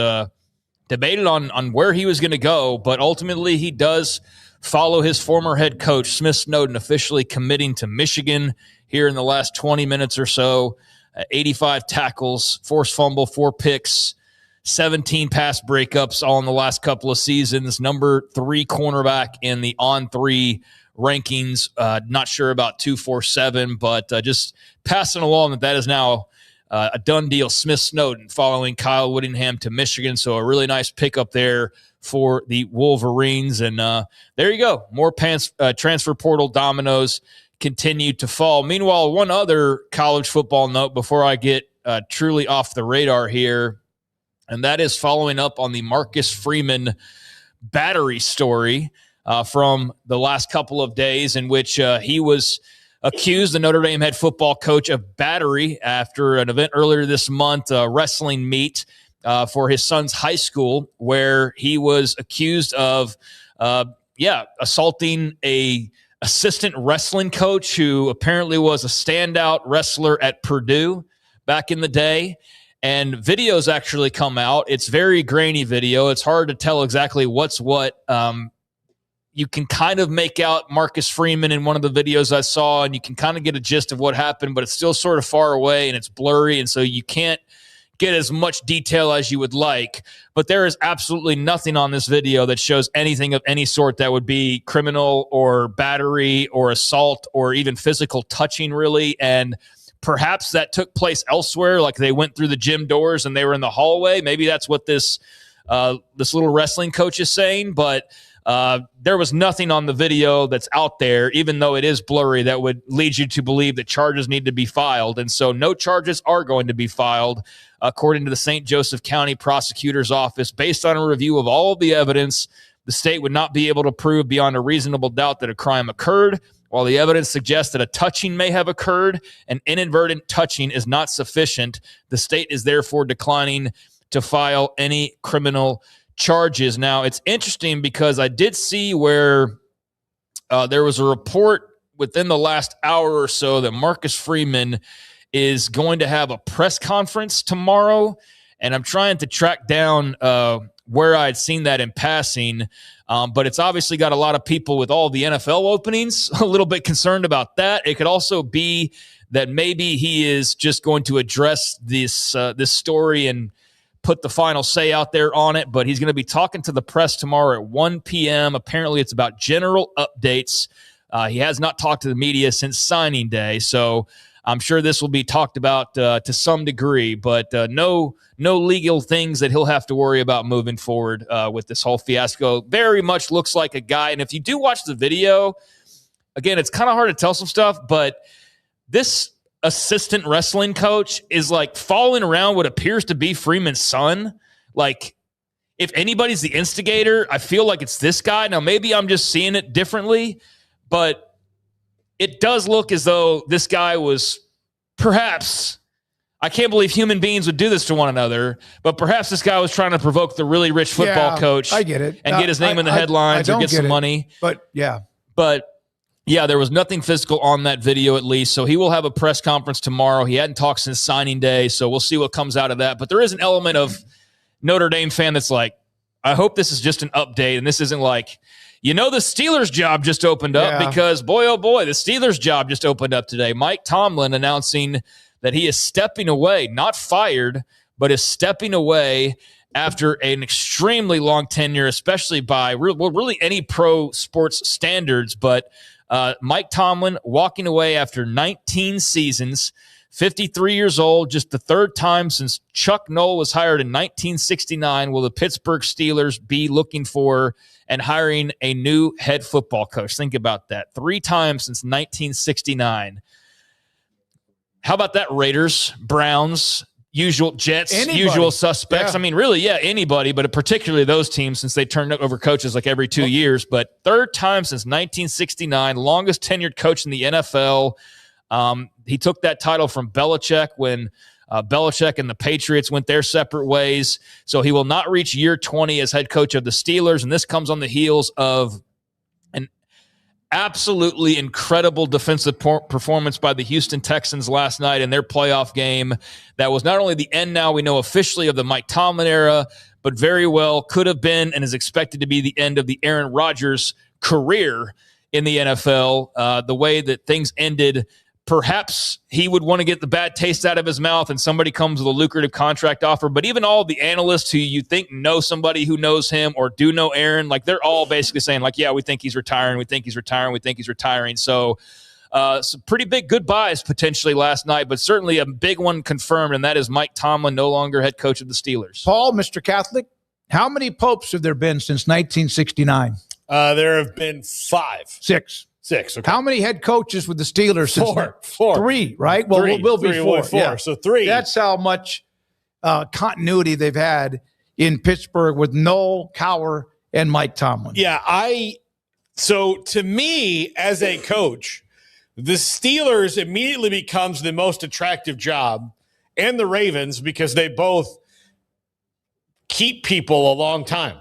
debated on where he was going to go, but ultimately he does follow his former head coach, Smith Snowden, officially committing to Michigan here in the last 20 minutes or so. 85 tackles, forced fumble, 4 picks, 17 pass breakups all in the last couple of seasons. Number 3 cornerback in the on-3 rankings. Not sure about 247, but just passing along that is now a done deal. Smith Snowden following Kyle Whittingham to Michigan. So a really nice pickup there for the Wolverines. And there you go. More transfer portal dominoes continue to fall. Meanwhile, one other college football note before I get truly off the radar here, and that is following up on the Marcus Freeman battery story. from the last couple of days in which he was accused, the Notre Dame head football coach, of battery after an event earlier this month, a wrestling meet for his son's high school, where he was accused of, assaulting a assistant wrestling coach who apparently was a standout wrestler at Purdue back in the day. And videos actually come out. It's very grainy video. It's hard to tell exactly what's what. You can kind of make out Marcus Freeman in one of the videos I saw, and you can kind of get a gist of what happened, but it's still sort of far away and it's blurry, and so you can't get as much detail as you would like. But there is absolutely nothing on this video that shows anything of any sort that would be criminal or battery or assault or even physical touching, really. And perhaps that took place elsewhere, like they went through the gym doors and they were in the hallway. Maybe that's what this little wrestling coach is saying, but there was nothing on the video that's out there, even though it is blurry, that would lead you to believe that charges need to be filed. And so no charges are going to be filed, according to the St. Joseph County Prosecutor's Office. Based on a review of all of the evidence, the state would not be able to prove beyond a reasonable doubt that a crime occurred. While the evidence suggests that a touching may have occurred, an inadvertent touching is not sufficient. The state is therefore declining to file any criminal charges. Now, it's interesting because I did see where there was a report within the last hour or so that Marcus Freeman is going to have a press conference tomorrow, and I'm trying to track down where I'd seen that in passing, but it's obviously got a lot of people with all the NFL openings a little bit concerned about that. It could also be that maybe he is just going to address this story and put the final say out there on it, but he's going to be talking to the press tomorrow at 1 p.m. Apparently it's about general updates. He has not talked to the media since signing day, so I'm sure this will be talked about to some degree, but no legal things that he'll have to worry about moving forward with this whole fiasco. Very much looks like a guy, and if you do watch the video, again, it's kind of hard to tell some stuff, but this assistant wrestling coach is like following around what appears to be Freeman's son. Like, if anybody's the instigator, I feel like it's this guy. Now, maybe I'm just seeing it differently, but it does look as though this guy was perhaps, I can't believe human beings would do this to one another, but perhaps this guy was trying to provoke the really rich football coach. I get it. And get his name in the headlines or get some money. But yeah. But yeah, there was nothing physical on that video, at least. So he will have a press conference tomorrow. He hadn't talked since signing day, so we'll see what comes out of that. But there is an element of Notre Dame fan that's like, I hope this is just an update, and this isn't like, the Steelers' job just opened up, because, boy, oh boy, the Steelers' job just opened up today. Mike Tomlin announcing that he is stepping away, not fired, but is stepping away after an extremely long tenure, especially by really any pro sports standards. But Mike Tomlin walking away after 19 seasons, 53 years old, just the third time since Chuck Noll was hired in 1969 will the Pittsburgh Steelers be looking for and hiring a new head football coach. Think about that. 3 times since 1969. How about that, Raiders, Browns, usual Jets, usual suspects? Yeah. I mean, really, anybody, but particularly those teams, since they turned over coaches like every 2 years. But third time since 1969, longest tenured coach in the NFL. He took that title from Belichick when Belichick and the Patriots went their separate ways. So he will not reach year 20 as head coach of the Steelers. And this comes on the heels of an absolutely incredible defensive performance by the Houston Texans last night in their playoff game. That was not only the end, now we know officially, of the Mike Tomlin era, but very well could have been and is expected to be the end of the Aaron Rodgers career in the NFL. The way that things ended, perhaps he would want to get the bad taste out of his mouth and somebody comes with a lucrative contract offer. But even all the analysts who you think know somebody who knows him or do know Aaron, like, they're all basically saying, like, yeah, we think he's retiring. We think he's retiring. We think he's retiring. So some pretty big goodbyes potentially last night, but certainly a big one confirmed, and that is Mike Tomlin no longer head coach of the Steelers. Paul, Mr. Catholic, how many popes have there been since 1969? There have been 5. 6. 6. Okay. How many head coaches with the Steelers? 4. 3, right? Well, we'll be 4. Yeah. So 3. That's how much continuity they've had in Pittsburgh with Noel, Cowher, and Mike Tomlin. Yeah, So to me, as a coach, the Steelers immediately becomes the most attractive job, and the Ravens, because they both keep people a long time.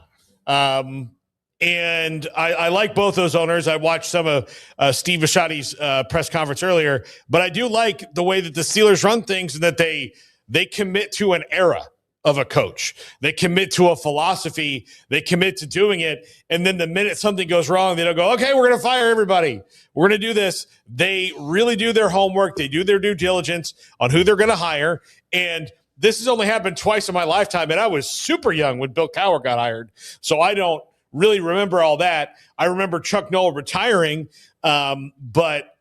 And I like both those owners. I watched some of Steve Bisciotti's press conference earlier, but I do like the way that the Steelers run things, and that they commit to an era of a coach. They commit to a philosophy. They commit to doing it. And then the minute something goes wrong, they don't go, okay, we're going to fire everybody. We're going to do this. They really do their homework. They do their due diligence on who they're going to hire. And this has only happened twice in my lifetime, and I was super young when Bill Cowher got hired. So I don't really remember all that. I remember Chuck Noll retiring, but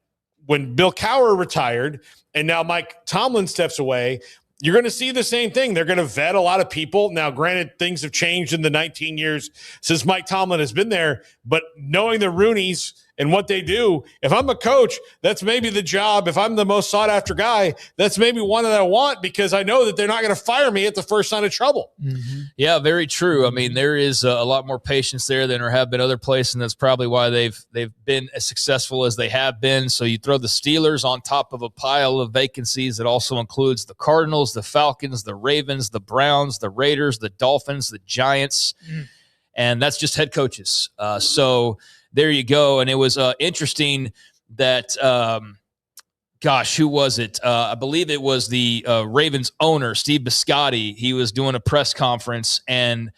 when Bill Cowher retired and now Mike Tomlin steps away, you're going to see the same thing. They're going to vet a lot of people. Now, granted, things have changed in the 19 years since Mike Tomlin has been there, but knowing the Rooneys and what they do, if I'm a coach, that's maybe the job. If I'm the most sought-after guy, that's maybe one that I want, because I know that they're not going to fire me at the first sign of trouble. Mm-hmm. Yeah, very true. I mean, there is a lot more patience there than there have been other places, and that's probably why they've been as successful as they have been. So you throw the Steelers on top of a pile of vacancies that also includes the Cardinals, the Falcons, the Ravens, the Browns, the Raiders, the Dolphins, the Giants, and that's just head coaches. So there you go. And it was interesting that, who was it? I believe it was the Ravens owner, Steve Bisciotti. He was doing a press conference, and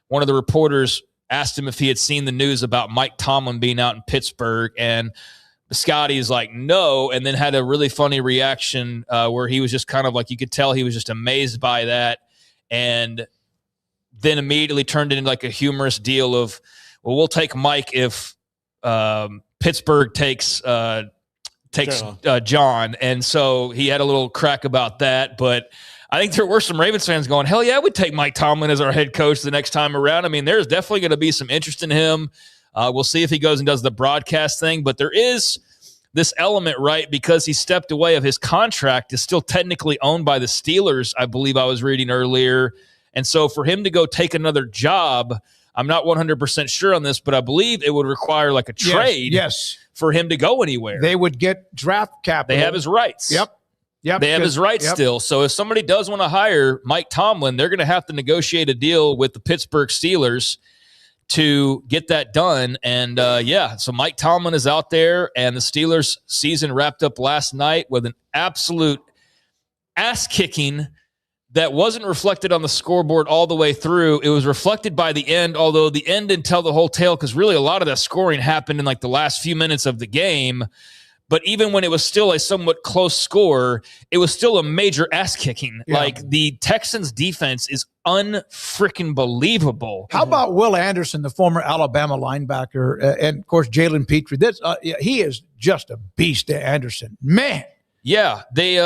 one of the reporters asked him if he had seen the news about Mike Tomlin being out in Pittsburgh. And Bisciotti is like, no, and then had a really funny reaction where he was just kind of like, you could tell he was just amazed by that. And then immediately turned it into like a humorous deal of, well, we'll take Mike if Pittsburgh takes John. And so he had a little crack about that. But I think there were some Ravens fans going, hell yeah, we'd take Mike Tomlin as our head coach the next time around. I mean, there's definitely going to be some interest in him. We'll see if he goes and does the broadcast thing. But there is this element, right, because he stepped away of his contract, is still technically owned by the Steelers, I believe I was reading earlier. And so for him to go take another job, I'm not 100% sure on this, but I believe it would require like a trade for him to go anywhere. They would get draft capital. They have his rights. Yep. They have his rights still. So if somebody does want to hire Mike Tomlin, they're going to have to negotiate a deal with the Pittsburgh Steelers to get that done. And so Mike Tomlin is out there, and the Steelers season wrapped up last night with an absolute ass-kicking that wasn't reflected on the scoreboard all the way through. It was reflected by the end, although the end didn't tell the whole tale, because really a lot of that scoring happened in like the last few minutes of the game. But even when it was still a somewhat close score, it was still a major ass-kicking. Yeah. Like, the Texans' defense is unfreaking believable. How about Will Anderson, the former Alabama linebacker, and, of course, Jalen Petrie? He is just a beast, Anderson. Man. Yeah, they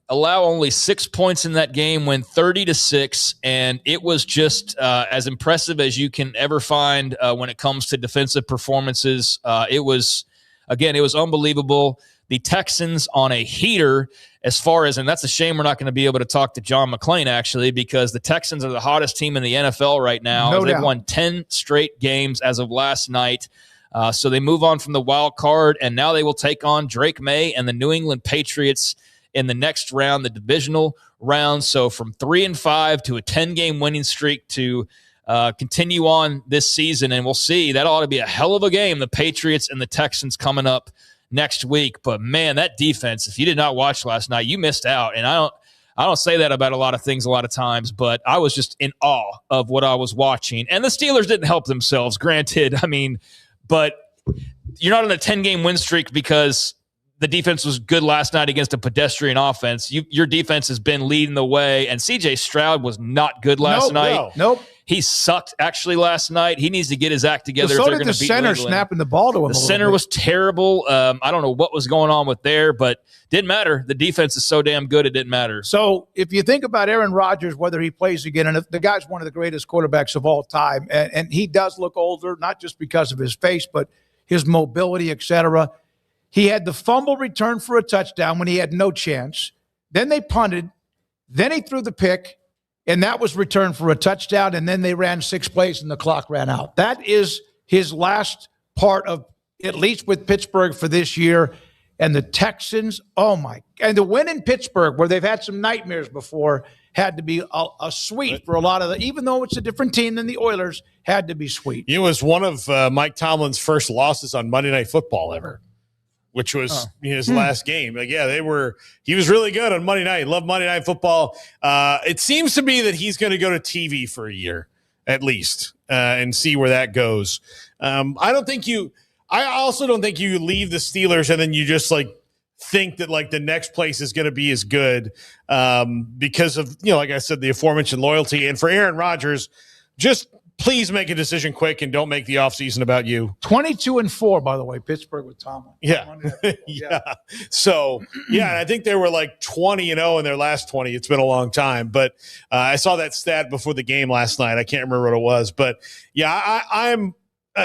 allow only 6 points in that game, win 30-6, and it was just as impressive as you can ever find when it comes to defensive performances. It was unbelievable. The Texans on a heater as far as, and that's a shame we're not going to be able to talk to John McClain, actually, because the Texans are the hottest team in the NFL right now. No They've doubt. won 10 straight games as of last night. So they move on from the wild card, and now they will take on Drake May and the New England Patriots in the next round, the divisional round. So from 3-5 to a 10-game winning streak to continue on this season, and we'll see. That ought to be a hell of a game, the Patriots and the Texans coming up next week. But man, that defense, if you did not watch last night, you missed out. And I don't say that about a lot of things a lot of times, but I was just in awe of what I was watching. And the Steelers didn't help themselves, granted. I mean, but you're not on a 10-game win streak because the defense was good last night against a pedestrian offense. Your defense has been leading the way, and C.J. Stroud was not good last night. Nope. He sucked actually last night. He needs to get his act together. So if they're did going the to beat center New England. snapping the ball to him. The center was terrible. I don't know what was going on with there, but didn't matter. The defense is so damn good, it didn't matter. So if you think about Aaron Rodgers, whether he plays again, and the guy's one of the greatest quarterbacks of all time, and he does look older, not just because of his face, but his mobility, etc. He had the fumble return for a touchdown when he had no chance. Then they punted. Then he threw the pick, and that was returned for a touchdown, and then they ran 6 plays and the clock ran out. That is his last part of at least with Pittsburgh for this year. And the Texans, and the win in Pittsburgh, where they've had some nightmares before, had to be a sweet for a lot of the, even though it's a different team than the Oilers, had to be sweet. It was one of Mike Tomlin's first losses on Monday Night Football ever, which was his last game. Like, yeah, he was really good on Monday night. Love Monday Night Football. It seems to be that he's going to go to TV for a year at least and see where that goes. I also don't think you leave the Steelers and then you just think that the next place is going to be as good because of, like I said, the aforementioned loyalty. And for Aaron Rodgers, just please make a decision quick and don't make the offseason about you. 22-4, by the way, Pittsburgh with Tomlin. Yeah. Yeah. So, and I think they were 20-0 in their last 20. It's been a long time. But I saw that stat before the game last night. I can't remember what it was. But, yeah, I'm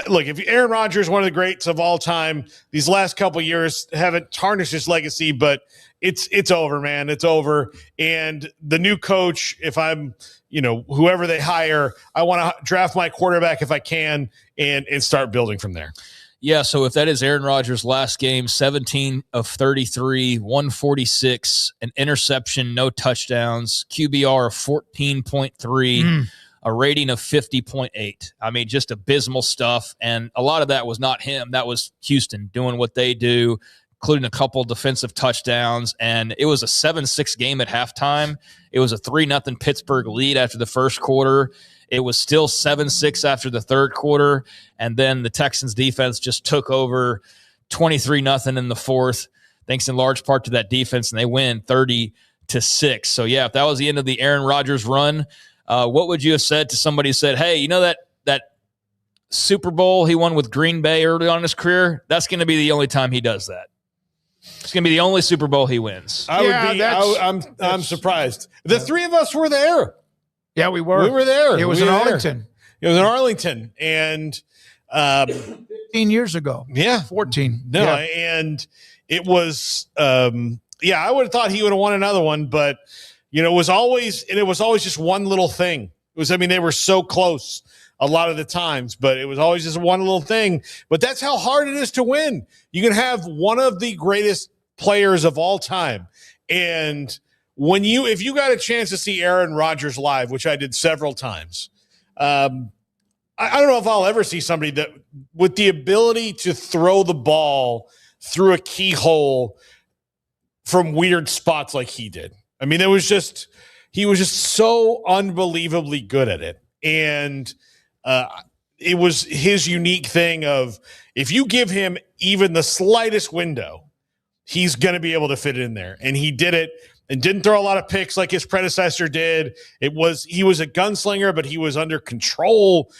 look, if Aaron Rodgers is one of the greats of all time, these last couple of years haven't tarnished his legacy, but it's over, man. It's over. And the new coach, if I'm, whoever they hire, I want to draft my quarterback if I can and start building from there. Yeah, so if that is Aaron Rodgers' last game, 17 of 33, 146, an interception, no touchdowns, QBR of 14.3, a rating of 50.8. I mean, just abysmal stuff. And a lot of that was not him. That was Houston doing what they do, including a couple defensive touchdowns. And it was a 7-6 game at halftime. It was a 3-0 Pittsburgh lead after the first quarter. It was still 7-6 after the third quarter. And then the Texans defense just took over 23-0 in the fourth, thanks in large part to that defense. And they win 30-6. So, yeah, if that was the end of the Aaron Rodgers run, what would you have said to somebody who said, hey, that Super Bowl he won with Green Bay early on in his career, that's going to be the only time he does that. It's going to be the only Super Bowl he wins. I'm surprised. The three of us were there. Yeah, we were. We were there. It was in Arlington. It was in Arlington. And 15 years ago. Yeah. 14. No, yeah. And it was, I would have thought he would have won another one, but it was always just one little thing. They were so close a lot of the times, but it was always just one little thing. But that's how hard it is to win. You can have one of the greatest players of all time. And if you got a chance to see Aaron Rodgers live, which I did several times, I don't know if I'll ever see somebody that with the ability to throw the ball through a keyhole from weird spots like he did. I mean, he was just so unbelievably good at it. And it was his unique thing of if you give him even the slightest window, he's going to be able to fit it in there. And he did it and didn't throw a lot of picks like his predecessor did. He was a gunslinger, but he was under control.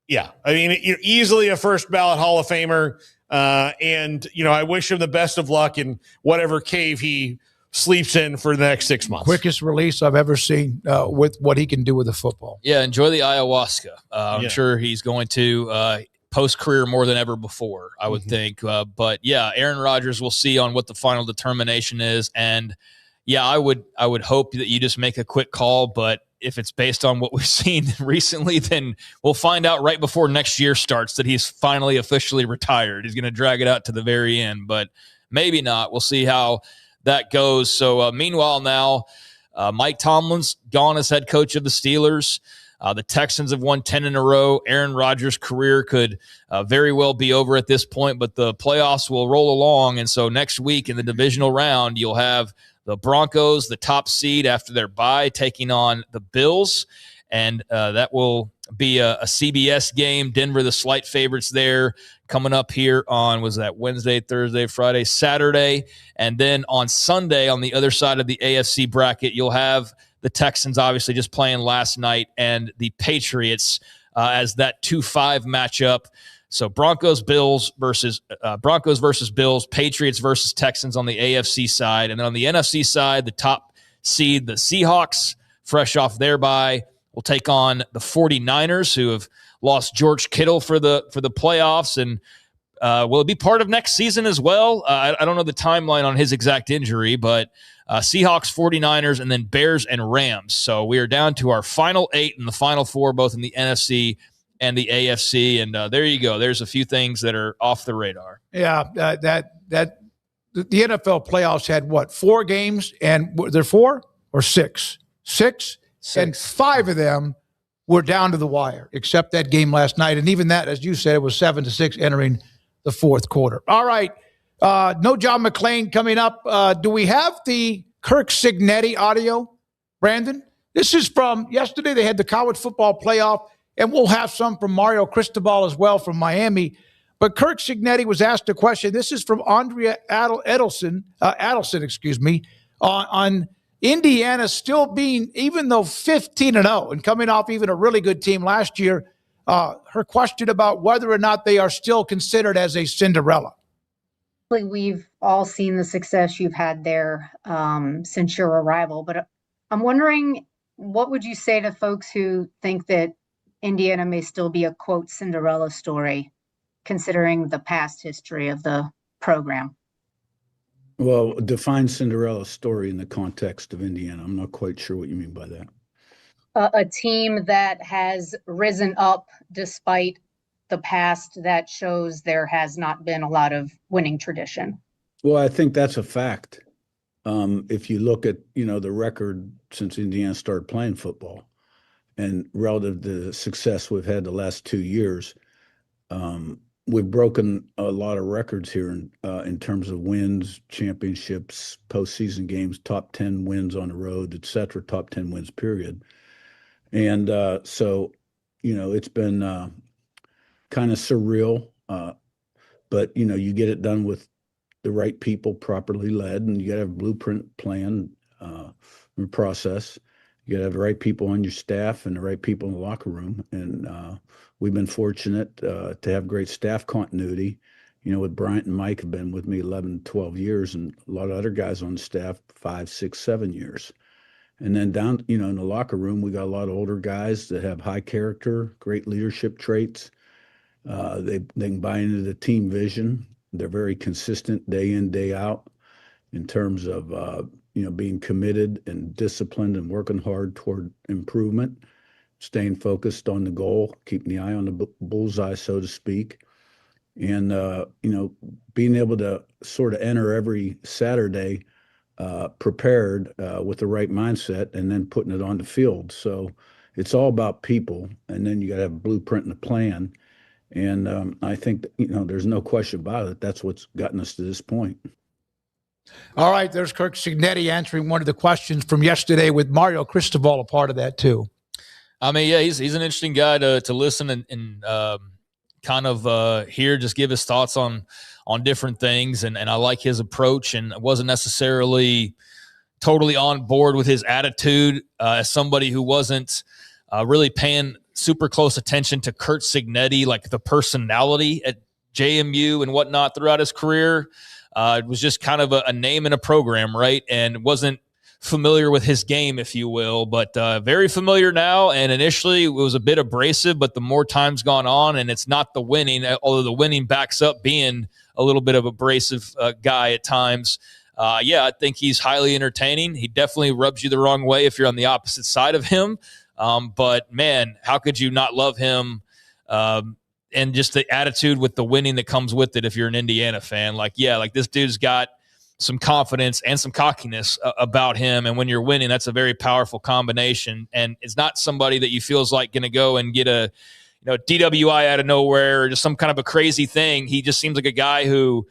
Easily a first ballot Hall of Famer. And I wish him the best of luck in whatever cave he sleeps in for the next 6 months. Quickest release I've ever seen with what he can do with the football. Yeah, enjoy the ayahuasca. I'm sure he's going to post-career more than ever before, I would think. But, yeah, Aaron Rodgers, we'll see on what the final determination is. And, yeah, I would hope that you just make a quick call. But if it's based on what we've seen recently, then we'll find out right before next year starts that he's finally officially retired. He's going to drag it out to the very end. But maybe not. We'll see how that goes. So meanwhile now, Mike Tomlin's gone as head coach of the Steelers. The Texans have won 10 in a row. Aaron Rodgers' career could very well be over at this point, but the playoffs will roll along. And so next week in the divisional round, you'll have the Broncos, the top seed after their bye, taking on the Bills. And that will be a CBS game. Denver, the slight favorites there, coming up here on, was that Wednesday, Thursday, Friday, Saturday. And then on Sunday, on the other side of the AFC bracket, you'll have the Texans obviously just playing last night and the Patriots as that 2-5 matchup. So Broncos versus Bills, Patriots versus Texans on the AFC side. And then on the NFC side, the top seed, the Seahawks, fresh off their bye, will take on the 49ers, who have lost George Kittle for the playoffs. And will it be part of next season as well? I don't know the timeline on his exact injury, but Seahawks, 49ers, and then Bears and Rams. So we are down to our final 8 and the final 4, both in the NFC and the AFC. And there you go. There's a few things that are off the radar. Yeah, the NFL playoffs had what, 4 games, and were there 4 or 6? 6, and 5 of them were down to the wire, except that game last night. And even that, as you said, it was 7-6 entering the fourth quarter. All right, no John McClain coming up. Do we have the Kirk Cignetti audio, Brandon? This is from yesterday. They had the college football playoff, and we'll have some from Mario Cristobal as well from Miami. But Kirk Cignetti was asked a question. This is from Andrea Adelson, on Indiana still being, even though 15-0 and coming off even a really good team last year, her question about whether or not they are still considered as a Cinderella. We've all seen the success you've had there since your arrival, but I'm wondering, what would you say to folks who think that Indiana may still be a, quote, Cinderella story, considering the past history of the program? Well, define Cinderella story in the context of Indiana. I'm not quite sure what you mean by that. A team that has risen up despite the past that shows there has not been a lot of winning tradition. Well, I think that's a fact. If you look at, the record since Indiana started playing football and relative to the success we've had the last 2 years, we've broken a lot of records here in terms of wins, championships, postseason games, top 10 wins on the road, et cetera, top 10 wins, period. And so, it's been kind of surreal, but, you get it done with the right people, properly led, and you got to have a blueprint plan and process. You got to have the right people on your staff and the right people in the locker room. And we've been fortunate to have great staff continuity. With Bryant and Mike have been with me 11, 12 years, and a lot of other guys on staff 5, 6, 7 years. And then down, in the locker room, we got a lot of older guys that have high character, great leadership traits. They can buy into the team vision. They're very consistent day in, day out in terms of, being committed and disciplined and working hard toward improvement, staying focused on the goal, keeping the eye on the bullseye, so to speak. And, being able to sort of enter every Saturday prepared with the right mindset and then putting it on the field. So it's all about people. And then you got to have a blueprint and a plan. And I think, there's no question about it. That's what's gotten us to this point. All right, there's Kirk Cignetti answering one of the questions from yesterday with Mario Cristobal a part of that too. I mean, yeah, he's an interesting guy to listen and kind of hear, just give his thoughts on different things. And I like his approach, and I wasn't necessarily totally on board with his attitude as somebody who wasn't really paying super close attention to Kurt Cignetti, like the personality at JMU and whatnot throughout his career. It was just kind of a name in a program, right? And wasn't familiar with his game, if you will, but very familiar now. And initially it was a bit abrasive, but the more time's gone on, and it's not the winning, although the winning backs up being a little bit of abrasive guy at times. I think he's highly entertaining. He definitely rubs you the wrong way if you're on the opposite side of him. But man, how could you not love him? And just the attitude with the winning that comes with it if you're an Indiana fan. Like this dude's got some confidence and some cockiness about him. And when you're winning, that's a very powerful combination. And it's not somebody that you feel is like going to go and get a DWI out of nowhere or just some kind of a crazy thing. He just seems like a guy who,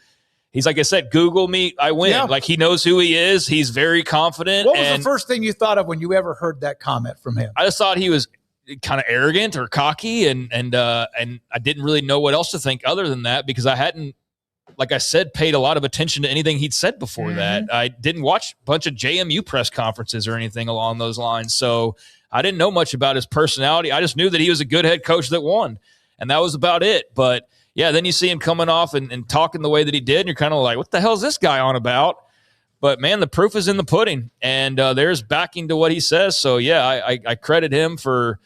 he's like I said, Google me, I win. Yeah. Like he knows who he is. He's very confident. What was the first thing you thought of when you ever heard that comment from him? I just thought he was kind of arrogant or cocky, and I didn't really know what else to think other than that, because I hadn't, like I said, paid a lot of attention to anything he'd said before that. I didn't watch a bunch of JMU press conferences or anything along those lines. So I didn't know much about his personality. I just knew that he was a good head coach that won, and that was about it. But yeah, then you see him coming off and talking the way that he did, and you're kind of like, what the hell is this guy on about? But man, the proof is in the pudding, and there's backing to what he says. So yeah, I credit him for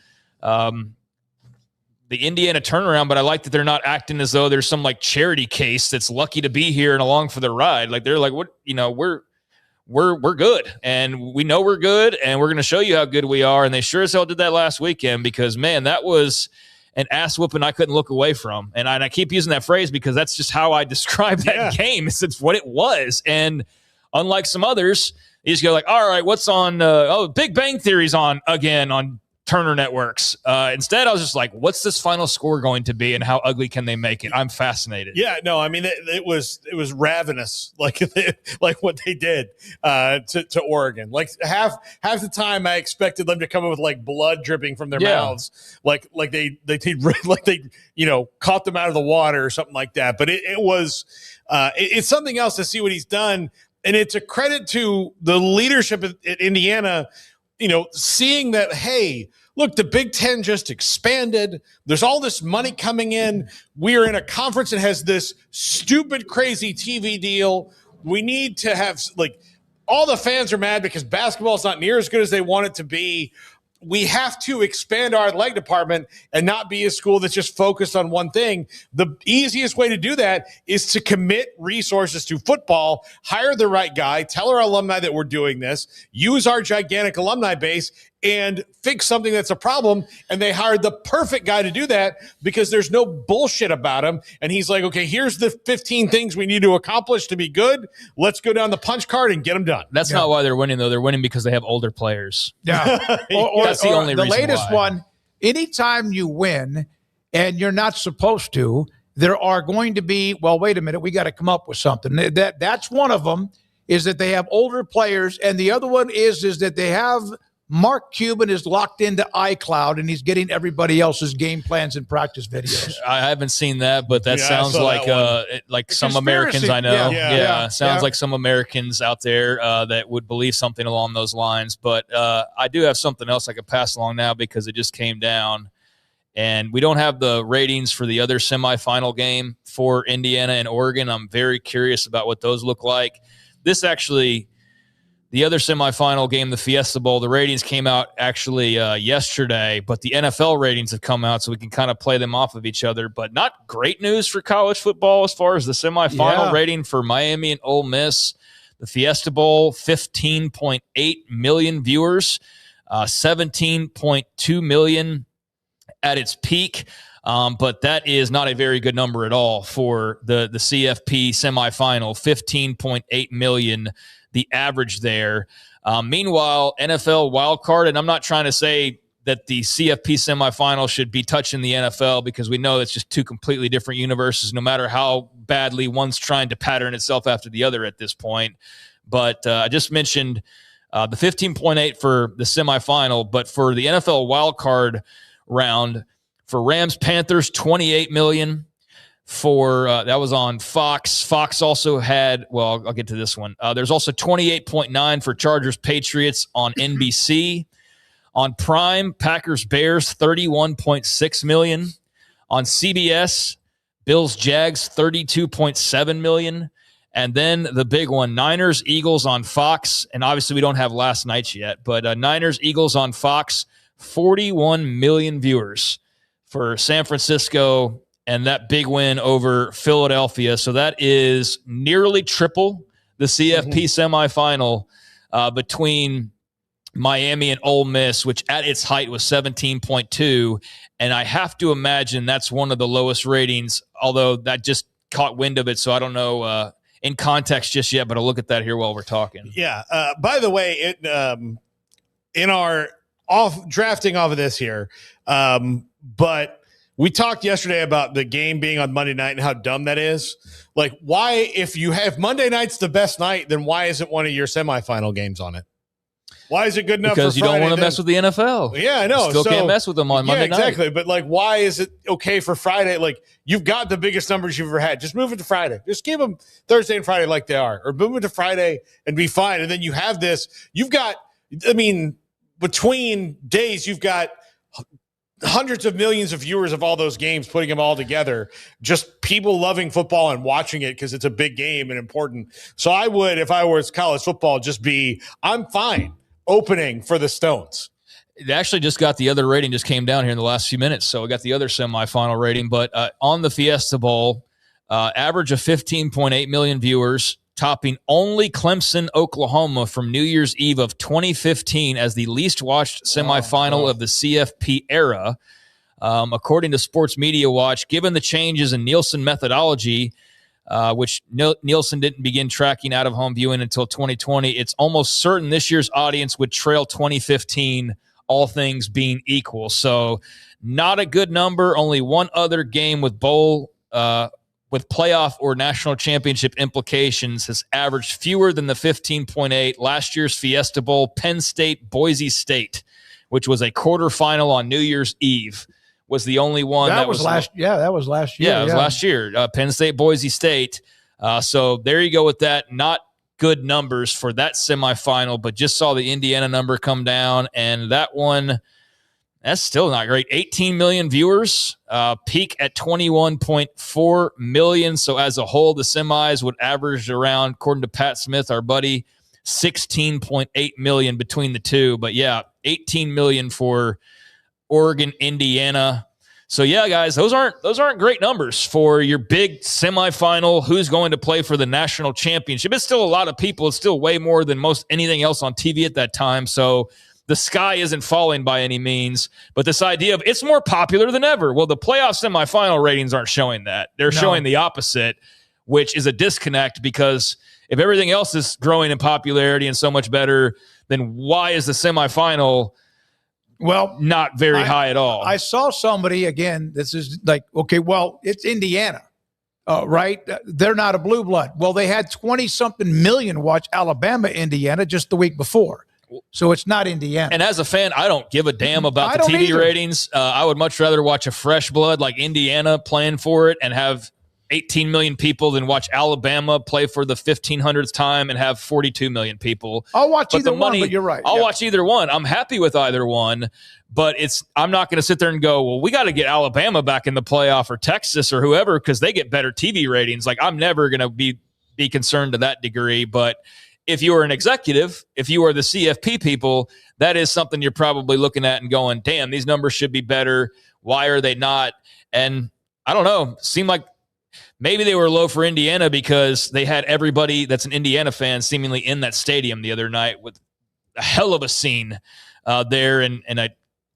the Indiana turnaround, but I like that they're not acting as though there's some like charity case that's lucky to be here and along for the ride. Like they're like, what, we're good, and we know we're good, and we're going to show you how good we are. And they sure as hell did that last weekend, because man, that was an ass whooping I couldn't look away from. And I keep using that phrase because that's just how I describe that game. It's what it was. And unlike some others, you just go like, all right, what's on? Big Bang Theory's on again on Turner Networks. Instead, I was just like, what's this final score going to be and how ugly can they make it? I'm fascinated. Yeah, no, I mean, it was ravenous, like what they did to Oregon. Like half the time I expected them to come in with like blood dripping from their mouths, like they caught them out of the water or something like that. But it's something else to see what he's done. And it's a credit to the leadership at Indiana, seeing that, hey, look, the Big Ten just expanded. There's all this money coming in. We are in a conference that has this stupid, crazy TV deal. We need to have, all the fans are mad because basketball is not near as good as they want it to be. We have to expand our athletic department and not be a school that's just focused on one thing. The easiest way to do that is to commit resources to football, hire the right guy, tell our alumni that we're doing this, use our gigantic alumni base, and fix something that's a problem. And they hired the perfect guy to do that because there's no bullshit about him. And he's like, okay, here's the 15 things we need to accomplish to be good. Let's go down the punch card and get them done. That's not why they're winning, though. They're winning because they have older players. Yeah. That's the only reason. The latest why. one, anytime you win and you're not supposed to, there are going to be, well, wait a minute, we got to come up with something. That's one of them, is that they have older players. And the other one is that they have Mark Cuban is locked into iCloud and he's getting everybody else's game plans and practice videos. I haven't seen that, but that sounds like some Americans I know. Sounds like some Americans out there that would believe something along those lines. But I do have something else I could pass along now because it just came down. And we don't have the ratings for the other semifinal game for Indiana and Oregon. I'm very curious about what those look like. This actually... The other semifinal game, the Fiesta Bowl, the ratings came out actually yesterday, but the NFL ratings have come out, so we can kind of play them off of each other. But not great news for college football as far as the semifinal rating for Miami and Ole Miss. The Fiesta Bowl, 15.8 million viewers, 17.2 million at its peak. But that is not a very good number at all for the CFP semifinal, 15.8 million. The average there. Meanwhile, NFL wildcard, and I'm not trying to say that the CFP semifinal should be touching the NFL because we know it's just two completely different universes, no matter how badly one's trying to pattern itself after the other at this point. But I just mentioned the 15.8 for the semifinal, but for the NFL wildcard round, for Rams Panthers, 28 million. For that was on Fox. Fox also had, well, I'll get to this one. There's also 28.9 for Chargers Patriots on NBC. On Prime, Packers Bears, 31.6 million. On CBS, Bills Jags, 32.7 million. And then the big one, Niners Eagles on Fox. And obviously we don't have last night's yet, but Niners Eagles on Fox, 41 million viewers for San Francisco. And that big win over Philadelphia. So that is nearly triple the CFP semifinal between Miami and Ole Miss, which at its height was 17.2. And I have to imagine that's one of the lowest ratings, although that just caught wind of it. So I don't know in context just yet, but I'll look at that here while we're talking. Yeah. By the way, in our drafting off of this here, but we talked yesterday about the game being on Monday night and how dumb that is. Like, why, if Monday night's the best night, then why isn't one of your semifinal games on it? Why is it good enough? Because you don't want to mess with the NFL. Yeah, I know. You still can't mess with them on Monday night. Exactly. But like, why is it okay for Friday? Like, you've got the biggest numbers you've ever had. Just move it to Friday. Just give them Thursday and Friday like they are, or move it to Friday and be fine. And then you have this. You've got, I mean, between days, you've got hundreds of millions of viewers of all those games, putting them all together, just people loving football and watching it because it's a big game and important. So I would, if I was college football, I'm fine opening for the Stones. It actually just got the other rating, just came down here in the last few minutes. So we got the other semifinal rating, but on the Fiesta Bowl, average of 15.8 million viewers, topping only Clemson, Oklahoma from New Year's Eve of 2015 as the least watched semifinal of the CFP era. According to Sports Media Watch, given the changes in Nielsen methodology, which Nielsen didn't begin tracking out-of-home viewing until 2020, it's almost certain this year's audience would trail 2015, all things being equal. So not a good number. Only one other game with with playoff or national championship implications has averaged fewer than the 15.8. Last year's Fiesta Bowl, Penn State, Boise State, which was a quarterfinal on New Year's Eve, was the only one that was last. Yeah, that was last year. Yeah, it was last year. Penn State, Boise State. So there you go with that. Not good numbers for that semifinal, but just saw the Indiana number come down, and that one, that's still not great. 18 million viewers, peak at 21.4 million. So as a whole, the semis would average around, according to Pat Smith, our buddy, 16.8 million between the two. But yeah, 18 million for Oregon, Indiana. So yeah, guys, those aren't great numbers for your big semifinal. Who's going to play for the national championship? It's still a lot of people. It's still way more than most anything else on TV at that time. So the sky isn't falling by any means. But this idea of it's more popular than ever. Well, the playoff semifinal ratings aren't showing that. They're showing the opposite, which is a disconnect, because if everything else is growing in popularity and so much better, then why is the semifinal not very high at all? I saw somebody, again, this is like, okay, well, it's Indiana, right? They're not a blue blood. Well, they had 20-something million watch Alabama, Indiana just the week before. So it's not Indiana. And as a fan, I don't give a damn about the TV ratings. I would much rather watch a fresh blood like Indiana playing for it and have 18 million people than watch Alabama play for the 1,500th time and have 42 million people. I'll watch either one, but you're right. I'll watch either one. I'm happy with either one, but I'm not going to sit there and go, well, we got to get Alabama back in the playoff, or Texas or whoever, because they get better TV ratings. Like, I'm never going to be concerned to that degree. But if you are an executive, if you are the CFP people, that is something you're probably looking at and going, damn, these numbers should be better. Why are they not? And I don't know. Seemed like maybe they were low for Indiana because they had everybody that's an Indiana fan seemingly in that stadium the other night, with a hell of a scene there and an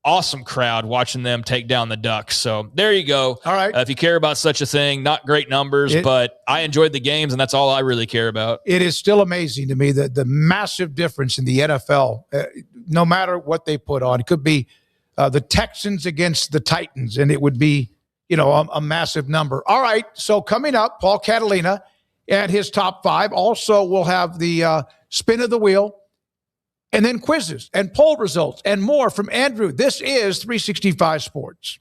awesome crowd watching them take down the Ducks. So there you go. All right. If you care about such a thing, not great numbers, but I enjoyed the games, and that's all I really care about. It is still amazing to me that the massive difference in the NFL, no matter what they put on. It could be the Texans against the Titans, and it would be, a massive number. All right, so coming up, Paul Catalina and his top five. Also, we'll have the spin of the wheel, and then quizzes and poll results and more from Andrew. This is 365 Sports.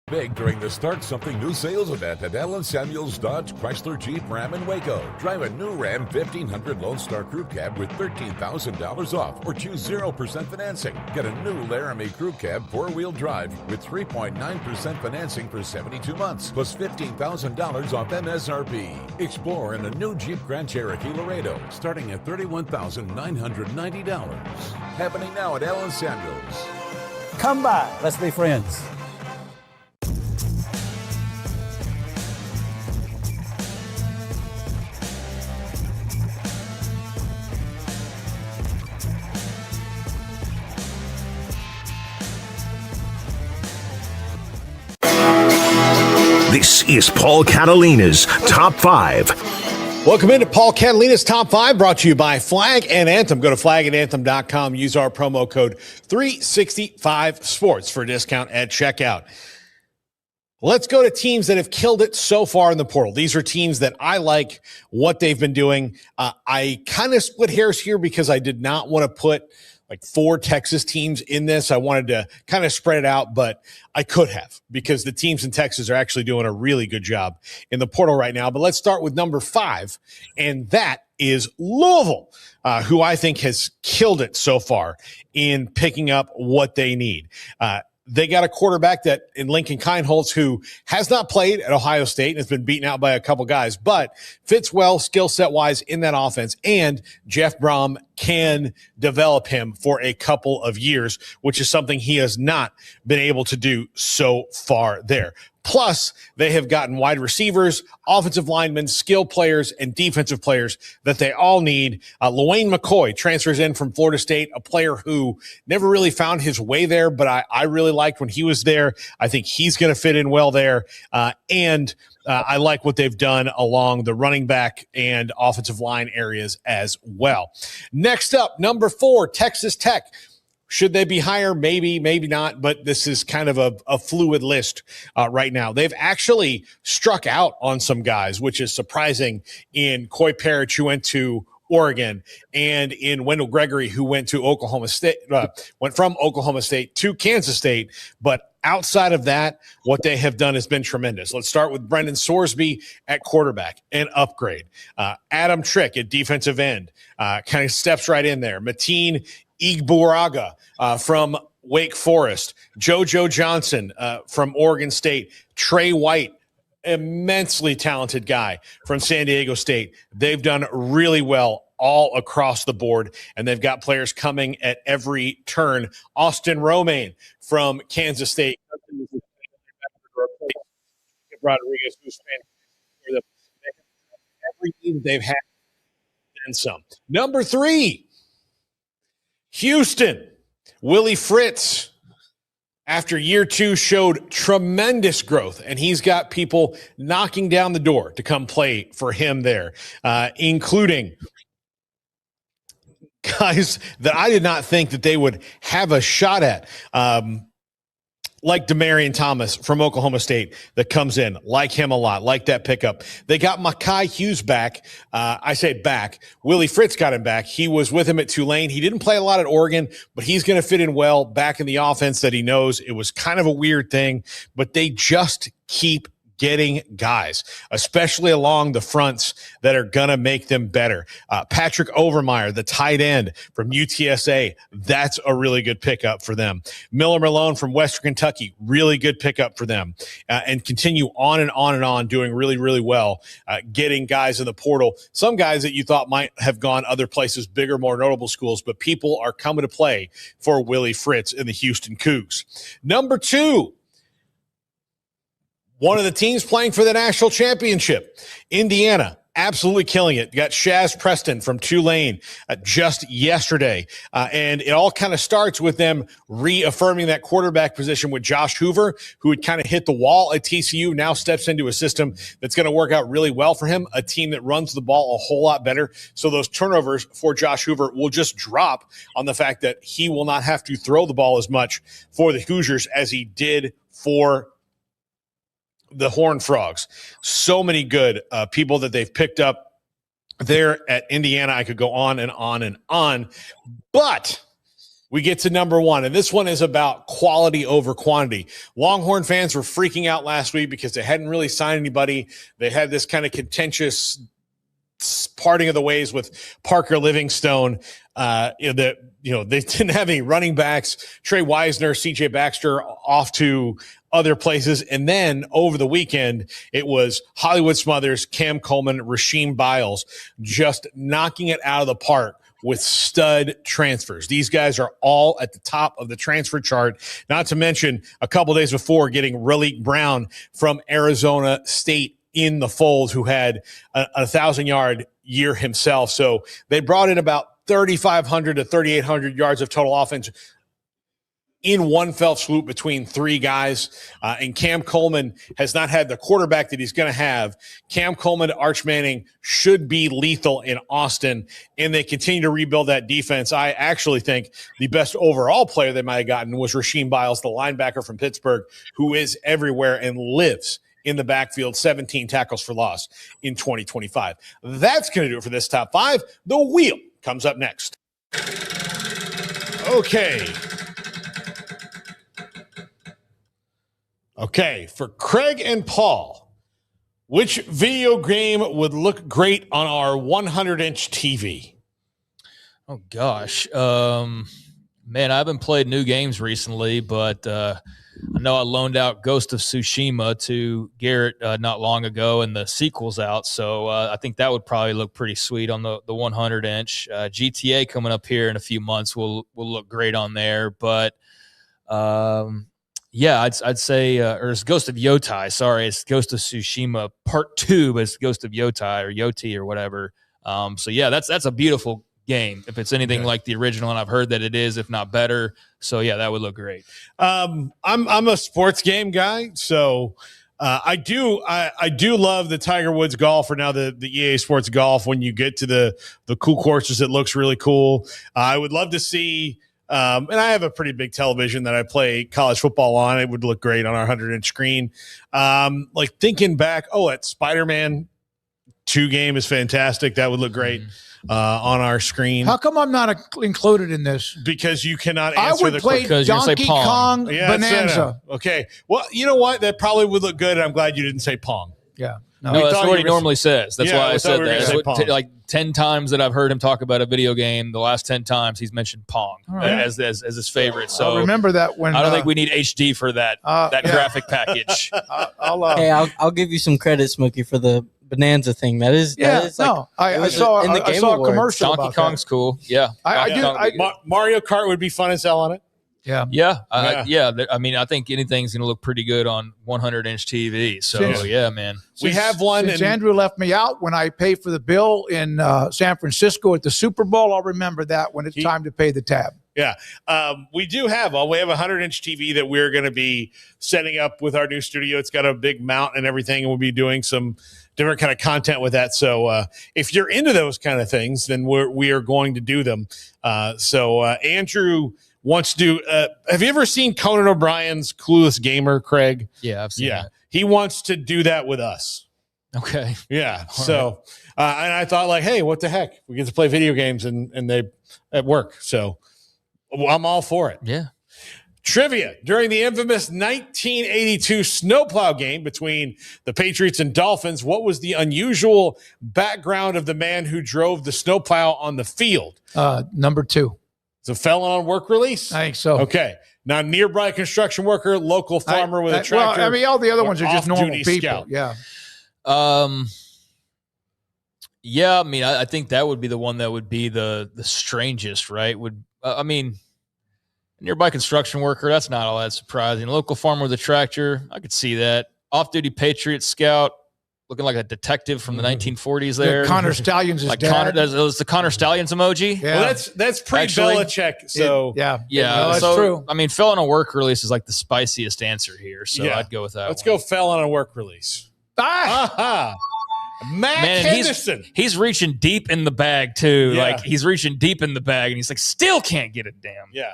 Big during the Start Something New sales event at Allen Samuels Dodge Chrysler Jeep Ram in Waco. Drive a new Ram 1500 Lone Star Crew Cab with $13,000 off, or choose 0% financing. Get a new Laramie Crew Cab 4-wheel drive with 3.9% financing for 72 months, plus $15,000 off MSRP. Explore in a new Jeep Grand Cherokee Laredo, starting at $31,990. Happening now at Allen Samuels. Come by, let's be friends. This is Paul Catalina's Top 5. Welcome into Paul Catalina's Top 5, brought to you by Flag and Anthem. Go to flagandanthem.com. Use our promo code 365sports for a discount at checkout. Let's go to teams that have killed it so far in the portal. These are teams that I like what they've been doing. I kind of split hairs here because I did not want to put like 4 Texas teams in this. I wanted to kind of spread it out, but I could have, because the teams in Texas are actually doing a really good job in the portal right now. But let's start with number 5, and that is Louisville, who I think has killed it so far in picking up what they need. They got a quarterback that in Lincoln Kienholz, who has not played at Ohio State and has been beaten out by a couple guys, but fits well skill set wise in that offense. And Jeff Brom can develop him for a couple of years, which is something he has not been able to do so far there. Plus, they have gotten wide receivers, offensive linemen, skill players, and defensive players that they all need. Lwain McCoy transfers in from Florida State, a player who never really found his way there, but I really liked when he was there. I think he's going to fit in well there. And I like what they've done along the running back and offensive line areas as well. Next up, number 4, Texas Tech. Should they be higher? Maybe, maybe not, but this is kind of a fluid list right now. They've actually struck out on some guys, which is surprising, in Coy Parrish, who went to Oregon, and in Wendell Gregory, who went to Oklahoma State, went from Oklahoma State to Kansas State. But outside of that, what they have done has been tremendous. Let's start with Brendan Sorsby at quarterback, an upgrade. Adam Trick at defensive end, kind of steps right in there. Mateen Igburaga from Wake Forest, JoJo Johnson from Oregon State, Trey White, immensely talented guy from San Diego State. They've done really well all across the board, and they've got players coming at every turn. Austin Romaine from Kansas State. Rodriguez, who's fantastic. Everything they've had and some. Number 3, Houston. Willie Fritz, after year 2, showed tremendous growth, and he's got people knocking down the door to come play for him there, including guys that I did not think that they would have a shot at, like Demarion Thomas from Oklahoma State that comes in. Like him a lot, like that pickup. They got Makai Hughes back. I say back. Willie Fritz got him back. He was with him at Tulane. He didn't play a lot at Oregon, but he's going to fit in well back in the offense that he knows. It was kind of a weird thing, but they just keep getting guys, especially along the fronts, that are going to make them better. Patrick Overmeyer, the tight end from UTSA, that's a really good pickup for them. Miller Malone from Western Kentucky, really good pickup for them. And continue on and on and on, doing really, really well, getting guys in the portal. Some guys that you thought might have gone other places, bigger, more notable schools, but people are coming to play for Willie Fritz in the Houston Cougs. Number 2, one of the teams playing for the national championship, Indiana, absolutely killing it. Got Shaz Preston from Tulane just yesterday. And it all kind of starts with them reaffirming that quarterback position with Josh Hoover, who had kind of hit the wall at TCU, now steps into a system that's going to work out really well for him, a team that runs the ball a whole lot better. So those turnovers for Josh Hoover will just drop on the fact that he will not have to throw the ball as much for the Hoosiers as he did for the Horned Frogs. So many good people that they've picked up there at Indiana. I could go on and on and on, but we get to number 1, and this one is about quality over quantity. Longhorn fans were freaking out last week because they hadn't really signed anybody. They had this kind of contentious parting of the ways with Parker Livingstone. They didn't have any running backs. Trey Wisner, CJ Baxter off to other places. And then over the weekend, it was Hollywood Smothers, Cam Coleman, Rasheem Biles, just knocking it out of the park with stud transfers. These guys are all at the top of the transfer chart, not to mention a couple days before getting Raleek Brown from Arizona State in the fold, who had a 1,000-yard year himself. So they brought in about 3,500 to 3,800 yards of total offense in one fell swoop between 3 guys. And Cam Coleman has not had the quarterback that he's going to have. Cam Coleman to Arch Manning should be lethal in Austin, and they continue to rebuild that defense. I actually think the best overall player they might have gotten was Rasheem Biles, the linebacker from Pittsburgh, who is everywhere and lives in the backfield, 17 tackles for loss in 2025. That's going to do it for this top 5. The wheel comes up next. Okay, for Craig and Paul, which video game would look great on our 100-inch TV? Oh, gosh. Man, I haven't played new games recently, but I know I loaned out Ghost of Tsushima to Garrett not long ago, and the sequel's out. So I think that would probably look pretty sweet on the 100-inch. GTA coming up here in a few months will look great on there. But yeah, I'd say, or it's Ghost of Yotai. Sorry, it's Ghost of Tsushima Part 2, but it's Ghost of Yotai or Yoti or whatever. So yeah, that's a beautiful game if it's anything like the original, and I've heard that it is, if not better. So yeah, that would look great. I'm a sports game guy, so I do love the Tiger Woods golf, or now the EA Sports Golf. When you get to the cool courses, it looks really cool. I would love to see. And I have a pretty big television that I play college football on. It would look great on our 100-inch screen. Like thinking back, that Spider-Man 2 game is fantastic. That would look great on our screen. How come I'm not included in this? Because you cannot answer the question. I would play Donkey Kong Bonanza. Okay. Well, you know what? That probably would look good. I'm glad you didn't say Pong. Yeah. No, that's what he normally says. That's why I said that. Like 10 times that I've heard him talk about a video game, the last 10 times he's mentioned Pong as his favorite. So I remember that when I don't think we need HD for that graphic package. I'll give you some credit, Smokey, for the Bonanza thing. That is I saw a commercial. Donkey Kong's cool. Yeah, Mario Kart would be fun as hell on it. Yeah. I mean, I think anything's going to look pretty good on 100-inch TV. So, yeah, man. We have one. Since Andrew left me out, when I pay for the bill in San Francisco at the Super Bowl, I'll remember that when it's time to pay the tab. Yeah. We do have a 100-inch TV that we're going to be setting up with our new studio. It's got a big mount and everything, and we'll be doing some different kind of content with that. So if you're into those kind of things, then we are going to do them. So Andrew wants to do have you ever seen Conan O'Brien's Clueless Gamer, Craig? Yeah, I've seen that. He wants to do that with us. Okay. Yeah. So and I thought, like, hey, what the heck? We get to play video games and they at work. So I'm all for it. Yeah. Trivia. During the infamous 1982 snowplow game between the Patriots and Dolphins, what was the unusual background of the man who drove the snowplow on the field? Number 2. It's a felon on work release? I think so. Okay. Now, nearby construction worker, local farmer with a tractor. Well, I mean, all the other ones are just normal people. Scout. Yeah. Yeah, I mean, I think that would be the one that would be the strangest, right? I mean, nearby construction worker, that's not all that surprising. Local farmer with a tractor, I could see that. Off-duty Patriot scout, looking like a detective from the 1940s there. Connor Stalions' like dad. It's the Connor Stallions emoji. Yeah. Well, that's pre-Belichick. So yeah, that's true. I mean, felon on work release is like the spiciest answer here, so I'd go with that. Let's go felon on work release. Matt Henderson. He's reaching deep in the bag too. Yeah. Like he's reaching deep in the bag, and he's like, still can't get it down. Yeah.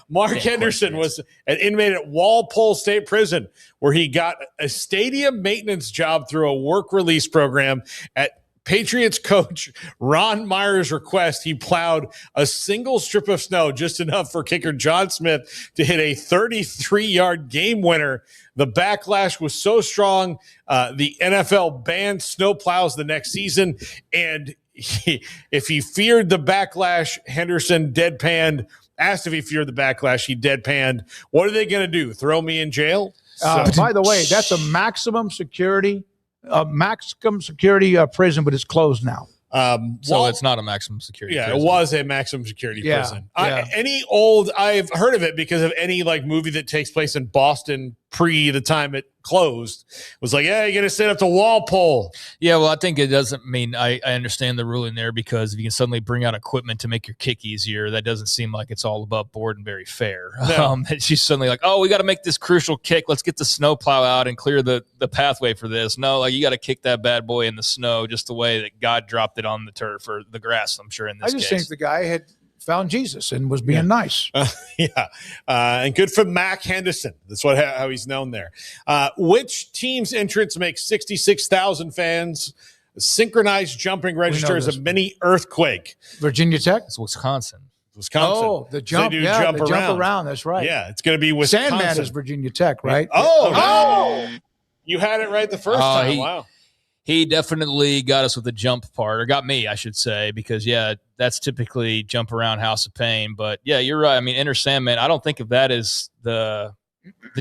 Mark Henderson was an inmate at Walpole State Prison, where he got a stadium maintenance job through a work release program. At Patriots coach Ron Meyer's request, he plowed a single strip of snow, just enough for kicker John Smith to hit a 33-yard game winner. The backlash was so strong, the NFL banned snow plows the next season. And if he feared the backlash, Henderson asked if he feared the backlash. He deadpanned, what are they going to do? Throw me in jail? By the way, that's a maximum security prison, but it's closed now. So it's not a maximum security prison. It was a maximum security prison. I've heard of it because of any like movie that takes place in Boston pre the time it closed. It was like, yeah, you're going to send up to Walpole. Yeah, well, I think it doesn't mean I understand the ruling there, because if you can suddenly bring out equipment to make your kick easier, that doesn't seem like it's all above board and very fair. No. She's suddenly like, oh, we got to make this crucial kick. Let's get the snowplow out and clear the pathway for this. No, like you got to kick that bad boy in the snow just the way that God dropped it on the turf or the grass, I'm sure, in this case. I just think the guy had found Jesus and was being nice. And good for Mac Henderson. That's how he's known there. Which team's entrance makes 66,000 fans? Synchronized jumping registers a mini earthquake. Virginia Tech? It's Wisconsin. Oh, the jump. They jump around. around. That's right. Yeah, it's going to be Wisconsin. Sandman is Virginia Tech, right? Oh, you had it right the first time. Wow. He definitely got us with the jump part, or got me, I should say, because, yeah, that's typically jump around House of Pain. But, yeah, you're right. I mean, Enter Sandman, I don't think of that as the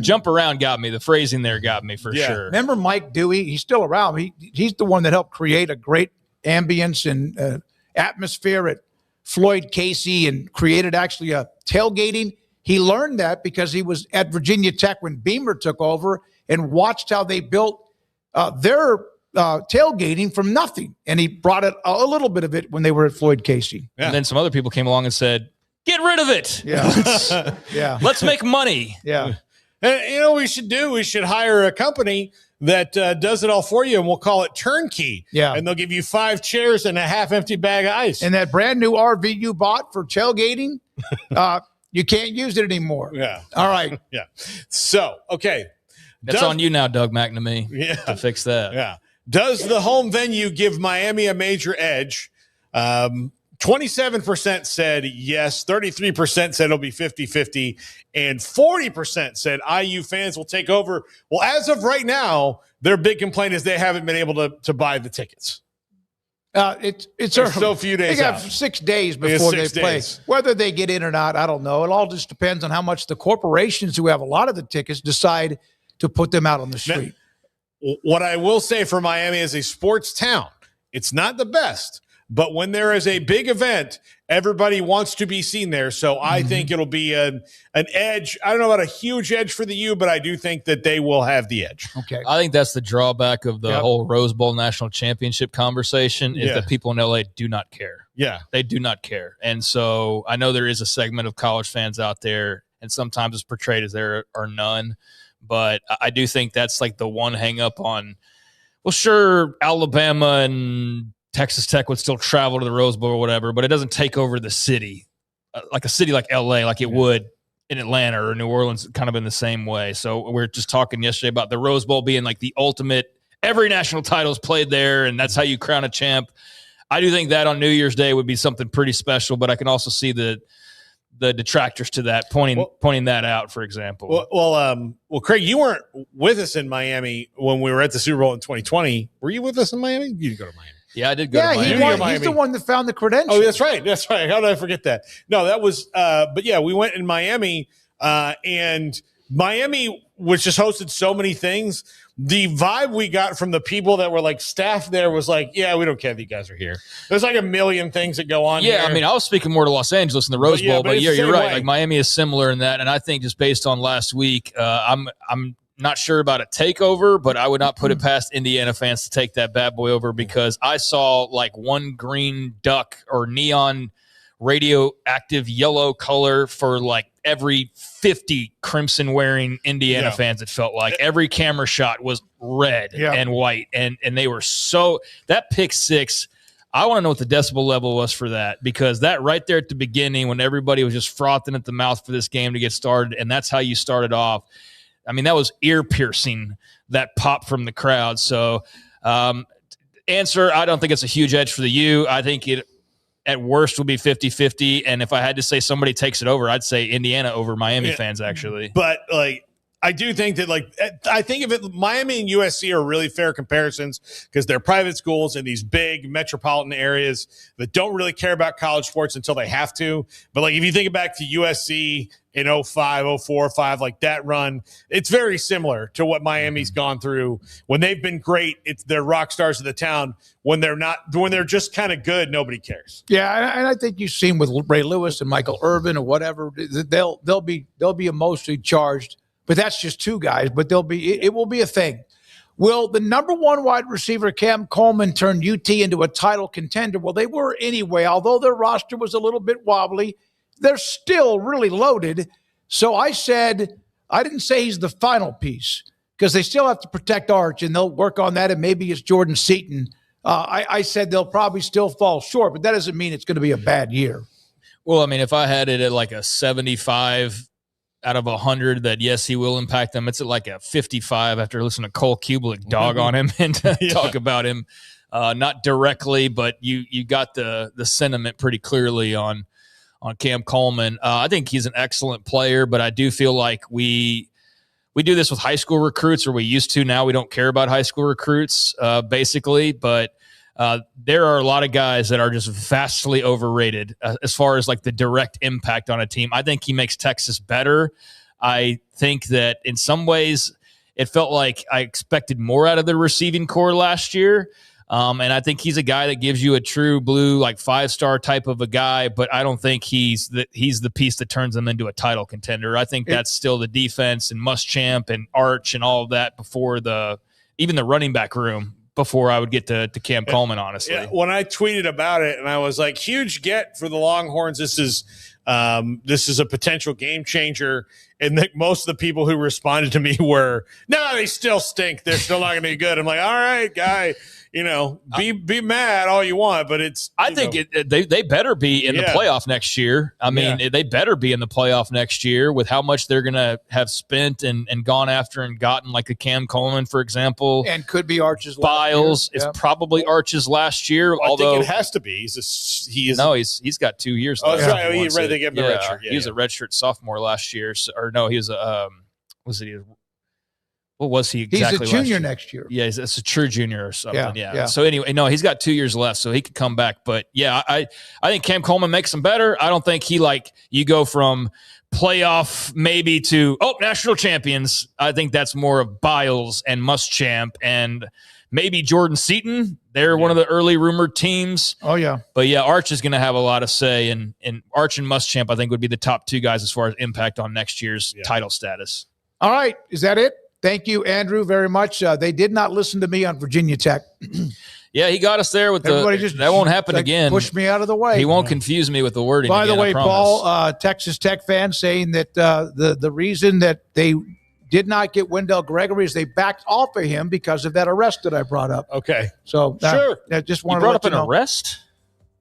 jump around got me. The phrasing there got me for sure. Remember Mike Dewey? He's still around. He's the one that helped create a great ambience and atmosphere at Floyd Casey and created actually a tailgating. He learned that because he was at Virginia Tech when Beamer took over and watched how they built their tailgating from nothing. And he brought it a little bit of it when they were at Floyd Casey. And then some other people came along and said, get rid of it. Yeah. Let's make money. Yeah. And you know what we should do? We should hire a company that does it all for you, and we'll call it Turnkey. Yeah. And they'll give you 5 chairs and a half-empty bag of ice. And that brand new RV you bought for tailgating, you can't use it anymore. Yeah. All right. Yeah. So, okay. That's on you now, Doug McNamee, to fix that. Yeah. Does the home venue give Miami a major edge? 27% said yes, 33% said it'll be 50-50, and 40% said IU fans will take over. Well, as of right now, their big complaint is they haven't been able to buy the tickets. It's so few days They got out. 6 days before they play. Whether they get in or not, I don't know. It all just depends on how much the corporations who have a lot of the tickets decide to put them out on the street. Now, what I will say for Miami is a sports town, it's not the best. But when there is a big event, everybody wants to be seen there. So I think it'll be an edge. I don't know about a huge edge for the U, but I do think that they will have the edge. Okay. I think that's the drawback of the whole Rose Bowl national championship conversation is that people in LA do not care. Yeah. They do not care. And so I know there is a segment of college fans out there, and sometimes it's portrayed as there are none. But I do think that's like the one hang up on, well, sure, Alabama and Texas Tech would still travel to the Rose Bowl or whatever, but it doesn't take over the city, like a city like LA, like it would in Atlanta or New Orleans, kind of in the same way. So we were just talking yesterday about the Rose Bowl being like the ultimate, every national title is played there, and that's how you crown a champ. I do think that on New Year's Day would be something pretty special, but I can also see the detractors to that pointing that out, for example. Well, Craig, you weren't with us in Miami when we were at the Super Bowl in 2020. Were you with us in Miami? You didn't go to Miami. Yeah, I did go to Miami. He's the one that found the credentials. Oh, that's right. That's right. How did I forget that? No, that was but yeah, we went in Miami and Miami was just hosted so many things. The vibe we got from the people that were like staff there was like, yeah, we don't care that you guys are here. There's like a million things that go on here. I mean, I was speaking more to Los Angeles in the Rose Bowl, but yeah, you're right. way. Like Miami is similar in that, and I think just based on last week, I'm not sure about a takeover, but I would not put it past Indiana fans to take that bad boy over because I saw like one green duck or neon radioactive yellow color for like every 50 crimson wearing Indiana fans. It felt like every camera shot was red and white. And they were so that pick six. I want to know what the decibel level was for that, because that right there at the beginning when everybody was just frothing at the mouth for this game to get started. And that's how you started off. I mean, that was ear piercing, that pop from the crowd. So answer, I don't think it's a huge edge for the U. I think it at worst will be 50-50. And if I had to say somebody takes it over, I'd say Indiana over Miami fans, actually. But like, I do think that I think of it, Miami and USC are really fair comparisons because they're private schools in these big metropolitan areas that don't really care about college sports until they have to. But like, if you think back to USC in 05, 04, 05, like that run, it's very similar to what Miami's gone through. When they've been great, they're rock stars of the town. When they're just kind of good, nobody cares. Yeah, and I think you've seen with Ray Lewis and Michael Irvin or whatever, they'll be emotionally charged. But that's just two guys. But it will be a thing. Will the number one wide receiver, Cam Coleman, turn UT into a title contender? Well, they were anyway. Although their roster was a little bit wobbly, they're still really loaded. So I didn't say he's the final piece because they still have to protect Arch, and they'll work on that, and maybe it's Jordan Seaton. I said they'll probably still fall short, but that doesn't mean it's going to be a bad year. Well, I mean, if I had it at like a 75 out of 100 that, yes, he will impact them, it's at like a 55 after listening to Cole Kubelik dog on him and talk about him. Not directly, but you got the sentiment pretty clearly on Cam Coleman. I think he's an excellent player, but I do feel like we we do this with high school recruits, or we used to. Now we don't care about high school recruits, basically. But there are a lot of guys that are just vastly overrated as far as like the direct impact on a team. I think he makes Texas better. I think that in some ways it felt like I expected more out of the receiving core last year. And I think he's a guy that gives you a true blue, like 5-star type of a guy, but I don't think he's the piece that turns them into a title contender. I think that's still the defense and Muschamp and Arch and all of that before even the running back room before I would get to Cam Coleman, honestly. Yeah, when I tweeted about it and I was like, huge get for the Longhorns. This is a potential game changer. And most of the people who responded to me were, no, they still stink. They're still not going to be good. I'm like, all right, guy. Be mad all you want, but I think they better be in the playoff next year. I mean, they better be in the playoff next year with how much they're going to have spent and gone after and gotten, like a Cam Coleman, for example. And could be Arch's Biles. It's probably Arch's last year. Well, although I think it has to be. He's got 2 years left. Oh, that's right. He read they gave him the red shirt. He was a redshirt sophomore last year. He was a what was he exactly? He's a junior next year. Yeah, it's a true junior or something. Yeah. So anyway, no, he's got 2 years left, so he could come back. But yeah, I think Cam Coleman makes him better. I don't think you go from playoff maybe to national champions. I think that's more of Biles and Muschamp and maybe Jordan Seaton. They're one of the early rumored teams. Oh yeah. But yeah, Arch is going to have a lot of say, and Arch and Muschamp I think would be the top 2 guys as far as impact on next year's title status. All right, is that it? Thank you, Andrew, very much. They did not listen to me on Virginia Tech. Yeah, he got us there with that won't happen again. Push me out of the way. He won't confuse me with the wording. By again, the way, Paul, Texas Tech fan saying that the reason that they did not get Wendell Gregory is they backed off of him because of that arrest that I brought up. Okay. So sure. I just wanted you brought to up an arrest?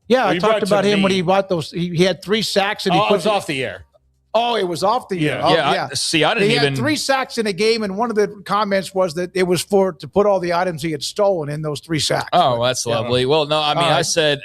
Yeah, I talked about him when he bought those. He had 3 sacks and he was off the air. Oh, it was off the air. Yeah. I didn't even. He had 3 sacks in a game, and one of the comments was that it was to put all the items he had stolen in those 3 sacks. Oh, that's lovely. Well, no, I mean, I said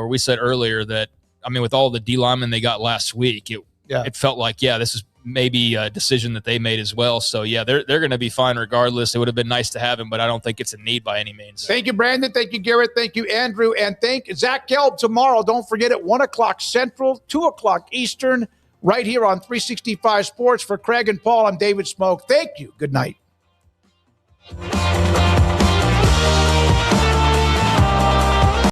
we said earlier that, I mean, with all the D linemen they got last week, it felt like, this is maybe a decision that they made as well. So, they're going to be fine regardless. It would have been nice to have him, but I don't think it's a need by any means. Thank you, Brandon. Thank you, Garrett. Thank you, Andrew. And thank Zach Gelb tomorrow. Don't forget at 1 o'clock Central, 2 o'clock Eastern, right here on 365 Sports. For Craig and Paul, I'm David Smoak. Thank you. Good night.